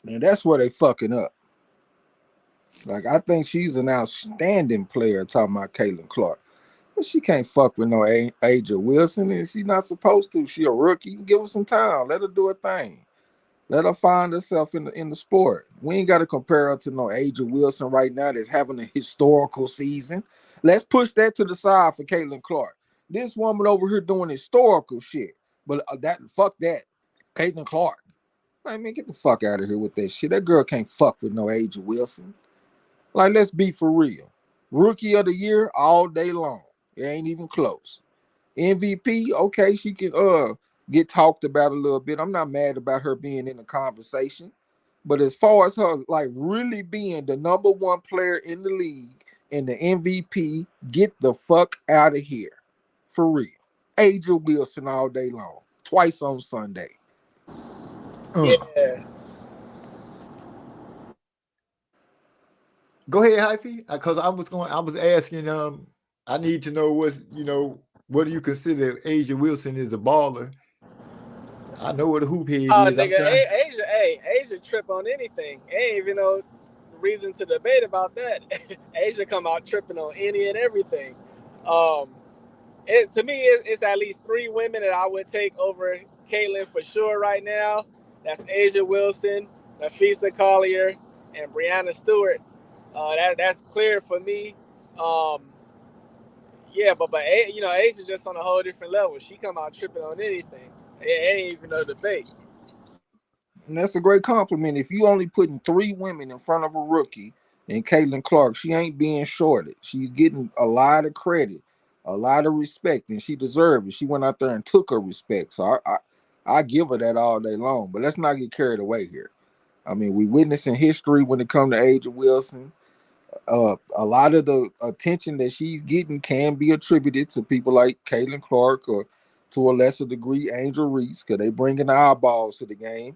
And that's where they fucking up. Like I think she's an outstanding player. Talking about Caitlin Clark. But she can't fuck with no Aja Wilson, and she's not supposed to. She a rookie. Give her some time. Let her do her thing. Let her find herself in the sport. We ain't got to compare her to no Aja Wilson right now that's having a historical season. Let's push that to the side for Caitlin Clark. This woman over here doing historical shit. But fuck that. Caitlin Clark. Like, man, get the fuck out of here with that shit. That girl can't fuck with no Aja Wilson. Like, let's be for real. Rookie of the year all day long. It ain't even close. MVP, okay, she can get talked about a little bit. I'm not mad about her being in the conversation. But as far as her like really being the number one player in the league and the MVP, get the fuck out of here. For real. Aja Wilson all day long. Twice on Sunday. Yeah. Go ahead, Hyphy. Because I was asking, I need to know what do you consider Aja Wilson is a baller? I know what a hoop head Oh, is. nigga, Asia trip on anything. Ain't even no reason to debate about that. Asia come out tripping on any and everything. To me, it's at least 3 women that I would take over Caitlin for sure right now. That's Aja Wilson, Nafisa Collier, and Brianna Stewart. That's clear for me. Yeah, but Asia's just on a whole different level. She come out tripping on anything. It ain't even no debate. And that's a great compliment. If you only putting 3 women in front of a rookie and Caitlin Clark, she ain't being shorted. She's getting a lot of credit, a lot of respect, and she deserved it. She went out there and took her respect. So I give her that all day long. But let's not get carried away here. I mean, we witnessing history when it comes to Aja Wilson. A lot of the attention that she's getting can be attributed to people like Caitlin Clark or to a lesser degree Angel Reese, because they bringing the eyeballs to the game.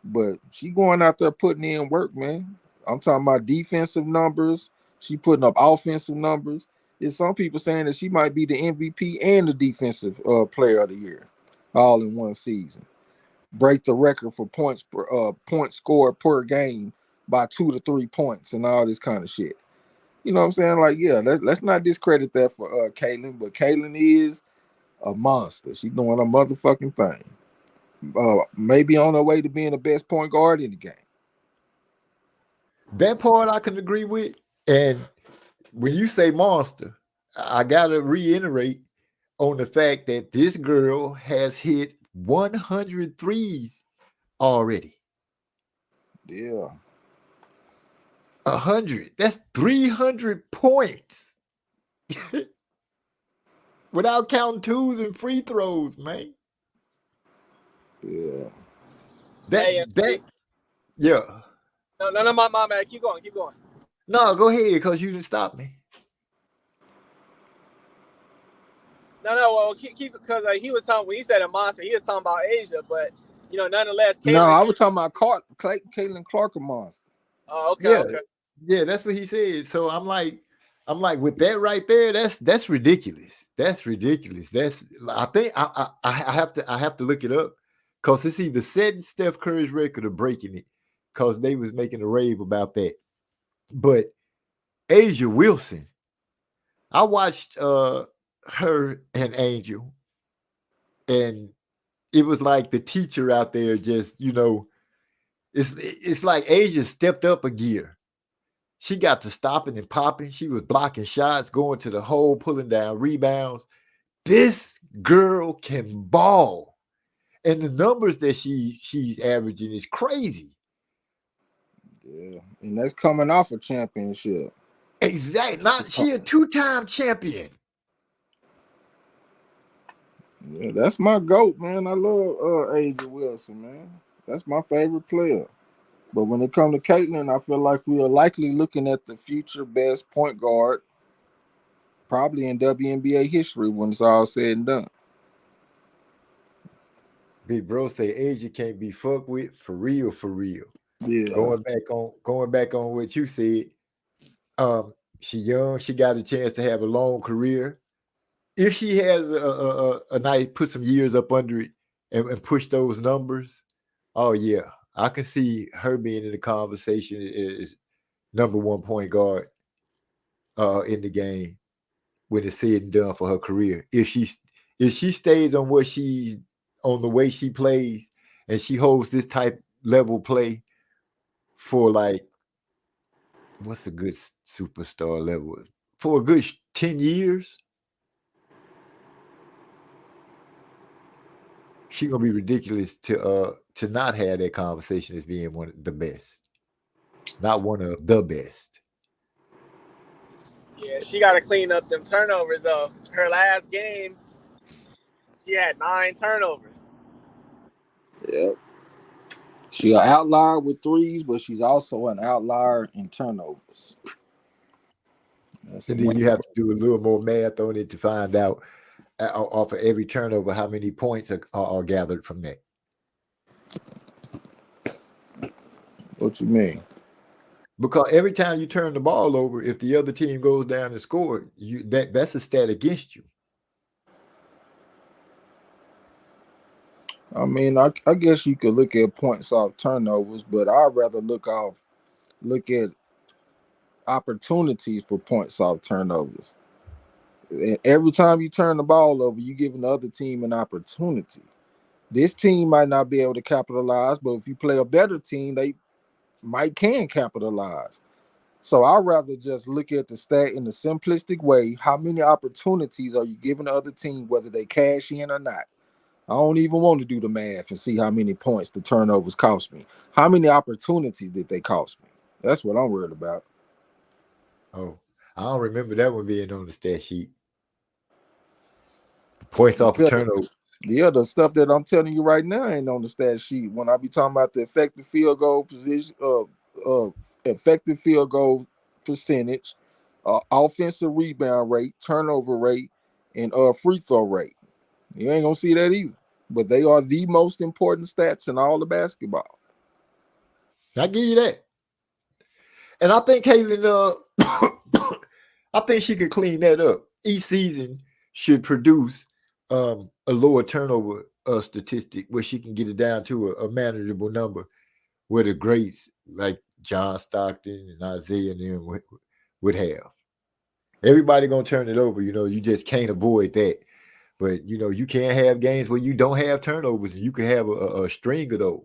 But she going out there putting in work, man. I'm talking about defensive numbers. She putting up offensive numbers. There's some people saying that she might be the MVP and the defensive player of the year, all in one season. Break the record for points scored per game by 2 to 3 points and all this kind of shit. You know what I'm saying? Like, yeah, let's not discredit that for Caitlin, but Caitlin is a monster. She's doing a motherfucking thing. Maybe on her way to being the best point guard in the game. That part I can agree with. And when you say monster, I gotta reiterate on the fact that this girl has hit 100 threes already. Yeah. 100. That's 300 points. Without counting twos and free throws, man. Yeah. Yeah. No, my man. Keep going. No, go ahead, because you didn't stop me. No, well, keep because he was talking when he said a monster, he was talking about Asia, but nonetheless, Caitlin, No, I was talking about Caitlin Clark a monster. Oh, okay. Yeah, that's what he said. So I'm like, with that right there, that's ridiculous. That's ridiculous. I think I have to look it up because it's either setting Steph Curry's record or breaking it. because they was making a rave about that. But Asia Wilson, I watched her and Angel, and it was like the teacher out there just, it's like Asia stepped up a gear. She got to stopping and popping. She was blocking shots, going to the hole, pulling down rebounds. This girl can ball. And the numbers that she's averaging is crazy. Yeah, and that's coming off a championship. Exactly. She a 2-time champion. Yeah, that's my GOAT, man. I love Asia Wilson, man. That's my favorite player. But when it comes to Caitlin, I feel like we are likely looking at the future best point guard, probably in WNBA history when it's all said and done. Big bro say Asia can't be fucked with for real, for real. Yeah. Going back on what you said. She young, she got a chance to have a long career. If she has a nice, put some years up under it and push those numbers, oh yeah, I can see her being in the conversation as number one point guard in the game when it's said and done for her career. If she stays on on the way she plays and she holds this type level play for like, what's a good superstar level? For a good 10 years, she's gonna be ridiculous to not have that conversation as being one of the best, not one of the best. Yeah, she got to clean up them turnovers though. Her last game, she had 9 turnovers. Yep. She's an outlier with threes, but she's also an outlier in turnovers. And then you have to do a little more math on it to find out off of every turnover how many points are gathered from that. What you mean? Because every time you turn the ball over, if the other team goes down and scores, that's a stat against you. I mean, I guess you could look at points off turnovers, but I'd rather look at opportunities for points off turnovers. And every time you turn the ball over, you're giving the other team an opportunity. This team might not be able to capitalize, but if you play a better team, they can capitalize. So I'd rather just look at the stat in a simplistic way. How many opportunities are you giving the other team, whether they cash in or not? I don't even want to do the math and see how many points the turnovers cost me. How many opportunities did they cost me? That's what I'm worried about. Oh, I don't remember that one being on the stat sheet. Points off a turnover. Yeah, the stuff that I'm telling you right now ain't on the stat sheet. When I be talking about the effective field goal position, effective field goal percentage, offensive rebound rate, turnover rate, and free throw rate. You ain't gonna see that either. But they are the most important stats in all of basketball. I give you that. And I think Caitlin, I think she could clean that up. Each season should produce a lower turnover statistic where she can get it down to a manageable number where the greats like John Stockton and Isaiah and them would have. Everybody gonna turn it over, you just can't avoid that. But you can't have games where you don't have turnovers, and you can have a string of those.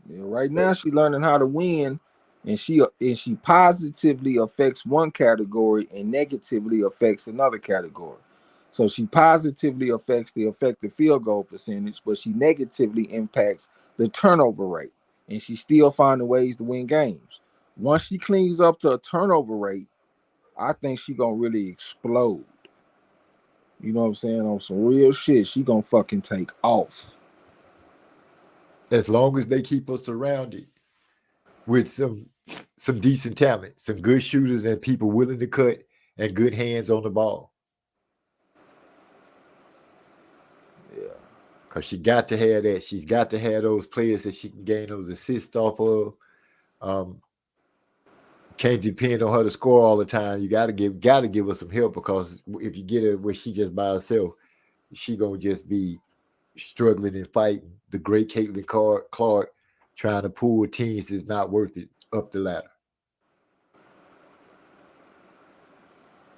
Yeah, right now she's learning how to win, and she positively affects one category and negatively affects another category. So she positively affects the effective field goal percentage, but she negatively impacts the turnover rate, and she's still finding ways to win games. Once she cleans up the turnover rate, I think she's gonna really explode. You know what I'm saying? On some real shit, she gonna fucking take off. As long as they keep us surrounded with some decent talent, some good shooters and people willing to cut and good hands on the ball. Yeah. Because she got to have that. She's got to have those players that she can gain those assists off of. Can't depend on her to score all the time. You gotta give her some help, because if you get her where she just by herself, she gonna just be struggling and fighting. The great Caitlin Clark trying to pull teams is not worth it up the ladder.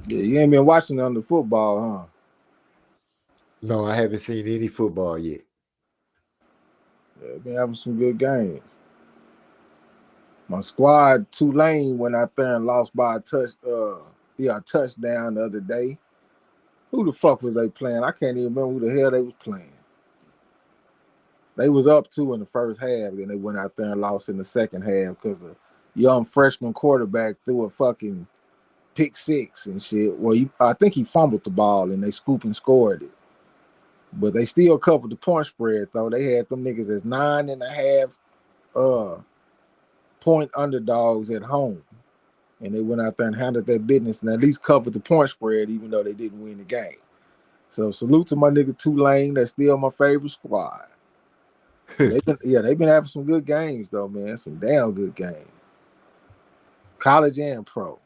Yeah, you ain't been watching on the football, huh? No, I haven't seen any football yet. Yeah, been having some good games. My squad, Tulane, went out there and lost by a touchdown the other day. Who the fuck was they playing? I can't even remember who the hell they was playing. They was up 2 in the first half, then they went out there and lost in the second half because the young freshman quarterback threw a fucking pick 6 and shit. Well, I think he fumbled the ball and they scooped and scored it. But they still covered the point spread, though. They had them niggas as 9.5 point underdogs at home. And they went out there and handled their business and at least covered the point spread, even though they didn't win the game. So salute to my nigga Tulane. That's still my favorite squad. They've been having some good games, though, man. Some damn good games. College and pro.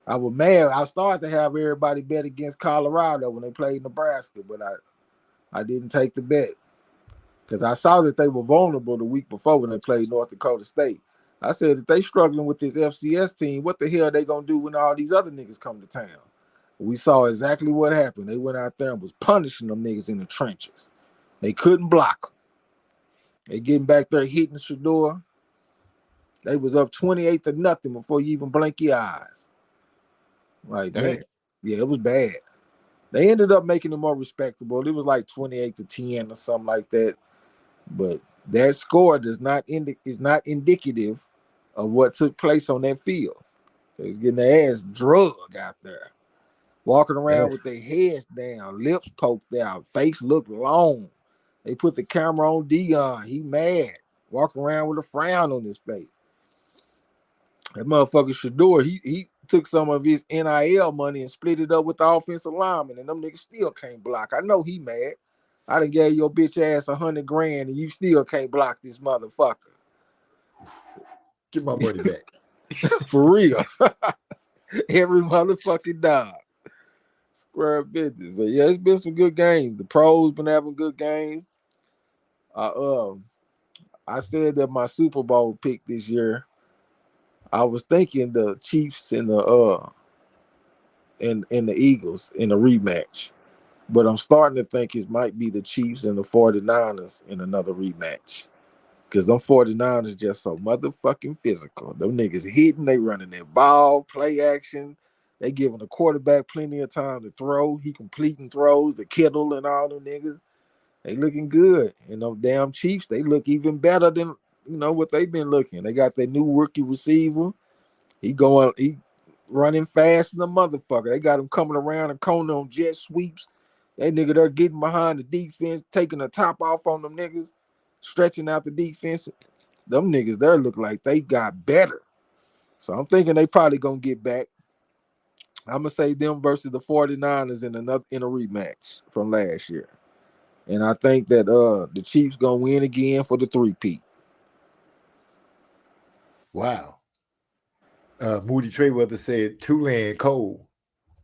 I was mad. I started to have everybody bet against Colorado when they played Nebraska, but I didn't take the bet because I saw that they were vulnerable the week before when they played North Dakota State. I said, if they struggling with this FCS team, what the hell are they going to do when all these other niggas come to town? We saw exactly what happened. They went out there and was punishing them niggas in the trenches. They couldn't block them. They getting back there hitting Shador. They was up 28-0 before you even blink your eyes. Like, man, yeah, it was bad. They ended up making it more respectable. It was like 28-10 or something like that. But that score is not indicative of what took place on that field. They was getting their ass drugged out there, walking around with their heads down, lips poked out, face looked long. They put the camera on Dion. He mad, walking around with a frown on his face. That motherfucker Shador, he took some of his NIL money and split it up with the offensive lineman, and them niggas still can't block. I know he mad. I done gave your bitch ass $100,000 and you still can't block this motherfucker. Get my money back. For real. Every motherfucking dog. Square business. But yeah, it's been some good games. The pros been having good games. I said that my Super Bowl pick this year, I was thinking the Chiefs and the Eagles in a rematch. But I'm starting to think it might be the Chiefs and the 49ers in another rematch. Because them 49ers just so motherfucking physical. Them niggas hitting, they running their ball, play action. They giving the quarterback plenty of time to throw. He completing throws, the Kittle and all them niggas. They looking good. And them damn Chiefs, they look even better than, what they've been looking. They got their new rookie receiver. He running fast in the motherfucker. They got him coming around the corner on jet sweeps. That nigga, they're getting behind the defense, taking the top off on them niggas, stretching out the defense. Them niggas there look like they got better. So I'm thinking they probably gonna get back. I'm gonna say them versus the 49ers in a rematch from last year. And I think that the Chiefs gonna win again for the 3-peat. Wow. Moody Trayweather said Tulane Cole.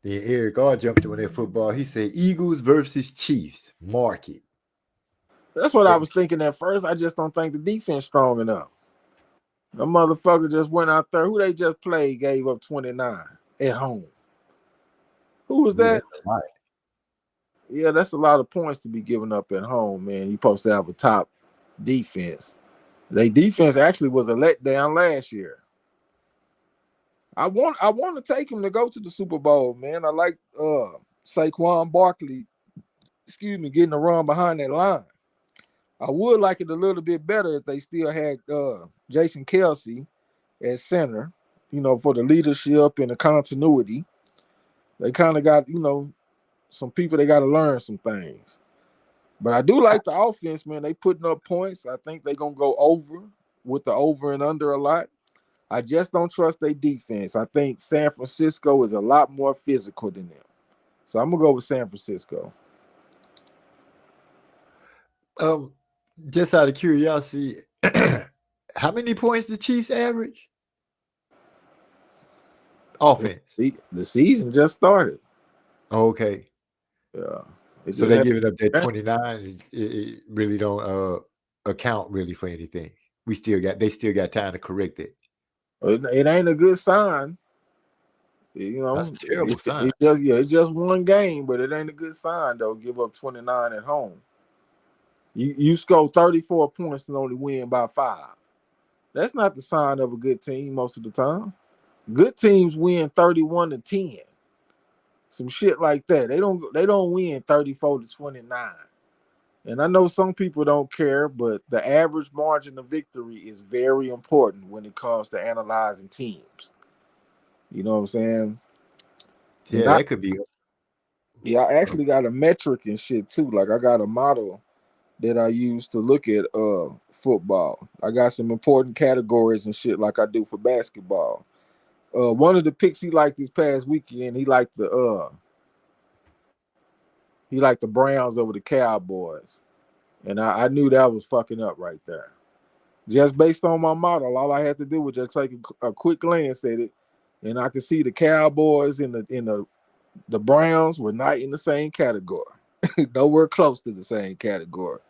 Then Eric R jumped on that football. He said Eagles versus Chiefs. Mark it. That's what I was thinking at first. I just don't think the defense strong enough. The motherfucker just went out there. Who they just played gave up 29 at home. Who was that? Yeah, that's a lot of points to be given up at home, man. You supposed to have a top defense. Their defense actually was a letdown last year. I want to take him to go to the Super Bowl, man. I like Saquon Barkley, getting a run behind that line. I would like it a little bit better if they still had Jason Kelsey at center, for the leadership and the continuity. They kind of got, some people they got to learn some things. But I do like the offense, man. They putting up points. I think they're going to go over with the over and under a lot. I just don't trust their defense. I think San Francisco is a lot more physical than them. So I'm going to go with San Francisco. Just out of curiosity, how many points the Chiefs average? Offense. The season just started. Okay. Yeah. So they give it up that 29. It really don't account really for anything. They still got time to correct it. It ain't a good sign. You know, That's a terrible sign. it's just one game, but it ain't a good sign though. Give up 29 at home. You score 34 points and only win by 5. That's not the sign of a good team most of the time. Good teams win 31-10. Some shit like that. They don't win 34-29. And I know some people don't care, but the average margin of victory is very important when it comes to analyzing teams. You know what I'm saying? Yeah, that could be. Yeah, I actually got a metric and shit too. Like I got a model that I use to look at football. I got some important categories and shit like I do for basketball. One of the picks he liked this past weekend, he liked the Browns over the Cowboys. And I knew that was fucking up right there. Just based on my model, all I had to do was just take a quick glance at it, and I could see the Cowboys and the Browns were not in the same category. Nowhere close to the same category.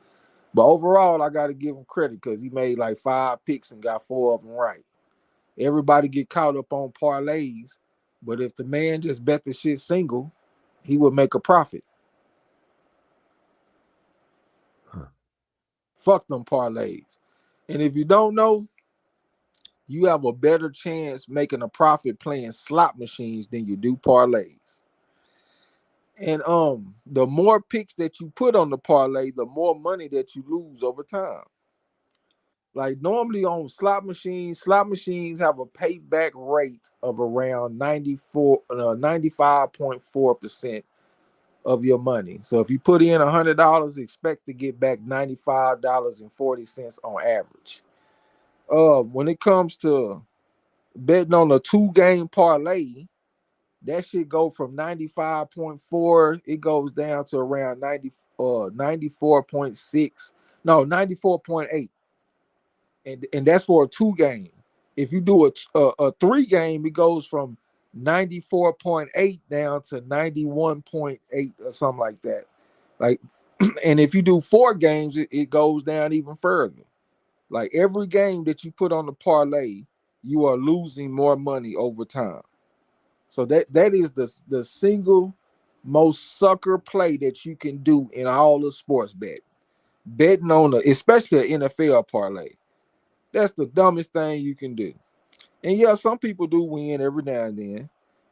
But overall, I got to give him credit because he made like 5 picks and got 4 of them right. Everybody get caught up on parlays, but if the man just bet the shit single, he would make a profit. Fuck them parlays. And if you don't know, you have a better chance making a profit playing slot machines than you do parlays. And the more picks that you put on the parlay, the more money that you lose over time. Like normally on slot machines have a payback rate of around 95.4% of your money. So if you put in $100, expect to get back $95.40 on average. When it comes to betting on a 2-game parlay, that shit go from 95.4, it goes down to around 94.6, no, 94.8. And that's for a 2-game. If you do a 3-game, it goes from 94.8 down to 91.8 or something like that. Like, and if you do 4 games, it goes down even further. Like every game that you put on the parlay, you are losing more money over time. So that is the single most sucker play that you can do in all of sports betting on especially an NFL parlay. That's the dumbest thing you can do. And yeah, some people do win every now and then.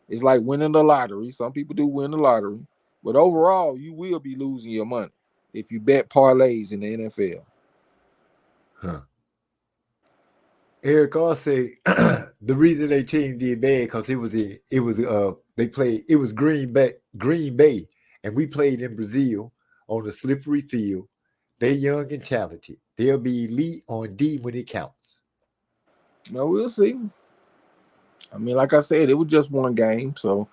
It's like winning the lottery. Some people do win the lottery. But overall, you will be losing your money if you bet parlays in the NFL. Huh. Eric also say the reason they team did bad because it was Green Bay, and we played in Brazil on a slippery field. They're young and talented. They'll be elite on D when it counts. No, we'll see. I mean, like I said, it was just one game, so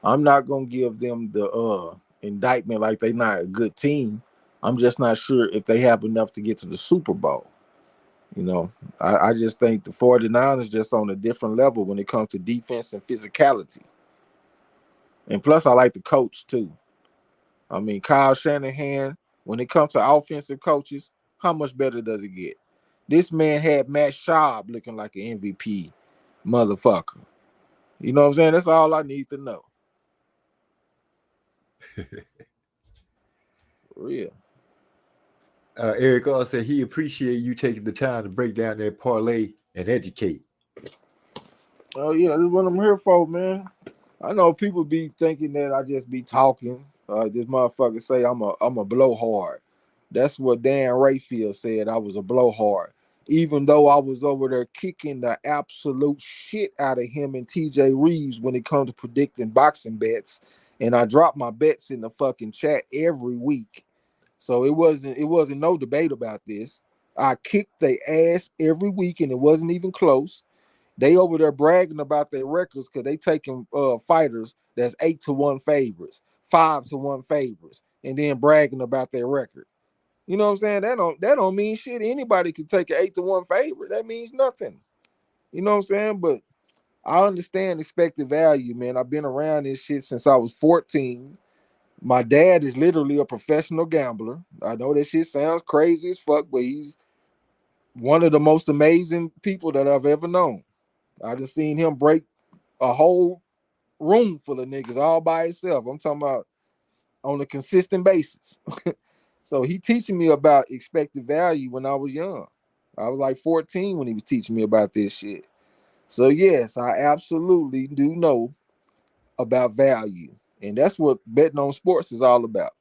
I'm not gonna give them the indictment like they're not a good team. I'm just not sure if they have enough to get to the Super Bowl. You know, I just think the 49ers just on a different level when it comes to defense and physicality. And plus, I like the coach, too. I mean, Kyle Shanahan, when it comes to offensive coaches, how much better does it get? This man had Matt Schaub looking like an MVP motherfucker. You know what I'm saying? That's all I need to know. For real. Eric also said he appreciate you taking the time to break down that parlay and educate. Oh yeah, this is what I'm here for, man. I know people be thinking that I just be talking. This motherfucker say I'm a blowhard. That's what Dan Rayfield said. I was a blowhard, even though I was over there kicking the absolute shit out of him and TJ Reeves when it comes to predicting boxing bets, and I drop my bets in the fucking chat every week. So it wasn't no debate about this. I kicked their ass every week, and it wasn't even close. They over there bragging about their records because they taking fighters that's 8-1 favorites, 5-1 favorites, and then bragging about their record. You know what I'm saying? That don't mean shit. Anybody can take an 8-1 favorite. That means nothing. You know what I'm saying? But I understand expected value, man. I've been around this shit since I was 14. My dad is literally a professional gambler. I know that shit sounds crazy as fuck, but he's one of the most amazing people that I've ever known. I just seen him break a whole room full of niggas all by himself. I'm talking about on a consistent basis. So he teaching me about expected value when I was young. I was like 14 when he was teaching me about this shit. So yes, I absolutely do know about value. And that's what betting on sports is all about.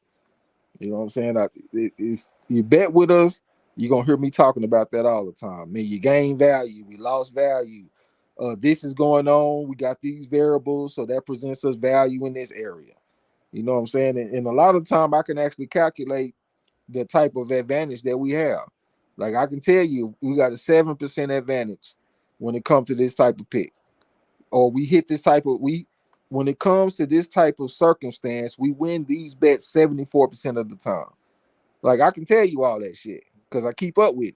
You know what I'm saying? If you bet with us, you're going to hear me talking about that all the time. I mean, you gain value. We lost value. This is going on. We got these variables. So that presents us value in this area. You know what I'm saying? And a lot of time I can actually calculate the type of advantage that we have. Like I can tell you, we got a 7% advantage when it comes to this type of pick. Or we hit this type of, when it comes to this type of circumstance, we win these bets 74% of the time. Like I can tell you all that shit because I keep up with it.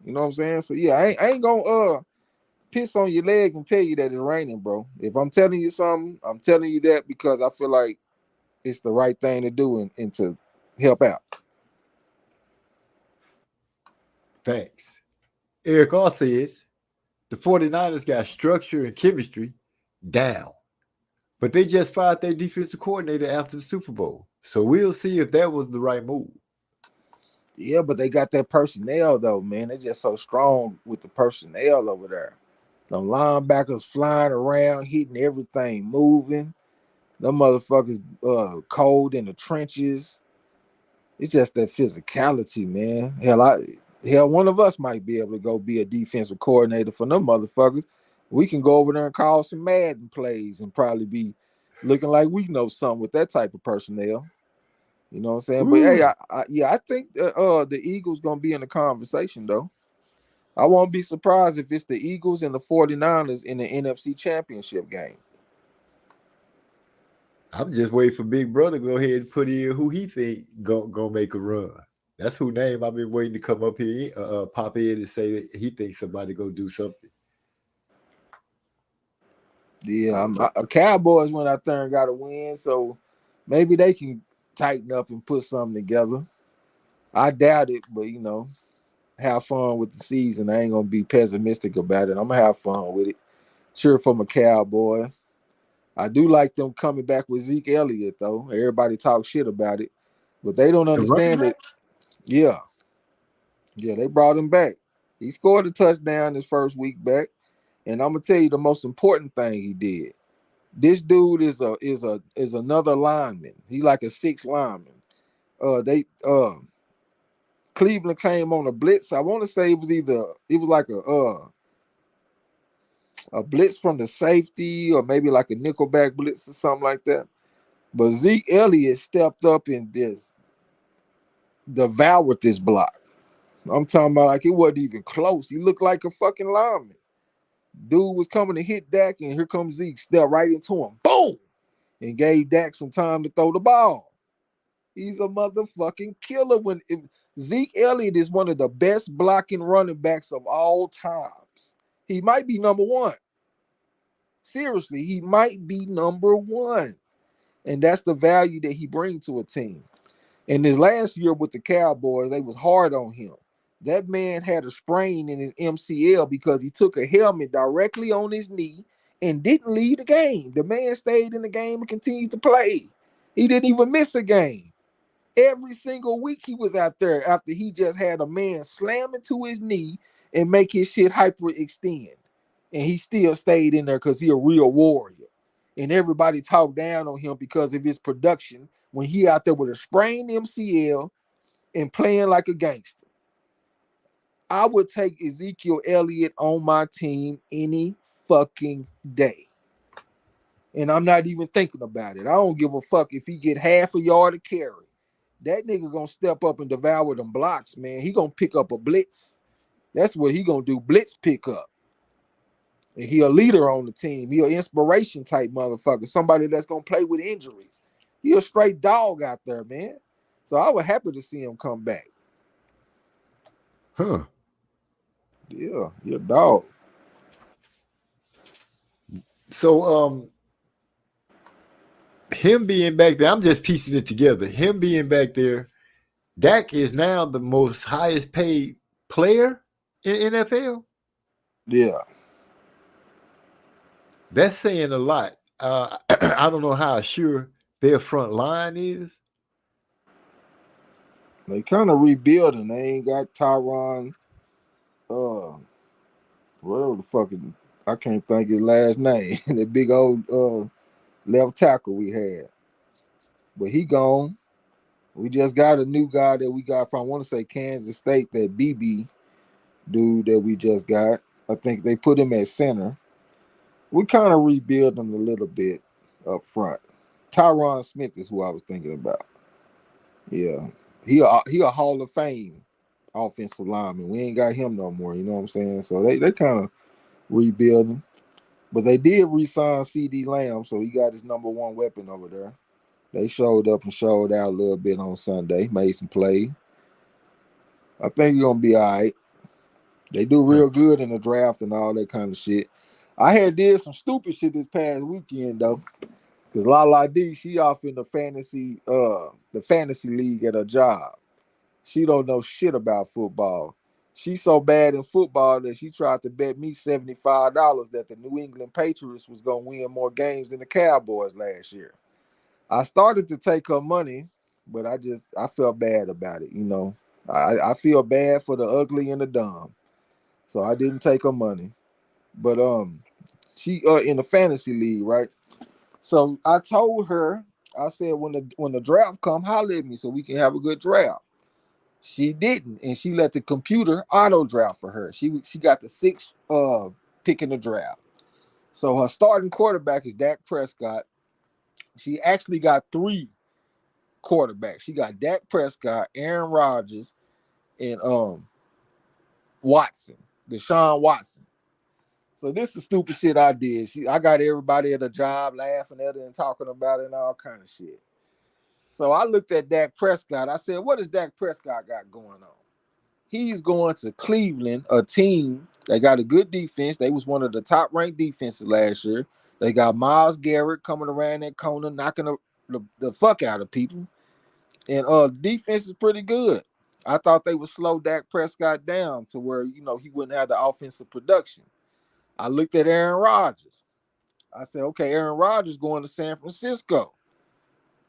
You know what I'm saying? So yeah, I ain't gonna piss on your leg and tell you that it's raining, bro. If I'm telling you something, I'm telling you that because I feel like it's the right thing to do and to help out. Thanks. Eric also says the 49ers got structure and chemistry down, but they just fired their defensive coordinator after the Super Bowl. So we'll see if that was the right move. Yeah, but they got that personnel though, man. They're just so strong with the personnel over there. The linebackers flying around, hitting everything, moving. The motherfuckers cold in the trenches. It's just that physicality, man. Hell, one of us might be able to go be a defensive coordinator for them motherfuckers. We can go over there and call some Madden plays and probably be looking like we know something with that type of personnel. You know what I'm saying? Ooh. But hey, I think the Eagles gonna be in the conversation though. I won't be surprised if it's the Eagles and the 49ers in the NFC Championship game. I'm just waiting for Big Brother to go ahead and put in who he think gonna make a run. That's who name I've been waiting to come up here, pop in and say that he thinks somebody go do something. Yeah, Cowboys went out there and got a win, so maybe they can tighten up and put something together. I doubt it, but you know, have fun with the season. I ain't gonna be pessimistic about it. I'm gonna have fun with it. Cheer for my Cowboys. I do like them coming back with Zeke Elliott, though. Everybody talks shit about it, but they don't understand it. Yeah, they brought him back. He scored a touchdown his first week back, and I'm gonna tell you the most important thing he did. This dude is another lineman. He's like a 6th lineman. Cleveland came on a blitz. I want to say it was like a blitz from the safety or maybe like a nickelback blitz or something like that. But Zeke Elliott stepped up and devoured this block. I'm talking about like it wasn't even close. He looked like a fucking lineman. Dude was coming to hit Dak, and here comes Zeke, stepped right into him. Boom! And gave Dak some time to throw the ball. He's a motherfucking killer. Zeke Elliott is one of the best blocking running backs of all times. He might be number one. Seriously, he might be number one. And that's the value that he brings to a team. And his last year with the Cowboys, they was hard on him. That man had a sprain in his MCL because he took a helmet directly on his knee and didn't leave the game. The man stayed in the game and continued to play. He didn't even miss a game. Every single week he was out there after he just had a man slam into his knee and make his shit hyperextend. And he still stayed in there because he a real warrior. And everybody talked down on him because of his production when he out there with a sprained MCL and playing like a gangster. I would take Ezekiel Elliott on my team any fucking day. And I'm not even thinking about it. I don't give a fuck if he get half a yard of carry. That nigga gonna step up and devour them blocks, man. He gonna pick up a blitz. That's what he gonna do, blitz pick up. And he a leader on the team. He an inspiration type motherfucker. Somebody that's gonna play with injuries. He a straight dog out there, man. So I was happy to see him come back. Huh. Yeah, you're a dog. So him being back there, I'm just piecing it together. Him being back there, Dak is now the most highest paid player in NFL? Yeah. That's saying a lot. I don't know how sure their front line is. They kind of rebuilding. They ain't got Tyron. Whatever the fuck is, I can't think his last name. The big old left tackle we had, but he gone. We just got a new guy that we got from, I want to say Kansas State, that BB dude that we just got. I think they put him at center. We kind of rebuilding a little bit up front. Tyron Smith is who I was thinking about. Yeah, he a Hall of Fame offensive lineman. We ain't got him no more. You know what I'm saying? So they kind of rebuilding, but they did re-sign CD Lamb, so he got his number one weapon over there. They showed up and showed out a little bit on Sunday, made some play. I think you're gonna be all right. They do real good in the draft and all that kind of shit. I had did some stupid shit this past weekend though, because Lala D, she off in the fantasy league at her job. She don't know shit about football. She's so bad in football that she tried to bet me $75 that the New England Patriots was gonna win more games than the Cowboys last year. I started to take her money, but I felt bad about it. You know, I feel bad for the ugly and the dumb, so I didn't take her money. But she in the fantasy league, right? So I told her, I said, when the draft come, holler at me so we can have a good draft. She didn't, and she let the computer auto draft for her. She got the 6th pick in the draft. So her starting quarterback is Dak Prescott. She actually got 3 quarterbacks. She got Dak Prescott, Aaron Rodgers, and Watson, Deshaun Watson. So this is the stupid shit I did. I got everybody at the job laughing at her and talking about it and all kind of shit. So I looked at Dak Prescott. I said, what does Dak Prescott got going on? He's going to Cleveland, a team that got a good defense. They was one of the top-ranked defenses last year. They got Myles Garrett coming around that corner, knocking the fuck out of people. And defense is pretty good. I thought they would slow Dak Prescott down to where, you know, he wouldn't have the offensive production. I looked at Aaron Rodgers. I said, okay, Aaron Rodgers going to San Francisco.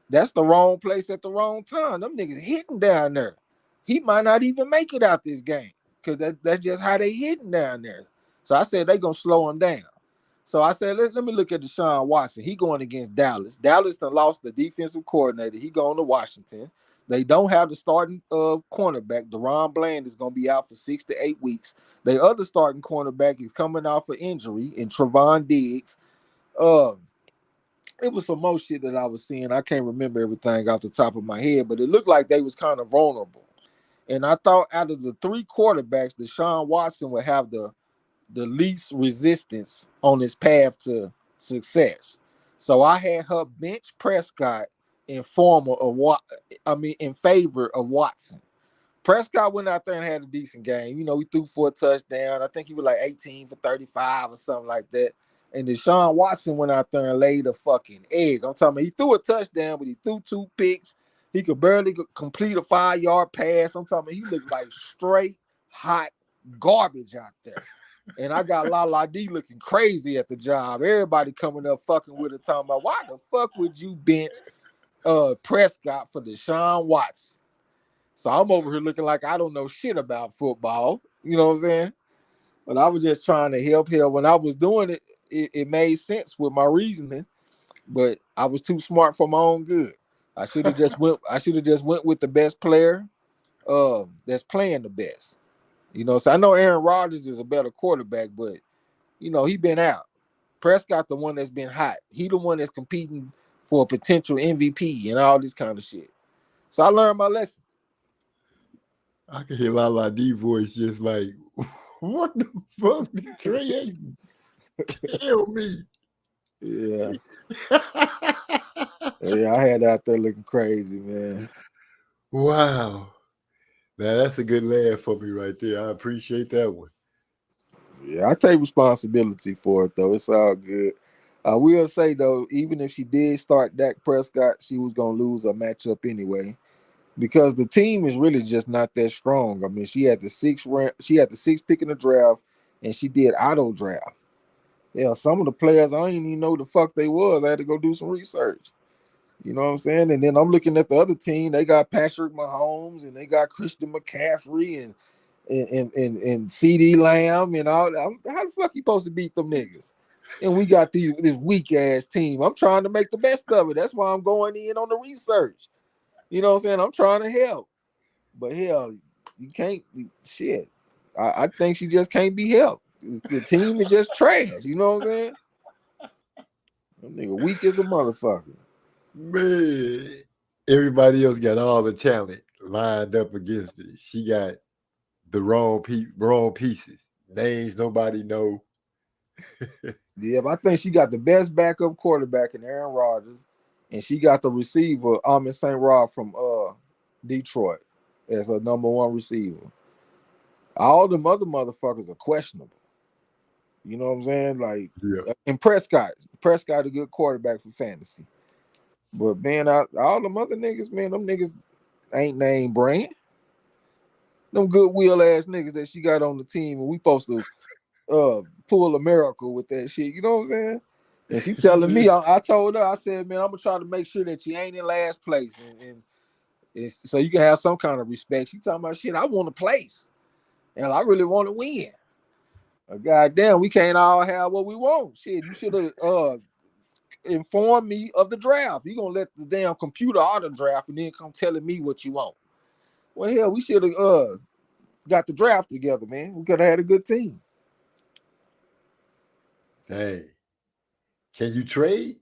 That's the wrong place at the wrong time. Them niggas hitting down there. He might not even make it out this game because that's just how they hitting down there. So I said they gonna slow him down. So I said, let me look at Deshaun Watson. He going against Dallas. Dallas done lost the defensive coordinator. He going to Washington. They don't have the starting cornerback. Deron Bland is going to be out for 6 to 8 weeks. The other starting cornerback is coming off of injury in Trevon Diggs. It was some more shit that I was seeing. I can't remember everything off the top of my head, but it looked like they was kind of vulnerable. And I thought out of the 3 quarterbacks, Deshaun Watson would have the least resistance on his path to success. So I had her bench Prescott in favor of Watson. Prescott went out there and had a decent game. You know, he threw for a touchdown. I think he was like 18 for 35 or something like that. And Deshaun Watson went out there and laid a fucking egg. I'm talking about he threw a touchdown, but he threw 2 picks. He could barely complete a 5-yard pass. I'm talking about he looked like straight hot garbage out there. And I got Lala D looking crazy at the job. Everybody coming up fucking with her, talking about why the fuck would you bench Prescott for Deshaun Watson? So I'm over here looking like I don't know shit about football. You know what I'm saying? But I was just trying to help her. When I was doing it, it made sense with my reasoning, but I was too smart for my own good. I should have just went with the best player that's playing the best. You know, so I know Aaron Rodgers is a better quarterback, but you know, he been out. Prescott the one that's been hot. He the one that's competing for a potential MVP and all this kind of shit. So I learned my lesson. I can hear Lala D voice just like, what the fuck did Trey tell me? Yeah. Yeah, I had out there looking crazy, man. Wow. Now that's a good laugh for me right there. I appreciate that one. Yeah, I take responsibility for it, though. It's all good. I will say, though, even if she did start Dak Prescott, she was going to lose a matchup anyway. because the team is really just not that strong. I mean, she had the sixth pick in the draft, and she did auto draft. Yeah, some of the players I didn't even know the fuck they was. I had to go do some research. You know what I'm saying? And then I'm looking at the other team. They got Patrick Mahomes and they got Christian McCaffrey and CD Lamb and all. How the fuck you supposed to beat them niggas? And we got this weak ass team. I'm trying to make the best of it. That's why I'm going in on the research. You know what I'm saying? I'm trying to help. But hell, you can't. Shit. I think she just can't be helped. The team is just trash. You know what I'm saying? That nigga weak as a motherfucker. Man, everybody else got all the talent lined up against it. She got the wrong pieces. Names nobody know. Yeah, but I think she got the best backup quarterback in Aaron Rodgers, and she got the receiver Amon St. Rod from Detroit as a number one receiver. All them other motherfuckers are questionable. You know what I'm saying? Like, Yeah. and Prescott a good quarterback for fantasy. But man, all them other niggas, man, them niggas ain't name brand. Them goodwill ass niggas that she got on the team, and we supposed to pull a miracle with that shit. You know what I'm saying? And she telling me, I told her, I said, man, I'm gonna try to make sure that you ain't in last place, and so you can have some kind of respect. She talking about shit. I want a place, and I really want to win. Goddamn, we can't all have what we want. Shit, you should have informed me of the draft. You gonna let the damn computer auto draft and then come telling me what you want? Well, hell, we should have got the draft together, man. We could have had a good team. Hey, can you trade?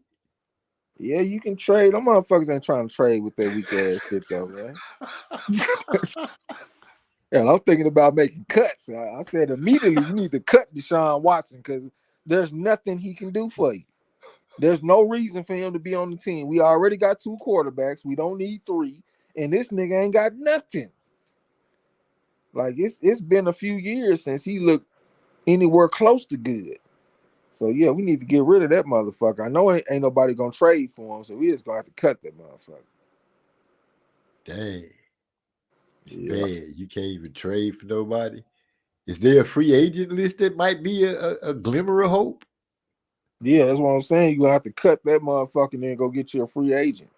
Yeah, you can trade. Them motherfuckers ain't trying to trade with that weak ass shit though, man. Yeah, I'm thinking about making cuts. I said immediately you need to cut Deshaun Watson because there's nothing he can do for you. There's no reason for him to be on the team. We already got 2 quarterbacks. We don't need 3, and this nigga ain't got nothing. Like it's been a few years since he looked anywhere close to good. So yeah, we need to get rid of that motherfucker. I know ain't nobody gonna trade for him, so we just gonna have to cut that motherfucker. Dang. Yeah. Bad. You can't even trade for nobody. Is there a free agent list that might be a glimmer of hope? Yeah, that's what I'm saying. You're gonna have to cut that motherfucker and then go get you a free agent.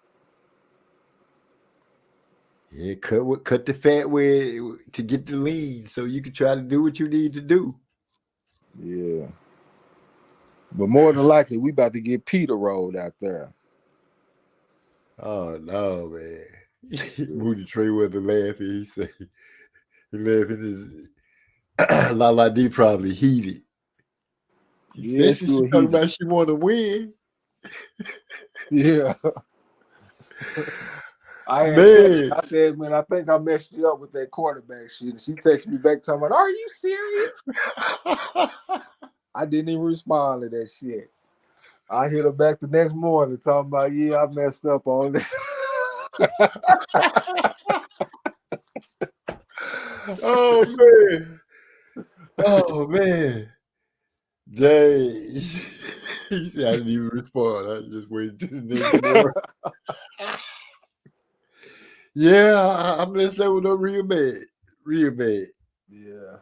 Yeah, cut the fat way to get the lean so you can try to do what you need to do. Yeah. But more than likely, we about to get Peter rolled out there. Oh no, man. Moody Trayweather laughing. He said he laughing his Lala D probably heated. Yeah, Especially she talking about she want to win. Yeah. I said, man, I think I messed you up with that quarterback shit. And she texted me back talking about, are you serious? I didn't even respond to that shit. I hit her back the next morning talking about, yeah, I messed up on this. Oh man. Oh man. Jay. He said I didn't even respond. I just waited till the next morning. Yeah, I messed up with her real bad. Real bad. Yeah.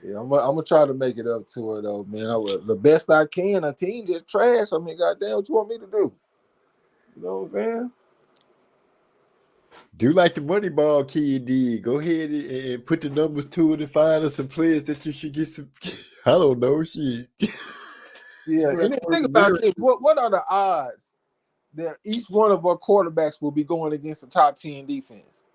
Yeah, I'm gonna try to make it up to her though, man. The best I can. A team just trash. I mean, goddamn, what you want me to do? You know what I'm saying? Do like the Moneyball kid did. Go ahead and put the numbers to it and find us some players that you should get some. I don't know, shit. Yeah, and then think about this. What are the odds that each one of our quarterbacks will be going against the top 10 defense?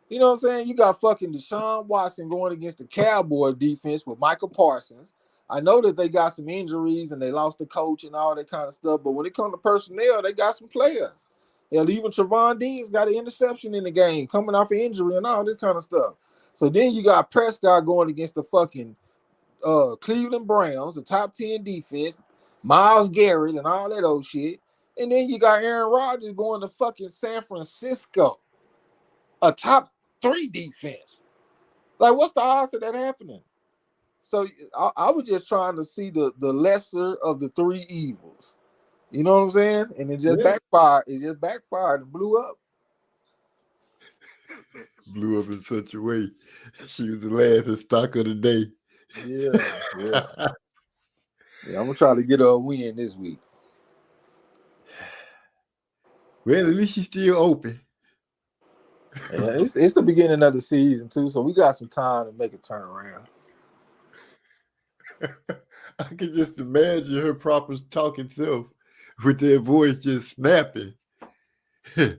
You know what I'm saying? You got fucking Deshaun Watson going against the Cowboy defense with Michael Parsons. I know that they got some injuries and they lost the coach and all that kind of stuff, but when it comes to personnel, they got some players. Hell, even Trevon Diggs got an interception in the game coming off an injury and all this kind of stuff. So then you got Prescott going against the fucking Cleveland Browns, the top 10 defense, Myles Garrett and all that old shit. And then you got Aaron Rodgers going to fucking San Francisco, a top 3 defense. Like, what's the odds of that happening? So I was just trying to see the lesser of the 3 evils. You know what I'm saying? And it just backfired. It just backfired and blew up. blew up in such a way. She was the laughing stock of the day. Yeah. I'm gonna try to get her a win this week. Well, at least she's still open. Yeah, it's the beginning of the season too, so we got some time to make a turnaround. I can just imagine her proper talking self with their voice just snapping. Yeah.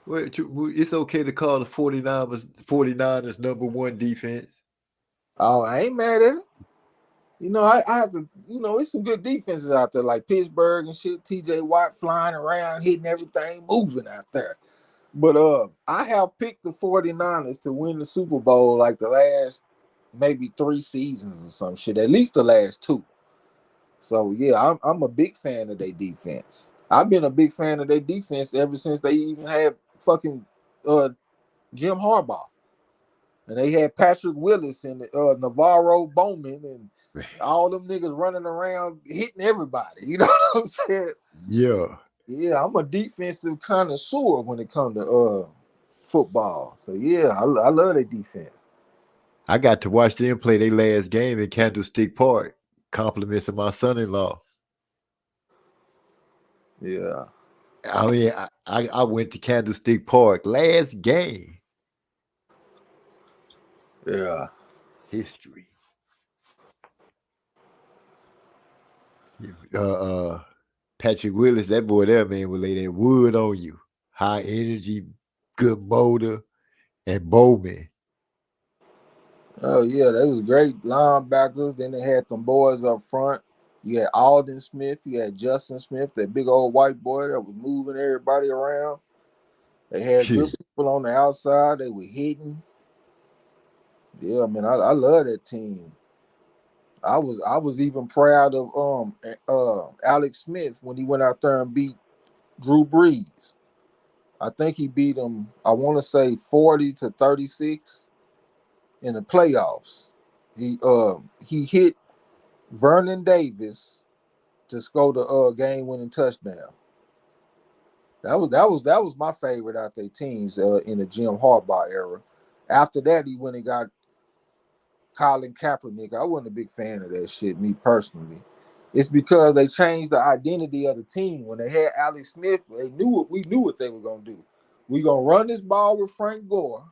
Well, it's okay to call the 49ers number one defense. Oh, I ain't mad at it. You know, I have to, it's some good defenses out there like Pittsburgh and shit. TJ Watt flying around, hitting everything, moving out there. But I have picked the 49ers to win the Super Bowl like the last maybe 3 seasons or some shit, at least the last 2. So yeah, I'm a big fan of their defense. I've been a big fan of their defense ever since they even had fucking Jim Harbaugh. And they had Patrick Willis and Navarro Bowman and all them niggas running around hitting everybody. You know what I'm saying? Yeah. Yeah, I'm a defensive connoisseur when it comes to football. So yeah, I love their defense. I got to watch them play their last game in Candlestick Park. Compliments of my son-in-law. Yeah. I mean, I went to Candlestick Park last game. Yeah. History. Patrick Willis, that boy there, man, will lay that wood on you. High energy, good motor, and Bowman. Oh yeah, they was great linebackers. Then they had them boys up front. You had Alden Smith, you had Justin Smith, that big old white boy that was moving everybody around. They had good people on the outside. They were hitting. Yeah, man, I love that team. I was even proud of Alex Smith when he went out there and beat Drew Brees. I think he beat him, I want to say 40-36 in the playoffs. He hit Vernon Davis to score the game-winning touchdown. That was my favorite out their teams in the Jim Harbaugh era. After that, he went and got Colin Kaepernick. I wasn't a big fan of that shit, me personally. It's because they changed the identity of the team. When they had Alex Smith, we knew what they were gonna do. We're gonna run this ball with Frank Gore.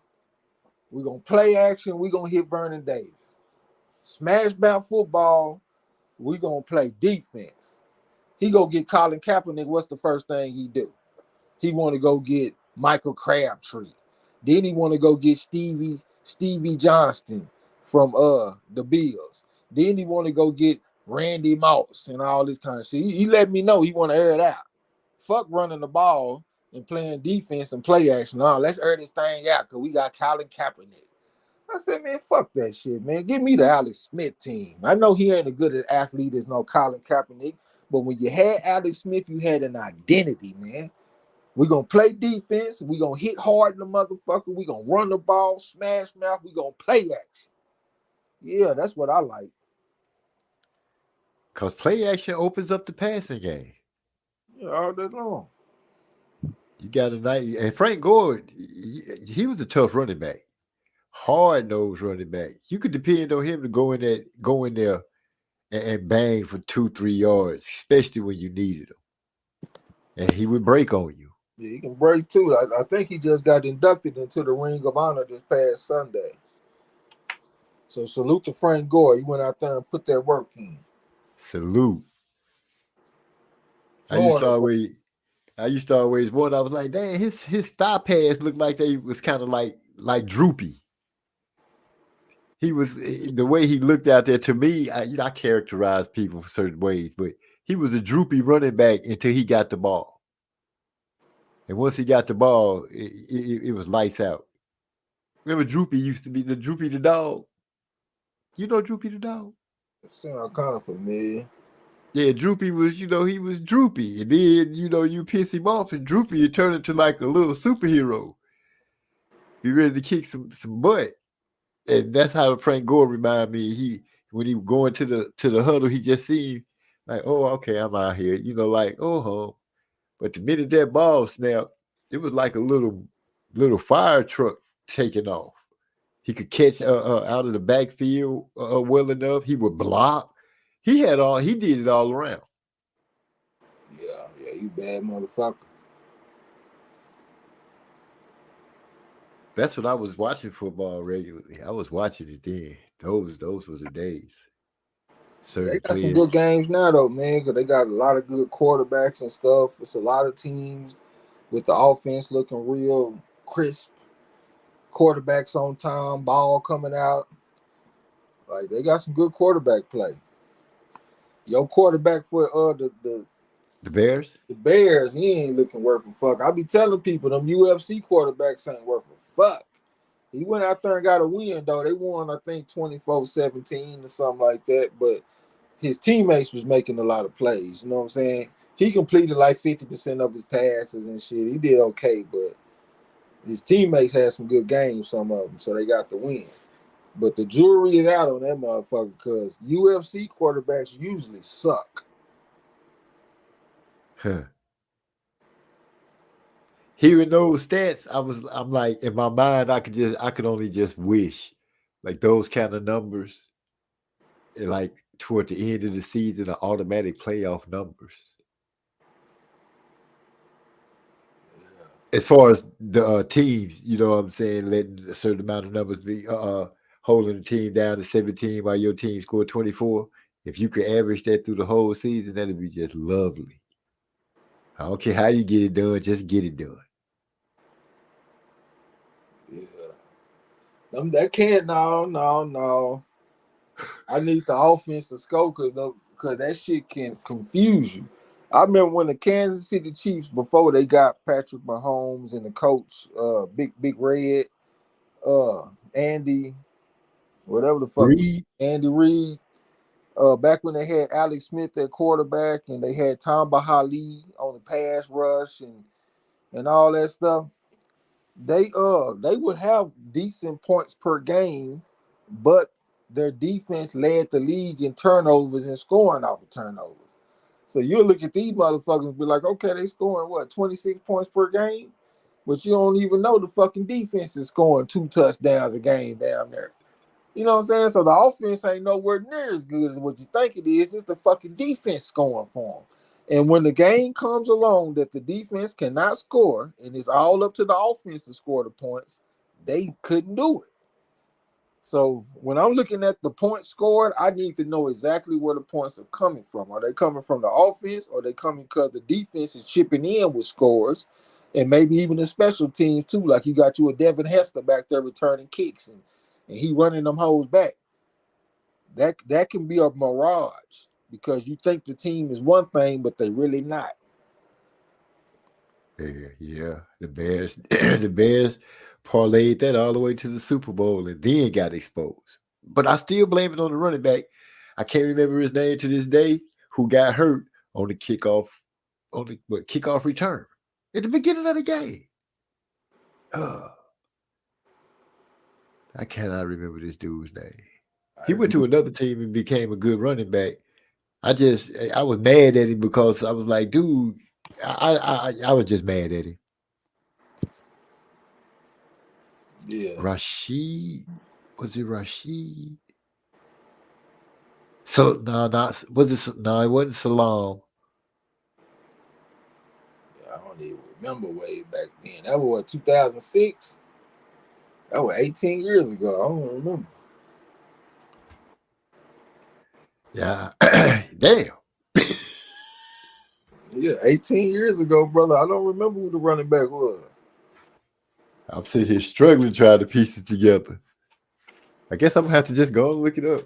We're gonna play action, we're gonna hit Vernon Davis. Smash mouth football, we're gonna play defense. He go get Colin Kaepernick, what's the first thing he do? He want to go get Michael Crabtree. Then he want to go get Stevie Johnston from the Bills. Then he want to go get Randy Moss and all this kind of shit. He let me know he want to air it out. Fuck running the ball and playing defense and play action. No, let's air this thing out because we got Colin Kaepernick. I said, man, fuck that shit, man. Give me the Alex Smith team. I know he ain't a good athlete as no Colin Kaepernick, but when you had Alex Smith, you had an identity, man. We're going to play defense. We're going to hit hard in the motherfucker. We're going to run the ball, smash mouth. We're going to play action. Yeah, that's what I like. Because play action opens up the passing game. Yeah, all day long. You got a nice, and Frank Gore, he was a tough running back. Hard-nosed running back. You could depend on him to go in there and bang for 2-3 yards, especially when you needed him. And he would break on you. Yeah, he can break too. I think he just got inducted into the Ring of Honor this past Sunday. So salute to Frank Gore. He went out there and put that work in. Salute. I used to always wonder. I was like, dang, his thigh pads looked like they was kind of like droopy. He was, the way he looked out there, to me, I characterize people certain ways, but he was a droopy running back until he got the ball. And once he got the ball, it was lights out. Remember Droopy used to be the Droopy the dog? You know Droopy the dog? It sounds kind of familiar. Yeah, Droopy was, he was Droopy. And then, you piss him off and Droopy, it turned into like a little superhero. Be ready to kick some butt. And that's how Frank Gore reminded me. When he was going to the huddle, he just seemed like, oh, okay, I'm out here. Like, oh, but the minute that ball snapped, it was like a little fire truck taking off. He could catch out of the backfield well enough. He would block. He did it all around. Yeah, you bad motherfucker. That's when I was watching football regularly. I was watching it then. Those were the days. They Certain got some players. good games now though, man, because they got a lot of good quarterbacks and stuff. It's a lot of teams with the offense looking real crisp, quarterbacks on time, ball coming out. Like they got some good quarterback play. Your quarterback for The Bears? the Bears, he ain't looking worth a fuck. I be telling people them UFC quarterbacks ain't worth a fuck. He went out there and got a win though. They won, I think 24-17 or something like that. But his teammates was making a lot of plays. You know what I'm saying? He completed like 50% of his passes and shit. He did okay, but his teammates had some good games, some of them, so they got the win. But the jury is out on that motherfucker because UFC quarterbacks usually suck. Huh. Hearing those stats, I'm like, in my mind, I could only just wish like those kind of numbers, like toward the end of the season, are automatic playoff numbers. As far as the teams, you know what I'm saying, letting a certain amount of numbers be holding the team down to 17 while your team scored 24. If you could average that through the whole season, that'd be just lovely. I don't care how you get it done, just get it done. Yeah. That can't, no. I need the offense to score because that shit can confuse you. I remember when the Kansas City Chiefs, before they got Patrick Mahomes and the coach, Big Red, Andy, whatever the fuck, Reed, Andy Reid. Back when they had Alex Smith at quarterback and they had Tom Bahali on the pass rush and all that stuff, they would have decent points per game, but their defense led the league in turnovers and scoring off of turnovers. So you look at these motherfuckers and be like, okay, they scoring what, 26 points per game? But you don't even know the fucking defense is scoring 2 touchdowns a game down there. You know what I'm saying? So the offense ain't nowhere near as good as what you think it is. It's the fucking defense scoring for them. And when the game comes along that the defense cannot score and it's all up to the offense to score the points, they couldn't do it. So when I'm looking at the points scored, I need to know exactly where the points are coming from. Are they coming from the offense or are they coming because the defense is chipping in with scores and maybe even the special teams too? Like you got a Devin Hester back there returning kicks and he running them hoes back. That can be a mirage because you think the team is one thing, but they really not. yeah, the Bears, the Bears parlayed that all the way to the Super Bowl and then got exposed. But I still blame it on the running back. I can't remember his name to this day, who got hurt on the kickoff return at the beginning of the game. I cannot remember this dude's name. He went to another team and became a good running back. I was mad at him because I was like, dude, I was just mad at him. Yeah. Rashid, was it Rashid? So no, it wasn't Salam. I don't even remember way back then. That was what, 2006? That was 18 years ago. I don't remember. Yeah, damn. Yeah, 18 years ago, brother. I don't remember who the running back was. I'm sitting here struggling trying to piece it together. I guess I'm gonna have to just go and look it up.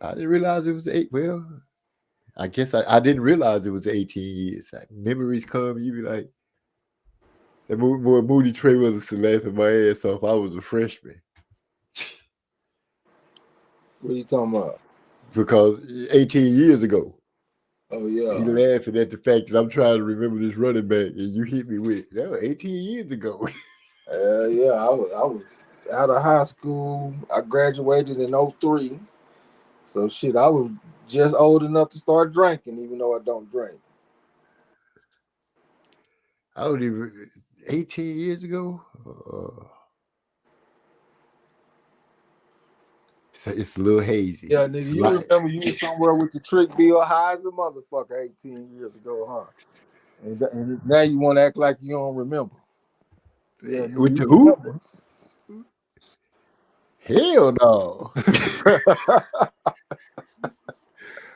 I didn't realize it was 8. Well, I guess I didn't realize it was 18 years. Like, memories come, you be like, that boy Moody Trey was laughing my ass off. I was a freshman. What are you talking about? Because 18 years ago. Oh, yeah. He laughing at the fact that I'm trying to remember this running back and you hit me with that was 18 years ago. Yeah, I was out of high school. I graduated in 03. So shit, I was just old enough to start drinking, even though I don't drink. I don't even, 18 years ago. It's a little hazy. Yeah, nigga, It's a you lot. remember you was somewhere with the trick bill high as a motherfucker 18 years ago, huh? And now you want to act like you don't remember. Yeah, nigga, With you the who? remember. Hell no.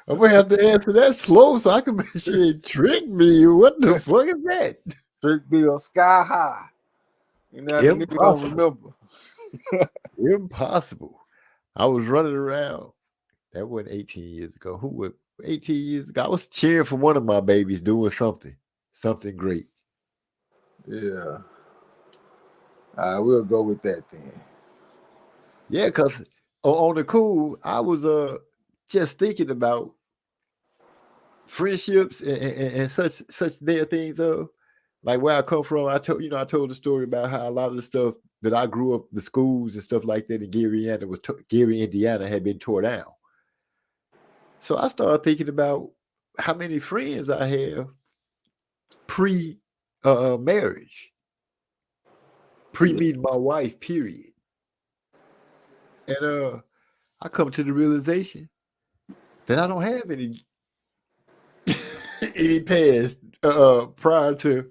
I'm gonna have to answer that slow so I can make sure it trick me. What the fuck is that? Trick bill sky high. And now the nigga don't remember. Impossible. I was running around. That wasn't 18 years ago. Who was 18 years ago? I was cheering for one of my babies doing something great. Yeah. I will go with that then. Yeah, because on the cool, I was just thinking about friendships and such there things of like where I come from. I told the story about how a lot of the stuff that I grew up, the schools and stuff like that in Gary, Indiana had been torn down. So I started thinking about how many friends I have pre marriage, pre meeting my wife, period. And I come to the realization that I don't have any any past prior to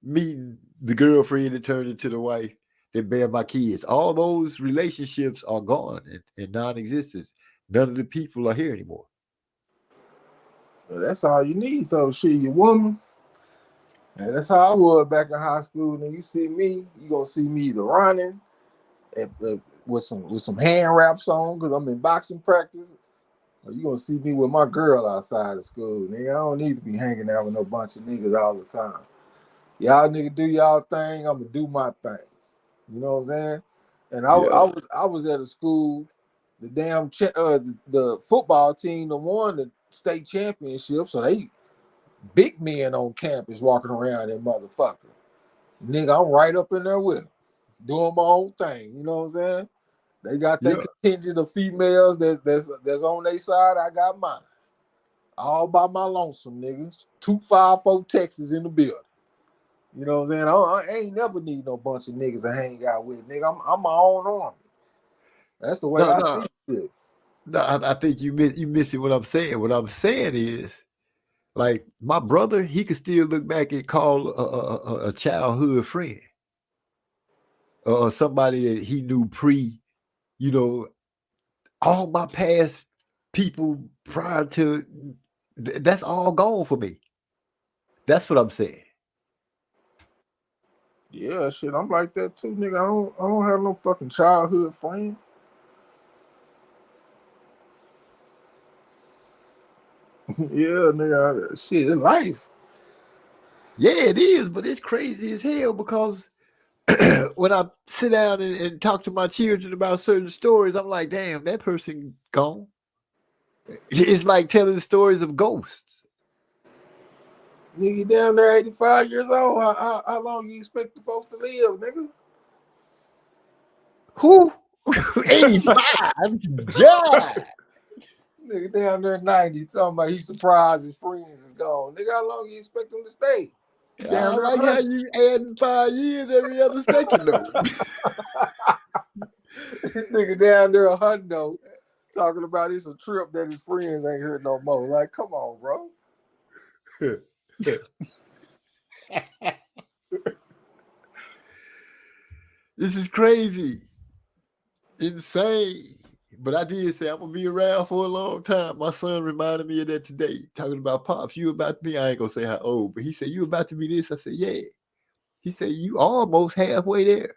meeting the girlfriend that turned into the wife that bear my kids. All those relationships are gone and non-existent. None of the people are here anymore. Well, that's all you need, though. Shit, your woman. And that's how I was back in high school. And you see me, you gonna see me either running with some hand wraps on because I'm in boxing practice. Or you gonna see me with my girl outside of school. Nigga, I don't need to be hanging out with no bunch of niggas all the time. Y'all nigga do y'all thing, I'm gonna do my thing. You know what I'm saying? And I was at a school, the damn the football team that won the state championship, so they big men on campus walking around that motherfucker. Nigga, I'm right up in there with them, doing my own thing. You know what I'm saying? They got their contingent of females that's on their side. I got mine. All by my lonesome, niggas. 254 Texas in the building. You know what I'm saying? I ain't never need no bunch of niggas to hang out with. Nigga, I'm my own army. That's the way I see it. No, I think you missing what I'm saying. What I'm saying is, like, my brother, he could still look back and call a childhood friend or somebody that he knew pre, all my past people prior to, that's all gone for me. That's what I'm saying. Yeah, shit, I'm like that too, nigga. I don't have no fucking childhood friend. Yeah, nigga, shit, it's life. Yeah, it is, but it's crazy as hell because when I sit down and talk to my children about certain stories, I'm like, damn, that person gone. It's like telling stories of ghosts. Nigga, down there 85 years old. How long you expect the folks to live, nigga? Who? 85? God. Nigga down there 90 talking about he surprised his friends is gone. Nigga, how long you expect them to stay? I like how you adding 5 years every other second though. This nigga down there a hundo talking about it's a trip that his friends ain't here no more. Like, come on, bro. This is crazy. Insane. But I did say I'm gonna be around for a long time. My son reminded me of that today, talking about Pops. You about to be, I ain't gonna say how old, but he said, you about to be this. I said, yeah. He said, you almost halfway there.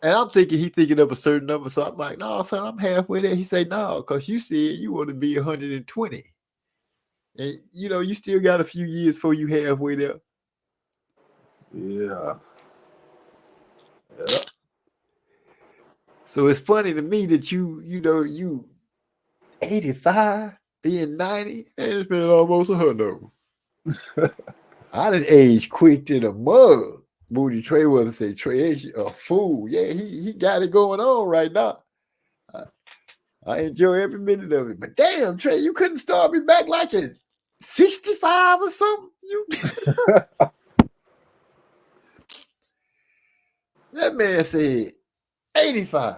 And I'm thinking he thinking of a certain number. So I'm like, no, son, I'm halfway there. He said, no, because you said you want to be 120. And you still got a few years before you halfway there. Yeah. So it's funny to me that you 85, being 90, and it's been almost 100. I done age quick to the mug. Moody Trayweather say Trey a fool. Yeah, he got it going on right now. I enjoy every minute of it. But damn, Trey, you couldn't start me back like at 65 or something. That man said 85.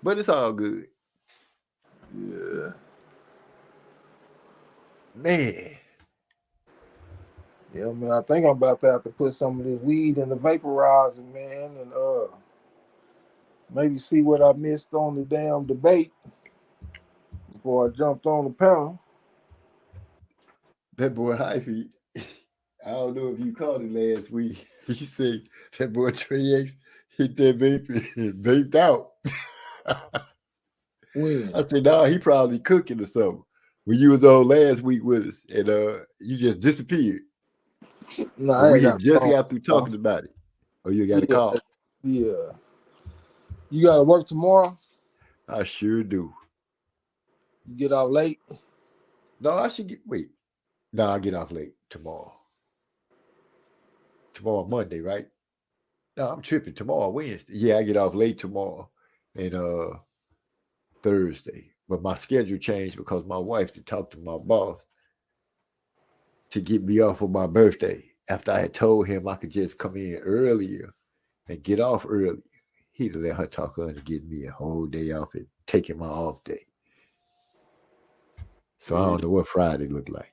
But it's all good. Yeah. Man. Yeah, man. I think I'm about to have to put some of this weed in the vaporizer, man, and maybe see what I missed on the damn debate before I jumped on the panel. That boy Hyphy, I don't know if you caught it last week. He said that boy Trey X hit that vape and vaped out. When? I said, nah, he probably cooking or something. When you was on last week with us and you just disappeared. No, But I we ain't had got just got through talking about it. Oh, you got a call? Yeah. You got to work tomorrow? I sure do. You get off late? No, I should No, I get off late tomorrow. Tomorrow Monday, right? No, I'm tripping. Tomorrow Wednesday. Yeah, I get off late tomorrow and Thursday. But my schedule changed because my wife to talk to my boss to get me off of my birthday. After I had told him I could just come in earlier and get off early, he'd let her talk her into getting me a whole day off and taking my off day. So I don't know what Friday looked like.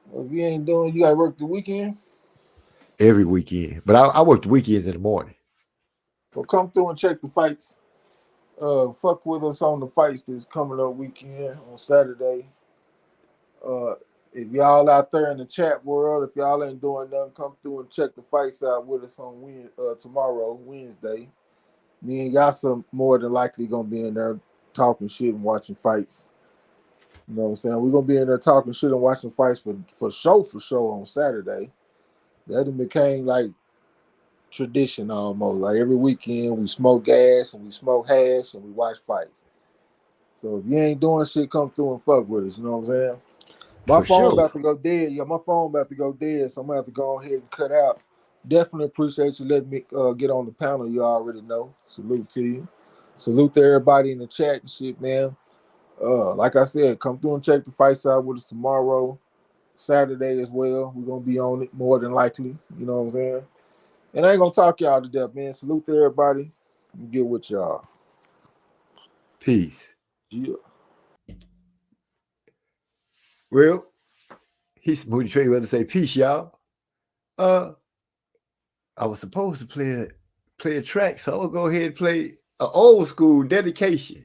Well, if you ain't doing, you got to work the weekend? Every weekend. But I work the weekends in the morning. So come through and check the fights. Fuck with us on the fights that's coming up weekend on Saturday. If y'all out there in the chat world, if y'all ain't doing nothing, come through and check the fights out with us on tomorrow, Wednesday. Me and Yasa more than likely gonna be in there talking shit and watching fights. You know what I'm saying? We're gonna be in there talking shit and watching fights for sure on Saturday. That became like tradition almost. Like every weekend we smoke gas and we smoke hash and we watch fights. So if you ain't doing shit, come through and fuck with us. You know what I'm saying? My phone about to go dead. Yeah, my phone about to go dead, so I'm gonna have to go ahead and cut out. Definitely appreciate you letting me get on the panel. You already know. Salute to you. Salute to everybody in the chat and shit, man. Like I said, come through and check the fights out with us tomorrow, Saturday as well. We're gonna be on it more than likely. You know what I'm saying? And I ain't gonna talk y'all to death, man. Salute to everybody. Get with y'all. Peace. Yeah. Well, he's Moody Trey to say peace, y'all. I was supposed to play a track, so I'll go ahead and play an old school dedication.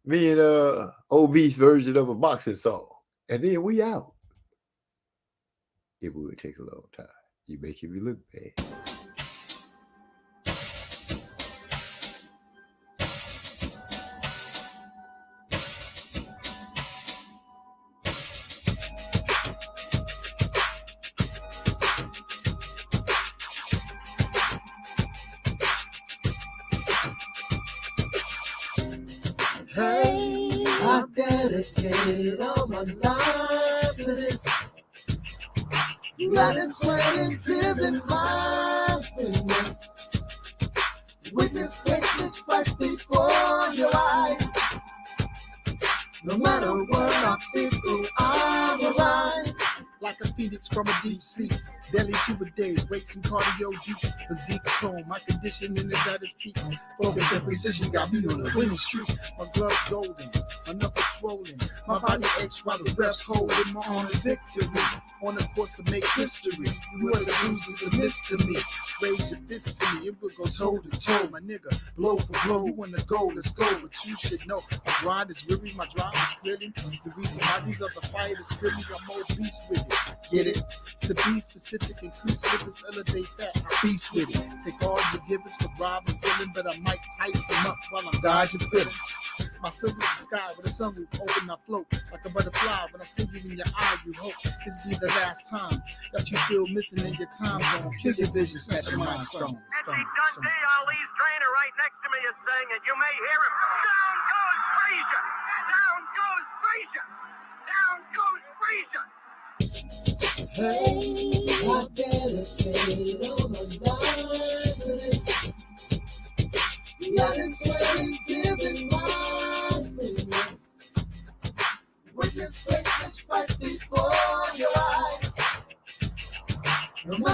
Me and OB's version of a boxing song. And then we out. It would take a long time. You're making me look bad. Hey, I dedicated all my life to this. Blood and sweat and tears and mindfulness. Witness greatness right before your eyes. No matter what obstacle I will rise. Like a phoenix from a deep sea, daily 2 a days, weights and cardio deep, physique tone, my conditioning is at its peak. Focus and precision got me on a winning streak. My gloves golden, my knuckles swollen, my body aches while the refs holding my own victory. On the course to make history, you are the losers and miss to me. Raise your fist to me, it will go toe to toe, my nigga. Blow for blow, you wanna go, let's go. But you should know, my grind is weary, my drive is clearly the reason why these other fighters feel me. I'm more beast with it. Get it? To be specific, increase slippers, elevate that. Beast with it. Take all your givers for robbing, stealing, but I might tice them up while I'm dodging feelings. My silver's the sky with a sunroof open, I float like a butterfly. When I see you in your eye, you hope this be the last time that you feel missing in your time zone. Kill your vision, snatch your mind stone. Dundee, Ali's trainer right next to me is saying it. You may hear him. Down goes Frazier! Down goes Frazier! Down goes Frazier! Hey, I dedicated all my life to this. Blood and sweat and tears and mindfulness. Witness greatness right before your eyes. No matter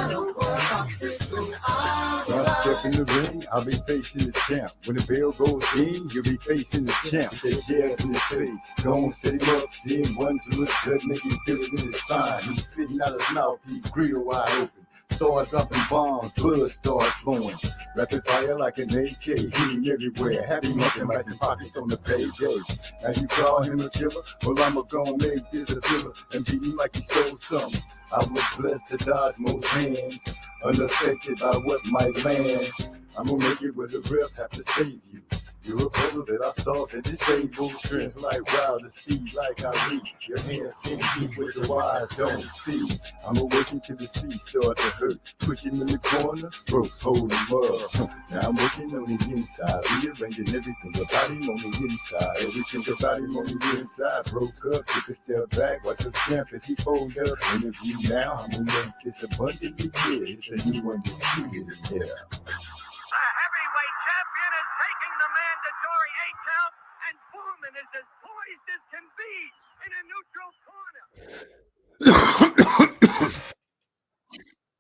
in the ring, I'll be facing the champ. When the bell goes in, you'll be facing the champ. That jab in his face, don't set him up, see him run to his gut, make him feel it in his spine. He's spitting out his mouth, he grill wide open. Start dropping bombs, blood starts flowing. Rapid fire like an AK, hitting everywhere. Have him looking like his pockets on the payday. Now you call him a killer? Well, I'ma gon' make this a thriller and beat him like he stole something. I was blessed to dodge most hands, unaffected by what might land. I'm gonna make it where the ref have to save you. You're a brother that I saw that disabled strength like wild and speed like I reach. Your hands can't keep what your eyes don't see. I'm awakened till the feet start to hurt. Push him in the corner, ropes hold him up. Now I'm working on the inside, rearranging everything about him on the inside. Everything about him on the inside. Broke up, took a step back, watch the champ as he fold up. Interview now, I'm gonna make this abundantly clear. It's a new undisputed era. The heavyweight champion is taking the mandatory 8 count, and Foreman is as poised as can be in a neutral corner.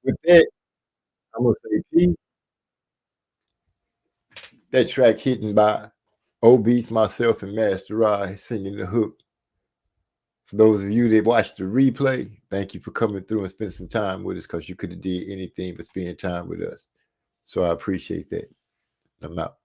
With that, I'm gonna say peace. That track hitting by Obese, myself, and Master Rye singing the hook. For those of you that watched the replay, thank you for coming through and spending some time with us, because you could have did anything but spend time with us. So I appreciate that. I'm out.